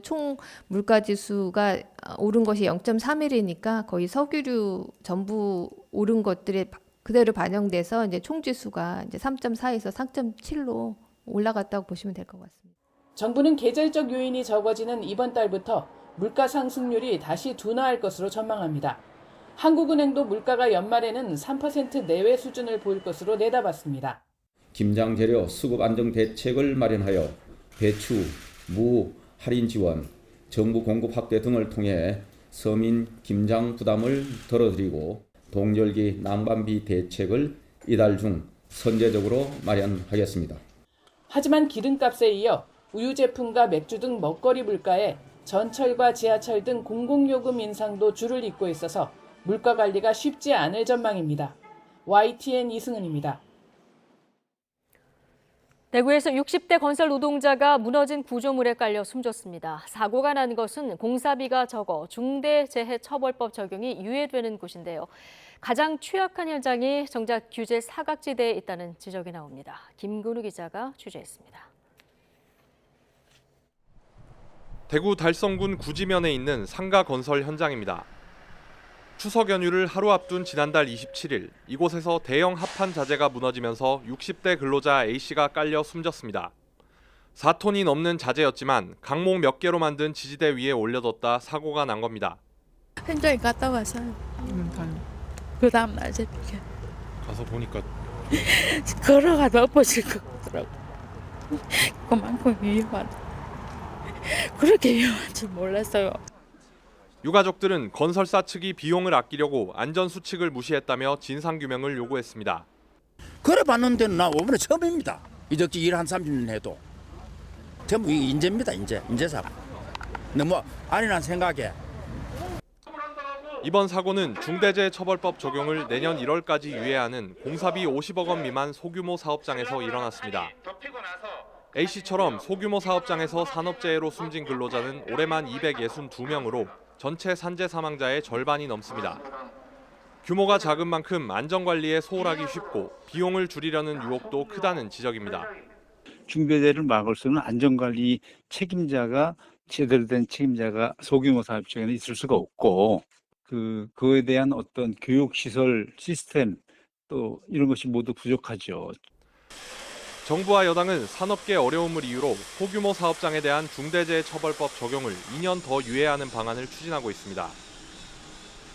총 물가 지수가 오른 것이 0.31이니까 거의 석유류 전부 오른 것들이 그대로 반영돼서 이제 총 지수가 이제 3.4에서 3.7로 올라갔다고 보시면 될 것 같습니다. 정부는 계절적 요인이 적어지는 이번 달부터 물가 상승률이 다시 둔화할 것으로 전망합니다. 한국은행도 물가가 연말에는 3% 내외 수준을 보일 것으로 내다봤습니다. 김장 재료 수급 안정 대책을 마련하여 배추, 무 할인 지원, 정부 공급 확대 등을 통해 서민 김장 부담을 덜어드리고 동절기 난방비 대책을 이달 중 선제적으로 마련하겠습니다. 하지만 기름값에 이어 우유 제품과 맥주 등 먹거리 물가에 전철과 지하철 등 공공요금 인상도 줄을 잇고 있어서 물가 관리가 쉽지 않을 전망입니다. YTN 이승은입니다. 대구에서 60대 건설 노동자가 무너진 구조물에 깔려 숨졌습니다. 사고가 난 것은 공사비가 적어 중대재해처벌법 적용이 유예되는 곳인데요. 가장 취약한 현장이 정작 규제 사각지대에 있다는 지적이 나옵니다. 김근우 기자가 취재했습니다. 대구 달성군 구지면에 있는 상가 건설 현장입니다. 추석 연휴를 하루 앞둔 지난달 27일 이곳에서 대형 합판 자재가 무너지면서 60대 근로자 A씨가 깔려 숨졌습니다. 4톤이 넘는 자재였지만 강목 몇 개로 만든 지지대 위에 올려뒀다 사고가 난 겁니다. 현장에 갔다 와서 그 다음 날 새벽에 가서 보니까 걸어가도 엎어질 것 같더라고. 그만큼 위험한. 그렇게 위험한 줄 몰랐어요. 유가족들은 건설사 측이 비용을 아끼려고 안전수칙을 무시했다며 진상규명을 요구했습니다. 그래 봤는 데는 나 오번에 처음입니다. 이렇게 일 한 30년 해도. 전부 인재입니다. 인재사고. 너무 안일한 생각에. 이번 사고는 중대재해처벌법 적용을 내년 1월까지 유예하는 공사비 50억 원 미만 소규모 사업장에서 일어났습니다. A씨처럼 소규모 사업장에서 산업재해로 숨진 근로자는 올해만 262명으로 전체 산재 사망자의 절반이 넘습니다. 규모가 작은 만큼 안전관리에 소홀하기 쉽고 비용을 줄이려는 유혹도 크다는 지적입니다. 중대재해를 막을 수 있는 안전관리 책임자가 제대로 된 책임자가 소규모 사업장에는 있을 수가 없고 그거에 대한 어떤 교육시설 시스템 또 이런 것이 모두 부족하죠. 정부와 여당은 산업계 어려움을 이유로 소규모 사업장에 대한 중대재해처벌법 적용을 2년 더 유예하는 방안을 추진하고 있습니다.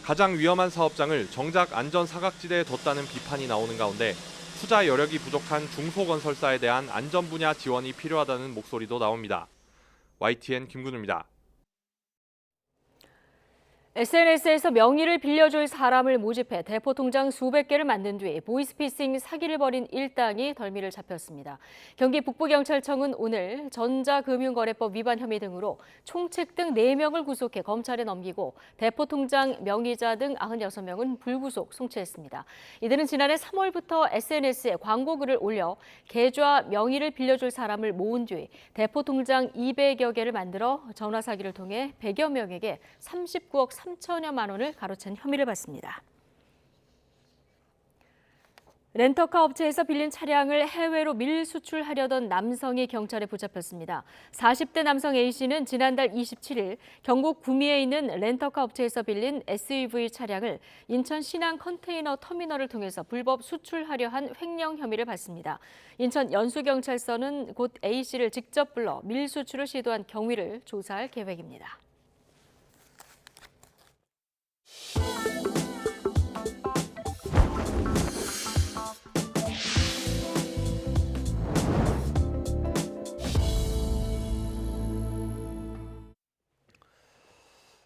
가장 위험한 사업장을 정작 안전사각지대에 뒀다는 비판이 나오는 가운데 투자 여력이 부족한 중소건설사에 대한 안전 분야 지원이 필요하다는 목소리도 나옵니다. YTN 김근우입니다. SNS에서 명의를 빌려줄 사람을 모집해 대포 통장 수백 개를 만든 뒤 보이스피싱 사기를 벌인 일당이 덜미를 잡혔습니다. 경기 북부경찰청은 오늘 전자금융거래법 위반 혐의 등으로 총책 등 4명을 구속해 검찰에 넘기고 대포 통장 명의자 등 96명은 불구속 송치했습니다. 이들은 지난해 3월부터 SNS에 광고글을 올려 계좌 명의를 빌려줄 사람을 모은 뒤 대포 통장 200여 개를 만들어 전화 사기를 통해 100여 명에게 39억 3천여만 원을 가로챈 혐의를 받습니다. 렌터카 업체에서 빌린 차량을 해외로 밀수출하려던 남성이 경찰에 붙잡혔습니다. 40대 남성 A씨는 지난달 27일 경북 구미에 있는 렌터카 업체에서 빌린 SUV 차량을 인천 신안 컨테이너 터미널을 통해서 불법 수출하려 한 횡령 혐의를 받습니다. 인천 연수경찰서는 곧 A씨를 직접 불러 밀수출을 시도한 경위를 조사할 계획입니다.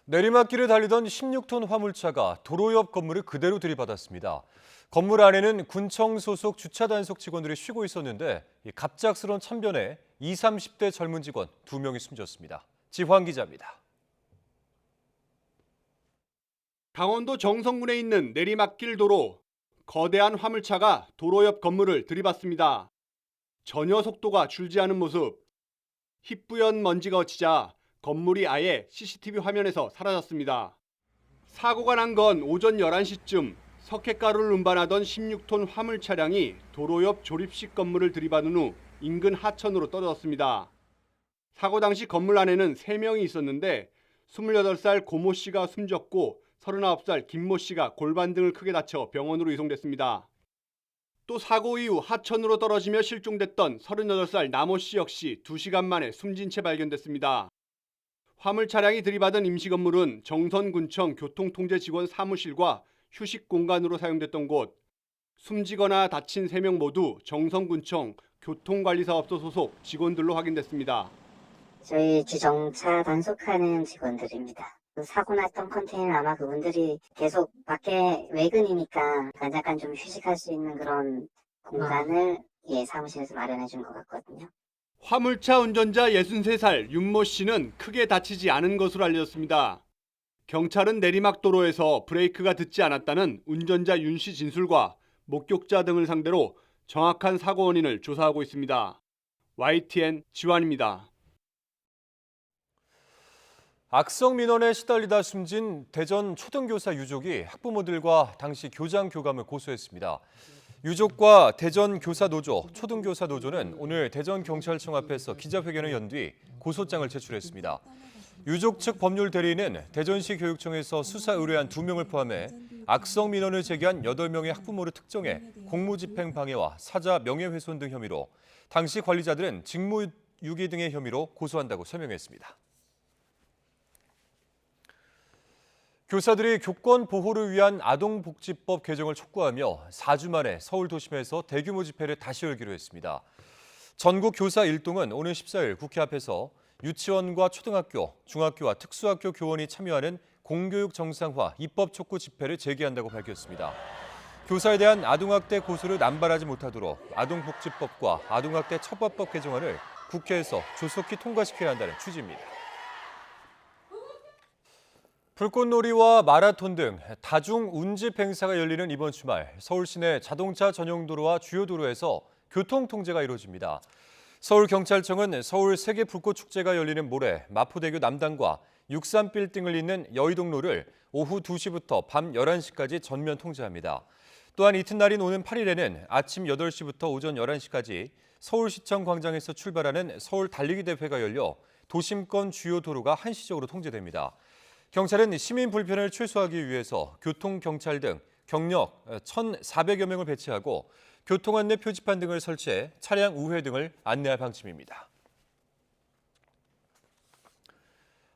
내리막길을 달리던 16톤 화물차가 도로 옆 건물을 그대로 들이받았습니다. 건물 안에는 군청 소속 주차 단속 직원들이 쉬고 있었는데 갑작스런 참변에 20, 30대 젊은 직원 2명이 숨졌습니다. 지환 기자입니다. 강원도 정선군에 있는 내리막길 도로. 거대한 화물차가 도로 옆 건물을 들이받습니다. 전혀 속도가 줄지 않은 모습. 희뿌연 먼지가 걷히자 건물이 아예 CCTV 화면에서 사라졌습니다. 사고가 난 건 오전 11시쯤 석회가루를 운반하던 16톤 화물 차량이 도로 옆 조립식 건물을 들이받은 후 인근 하천으로 떨어졌습니다. 사고 당시 건물 안에는 3명이 있었는데 28살 고모 씨가 숨졌고 39살 김모 씨가 골반 등을 크게 다쳐 병원으로 이송됐습니다. 또 사고 이후 하천으로 떨어지며 실종됐던 38살 남모 씨 역시 2시간 만에 숨진 채 발견됐습니다. 화물 차량이 들이받은 임시 건물은 정선군청 교통통제 직원 사무실과 휴식 공간으로 사용됐던 곳. 숨지거나 다친 3명 모두 정선군청 교통관리사업소 소속 직원들로 확인됐습니다. 저희 주정차 단속하는 직원들입니다. 사고 났던 컨테이너 아마 그분들이 계속 밖에 외근이니까 잠깐 좀 휴식할 수 있는 그런 공간을 사무실에서 마련해 준 것 같거든요. 화물차 운전자 63살 윤모 씨는 크게 다치지 않은 것으로 알려졌습니다. 경찰은 내리막도로에서 브레이크가 듣지 않았다는 운전자 윤 씨 진술과 목격자 등을 상대로 정확한 사고 원인을 조사하고 있습니다. YTN 지환입니다. 악성 민원에 시달리다 숨진 대전 초등교사 유족이 학부모들과 당시 교장 교감을 고소했습니다. 유족과 대전 교사노조, 초등교사노조는 오늘 대전경찰청 앞에서 기자회견을 연 뒤 고소장을 제출했습니다. 유족 측 법률 대리인은 대전시 교육청에서 수사 의뢰한 2명을 포함해 악성 민원을 제기한 8명의 학부모를 특정해 공무집행 방해와 사자 명예훼손 등 혐의로 당시 관리자들은 직무유기 등의 혐의로 고소한다고 설명했습니다. 교사들이 교권 보호를 위한 아동복지법 개정을 촉구하며 4주 만에 서울 도심에서 대규모 집회를 다시 열기로 했습니다. 전국 교사 일동은 오늘 14일 국회 앞에서 유치원과 초등학교, 중학교와 특수학교 교원이 참여하는 공교육 정상화 입법 촉구 집회를 재개한다고 밝혔습니다. 교사에 대한 아동학대 고소를 남발하지 못하도록 아동복지법과 아동학대 처벌법 개정안을 국회에서 조속히 통과시켜야 한다는 취지입니다. 불꽃놀이와 마라톤 등 다중 운집 행사가 열리는 이번 주말, 서울 시내 자동차 전용 도로와 주요 도로에서 교통 통제가 이루어집니다. 서울경찰청은 서울 세계 불꽃축제가 열리는 모레 마포대교 남단과 63빌딩을 잇는 여의동로를 오후 2시부터 밤 11시까지 전면 통제합니다. 또한 이튿날인 오는 8일에는 아침 8시부터 오전 11시까지 서울시청 광장에서 출발하는 서울 달리기 대회가 열려 도심권 주요 도로가 한시적으로 통제됩니다. 경찰은 시민 불편을 최소화하기 위해서 교통경찰 등 경력 1,400여 명을 배치하고 교통안내 표지판 등을 설치해 차량 우회 등을 안내할 방침입니다.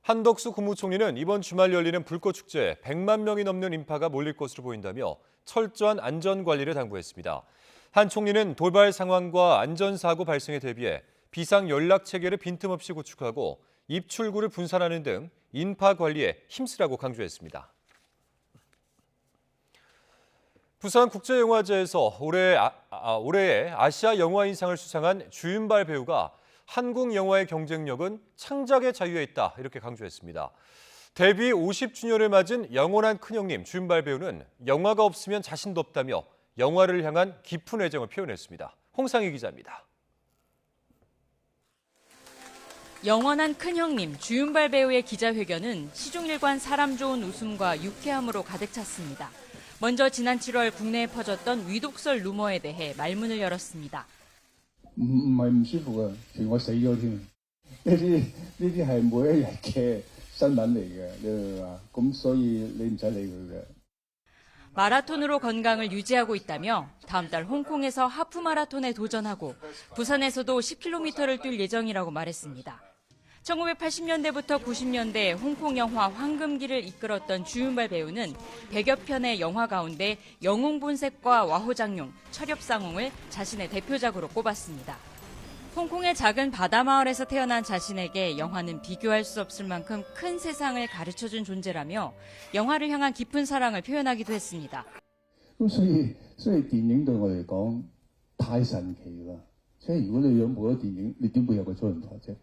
한덕수 국무총리는 이번 주말 열리는 불꽃축제에 100만 명이 넘는 인파가 몰릴 것으로 보인다며 철저한 안전관리를 당부했습니다. 한 총리는 돌발 상황과 안전사고 발생에 대비해 비상연락체계를 빈틈없이 구축하고 입출구를 분산하는 등 인파 관리에 힘쓰라고 강조했습니다. 부산국제영화제에서 올해의 아시아 영화인상을 수상한 주윤발 배우가 한국 영화의 경쟁력은 창작의 자유에 있다 이렇게 강조했습니다. 데뷔 50주년을 맞은 영원한 큰형님 주윤발 배우는 영화가 없으면 자신도 없다며 영화를 향한 깊은 애정을 표현했습니다. 홍상희 기자입니다. 영원한 큰형님 주윤발 배우의 기자회견은 시중일관 사람 좋은 웃음과 유쾌함으로 가득 찼습니다. 먼저 지난 7월 국내에 퍼졌던 위독설 루머에 대해 말문을 열었습니다. 唔係唔舒服啊，譬如我死咗添。呢啲係每一日嘅新聞嚟嘅，你明嘛？咁所以你唔使理佢嘅。 마라톤으로 건강을 유지하고 있다며 다음 달 홍콩에서 하프 마라톤에 도전하고 부산에서도 10km를 뛸 예정이라고 말했습니다. 1980년대부터 90년대 홍콩 영화 황금기를 이끌었던 주윤발 배우는 100여 편의 영화 가운데 영웅본색과 와호장룡, 철엽상홍을 자신의 대표작으로 꼽았습니다. 홍콩의 작은 바다마을에서 태어난 자신에게 영화는 비교할 수 없을 만큼 큰 세상을 가르쳐준 존재라며 영화를 향한 깊은 사랑을 표현하기도 했습니다. 咁所以電影對我嚟講太神奇啦！即係如果你有冇咗電影，你點會有個周潤發啫？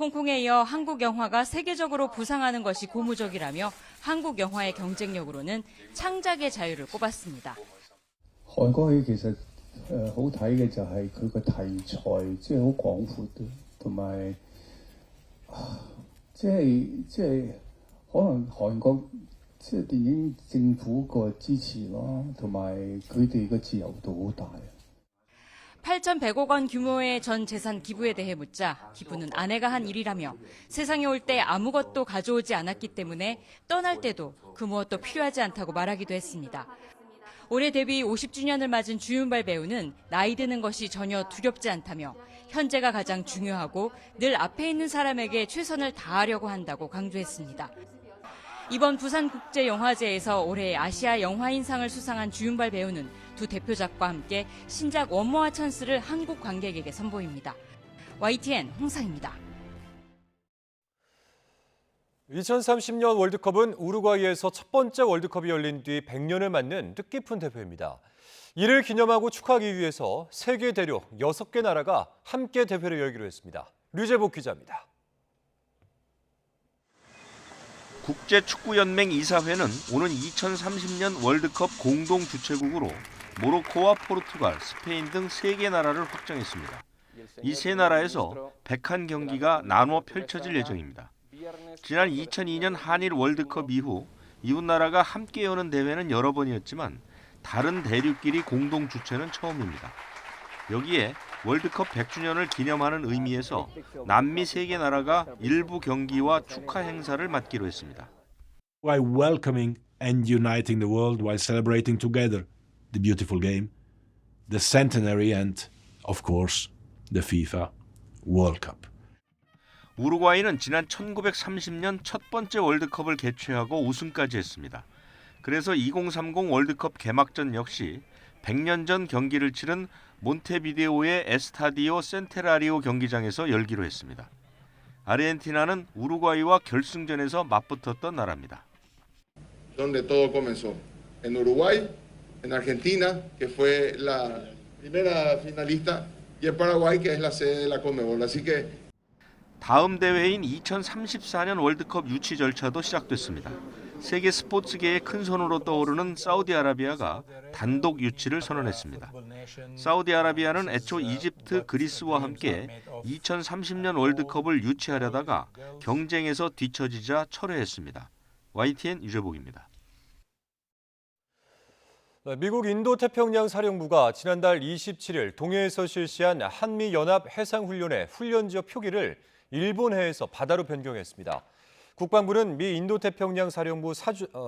홍콩에 이어 한국 영화가 세계적으로 부상하는 것이 고무적이라며 한국 영화의 경쟁력으로는 창작의 자유를 꼽았습니다. 韓國戲其實好睇嘅就係佢個題材即係好廣闊嘅，同埋即係可能韓國即係電影政府個支持咯，同埋佢哋嘅自由度好大。 8,100억 원 규모의 전 재산 기부에 대해 묻자 기부는 아내가 한 일이라며 세상에 올 때 아무것도 가져오지 않았기 때문에 떠날 때도 그 무엇도 필요하지 않다고 말하기도 했습니다. 올해 데뷔 50주년을 맞은 주윤발 배우는 나이 드는 것이 전혀 두렵지 않다며 현재가 가장 중요하고 늘 앞에 있는 사람에게 최선을 다하려고 한다고 강조했습니다. 이번 부산국제영화제에서 올해 아시아 영화인상을 수상한 주윤발 배우는 두 대표작과 함께 신작 원모아 찬스를 한국 관객에게 선보입니다. YTN 홍상입니다. 2030년 월드컵은 우루과이에서 첫 번째 월드컵이 열린 뒤 100년을 맞는 뜻깊은 대회입니다. 이를 기념하고 축하하기 위해서 세계 대륙 6개 나라가 함께 대회를 열기로 했습니다. 류재복 기자입니다. 국제축구연맹 이사회는 오는 2030년 월드컵 공동 주최국으로 모로코와 포르투갈, 스페인 등 3개 나라를 확정했습니다. 이 3나라에서 101경기가 나눠 펼쳐질 예정입니다. 지난 2002년 한일 월드컵 이후 이웃 나라가 함께 여는 대회는 여러 번이었지만 다른 대륙끼리 공동 주최는 처음입니다. 여기에 월드컵 100주년을 기념하는 의미에서 남미 3개 나라가 일부 경기와 축하 행사를 맡기로 했습니다. By welcoming and uniting the world while celebrating together the beautiful game, the centenary and, of course, the FIFA World Cup. 우루과이는 지난 1930년 첫 번째 월드컵을 개최하고 우승까지 했습니다. 그래서 2030 월드컵 개막전 역시 100년 전 경기를 치른 몬테비데오의 에스타디오 센테라리오 경기장에서 열기로 했습니다. 아르헨티나는 우루과이와 결승전에서 맞붙었던 나라입니다. Donde todo comenzó. En Uruguay, en Argentina, que fue la primera finalista, y en Paraguay, que es la sede de la Conmebol. Así que 다음 대회인 2034년 월드컵 유치 절차도 시작됐습니다. 세계 스포츠계의 큰 손으로 떠오르는 사우디아라비아가 단독 유치를 선언했습니다. 사우디아라비아는 애초 이집트, 그리스와 함께 2030년 월드컵을 유치하려다가 경쟁에서 뒤처지자 철회했습니다. YTN 유재복입니다. 미국 인도태평양 사령부가 지난달 27일 동해에서 실시한 한미연합 해상훈련의 훈련지역 표기를 일본해에서 바다로 변경했습니다. 국방부는 미 인도태평양 사령부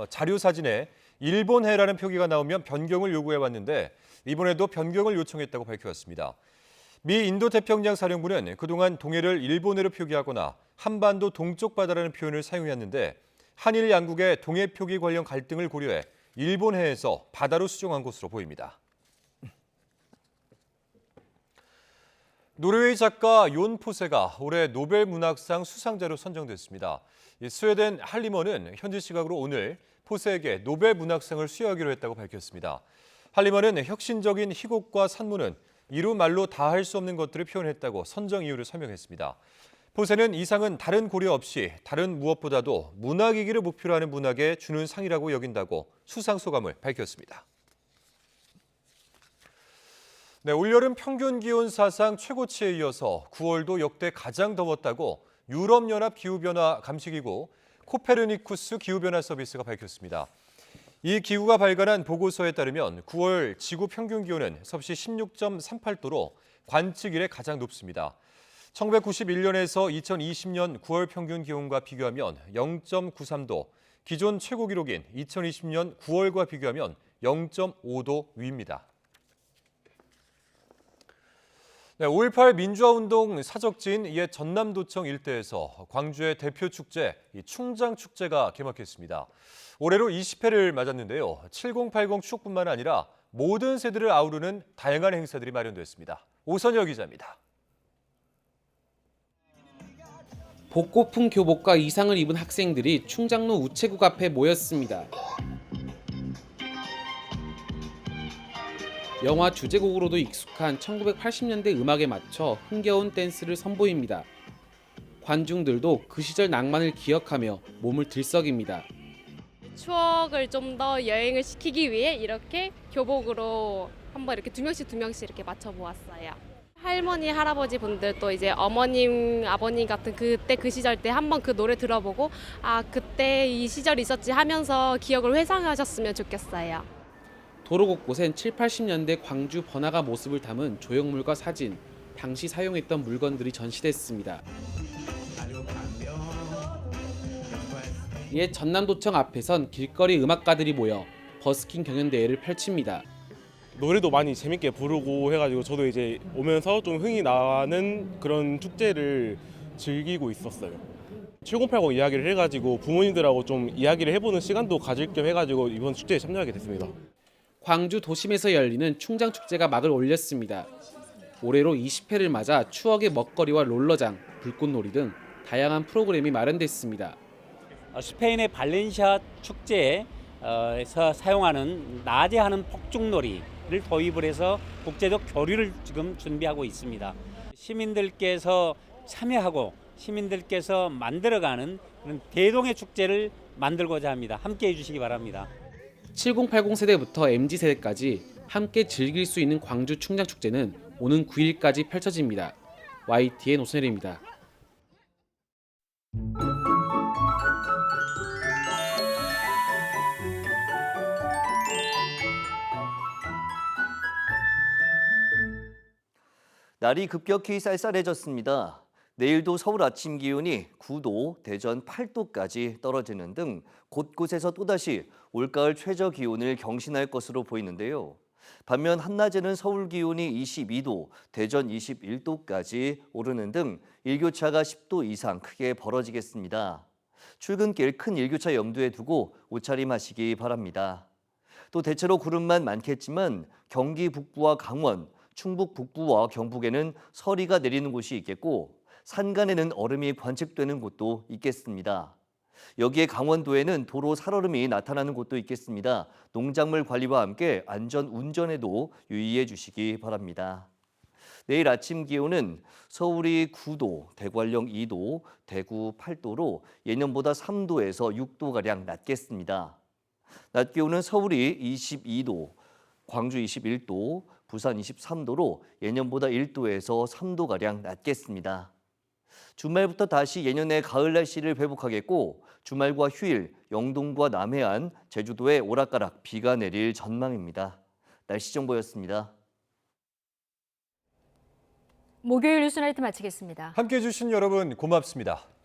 자료사진에 일본해라는 표기가 나오면 변경을 요구해왔는데 이번에도 변경을 요청했다고 밝혔습니다. 미 인도태평양 사령부는 그동안 동해를 일본해로 표기하거나 한반도 동쪽 바다라는 표현을 사용했는데 한일 양국의 동해 표기 관련 갈등을 고려해 일본해에서 바다로 수정한 것으로 보입니다. 노르웨이 작가 욘 포세가 올해 노벨 문학상 수상자로 선정됐습니다. 스웨덴 할리먼은 현지 시각으로 오늘 포세에게 노벨 문학상을 수여하기로 했다고 밝혔습니다. 할리먼은 혁신적인 희곡과 산문은 이루 말로 다 할 수 없는 것들을 표현했다고 선정 이유를 설명했습니다. 포세는 이 상은 다른 고려 없이 다른 무엇보다도 문학이기를 목표로 하는 문학에 주는 상이라고 여긴다고 수상 소감을 밝혔습니다. 네, 올여름 평균 기온 사상 최고치에 이어서 9월도 역대 가장 더웠다고 유럽연합 기후변화 감시기구 코페르니쿠스 기후변화 서비스가 밝혔습니다. 이 기구가 발간한 보고서에 따르면 9월 지구 평균 기온은 섭씨 16.38도로 관측 이래 가장 높습니다. 1991년에서 2020년 9월 평균 기온과 비교하면 0.93도, 기존 최고 기록인 2020년 9월과 비교하면 0.5도 위입니다. 네, 5.18 민주화운동 사적지인 옛 전남도청 일대에서 광주의 대표 축제, 충장축제가 개막했습니다. 올해로 20회를 맞았는데요. 7080 추억뿐만 아니라 모든 세대를 아우르는 다양한 행사들이 마련됐습니다. 오선여 기자입니다. 복고풍 교복과 의상을 입은 학생들이 충장로 우체국 앞에 모였습니다. 영화 주제곡으로도 익숙한 1980년대 음악에 맞춰 흥겨운 댄스를 선보입니다. 관중들도 그 시절 낭만을 기억하며 몸을 들썩입니다. 추억을 좀 더 여행을 시키기 위해 이렇게 교복으로 한번 이렇게 두 명씩 이렇게 맞춰 보았어요. 할머니, 할아버지 분들도 이제 어머님, 아버님 같은 그때 그 시절 때 한번 그 노래 들어보고 아 그때 이 시절이 있었지 하면서 기억을 회상하셨으면 좋겠어요. 도로 곳곳엔 7, 80년대 광주 번화가 모습을 담은 조형물과 사진, 당시 사용했던 물건들이 전시됐습니다. 옛 전남도청 앞에선 길거리 음악가들이 모여 버스킹 경연대회를 펼칩니다. 노래도 많이 재밌게 부르고 해가지고 저도 이제 오면서 좀 흥이 나는 그런 축제를 즐기고 있었어요. 7080 이야기를 해가지고 부모님들하고 좀 이야기를 해보는 시간도 가질 겸 해가지고 이번 축제에 참여하게 됐습니다. 광주 도심에서 열리는 충장축제가 막을 올렸습니다. 올해로 20회를 맞아 추억의 먹거리와 롤러장, 불꽃놀이 등 다양한 프로그램이 마련됐습니다. 스페인의 발렌시아 축제에서 사용하는 낮에 하는 폭죽놀이를 도입을 해서 국제적 교류를 지금 준비하고 있습니다. 시민들께서 참여하고 시민들께서 만들어가는 그런 대동의 축제를 만들고자 합니다. 함께해 주시기 바랍니다. 7080 세대부터 MZ 세대까지 함께 즐길 수 있는 광주 충장축제는 오는 9일까지 펼쳐집니다. YTN 오선일입니다. 날이 급격히 쌀쌀해졌습니다. 내일도 서울 아침 기온이 9도, 대전 8도까지 떨어지는 등 곳곳에서 또다시 올가을 최저 기온을 경신할 것으로 보이는데요. 반면 한낮에는 서울 기온이 22도, 대전 21도까지 오르는 등 일교차가 10도 이상 크게 벌어지겠습니다. 출근길 큰 일교차 염두에 두고 옷차림하시기 바랍니다. 또 대체로 구름만 많겠지만 경기 북부와 강원, 충북 북부와 경북에는 서리가 내리는 곳이 있겠고 산간에는 얼음이 관측되는 곳도 있겠습니다. 여기에 강원도에는 도로 살얼음이 나타나는 곳도 있겠습니다. 농작물 관리와 함께 안전 운전에도 유의해 주시기 바랍니다. 내일 아침 기온은 서울이 9도, 대관령 2도, 대구 8도로 예년보다 3도에서 6도가량 낮겠습니다. 낮 기온은 서울이 22도, 광주 21도, 부산 23도로 예년보다 1도에서 3도가량 낮겠습니다. 주말부터 다시 예년의 가을 날씨를 회복하겠고 주말과 휴일, 영동과 남해안, 제주도에 오락가락 비가 내릴 전망입니다. 날씨 정보였습니다. 목요일 뉴스나이트 마치겠습니다. 함께해 주신 여러분 고맙습니다.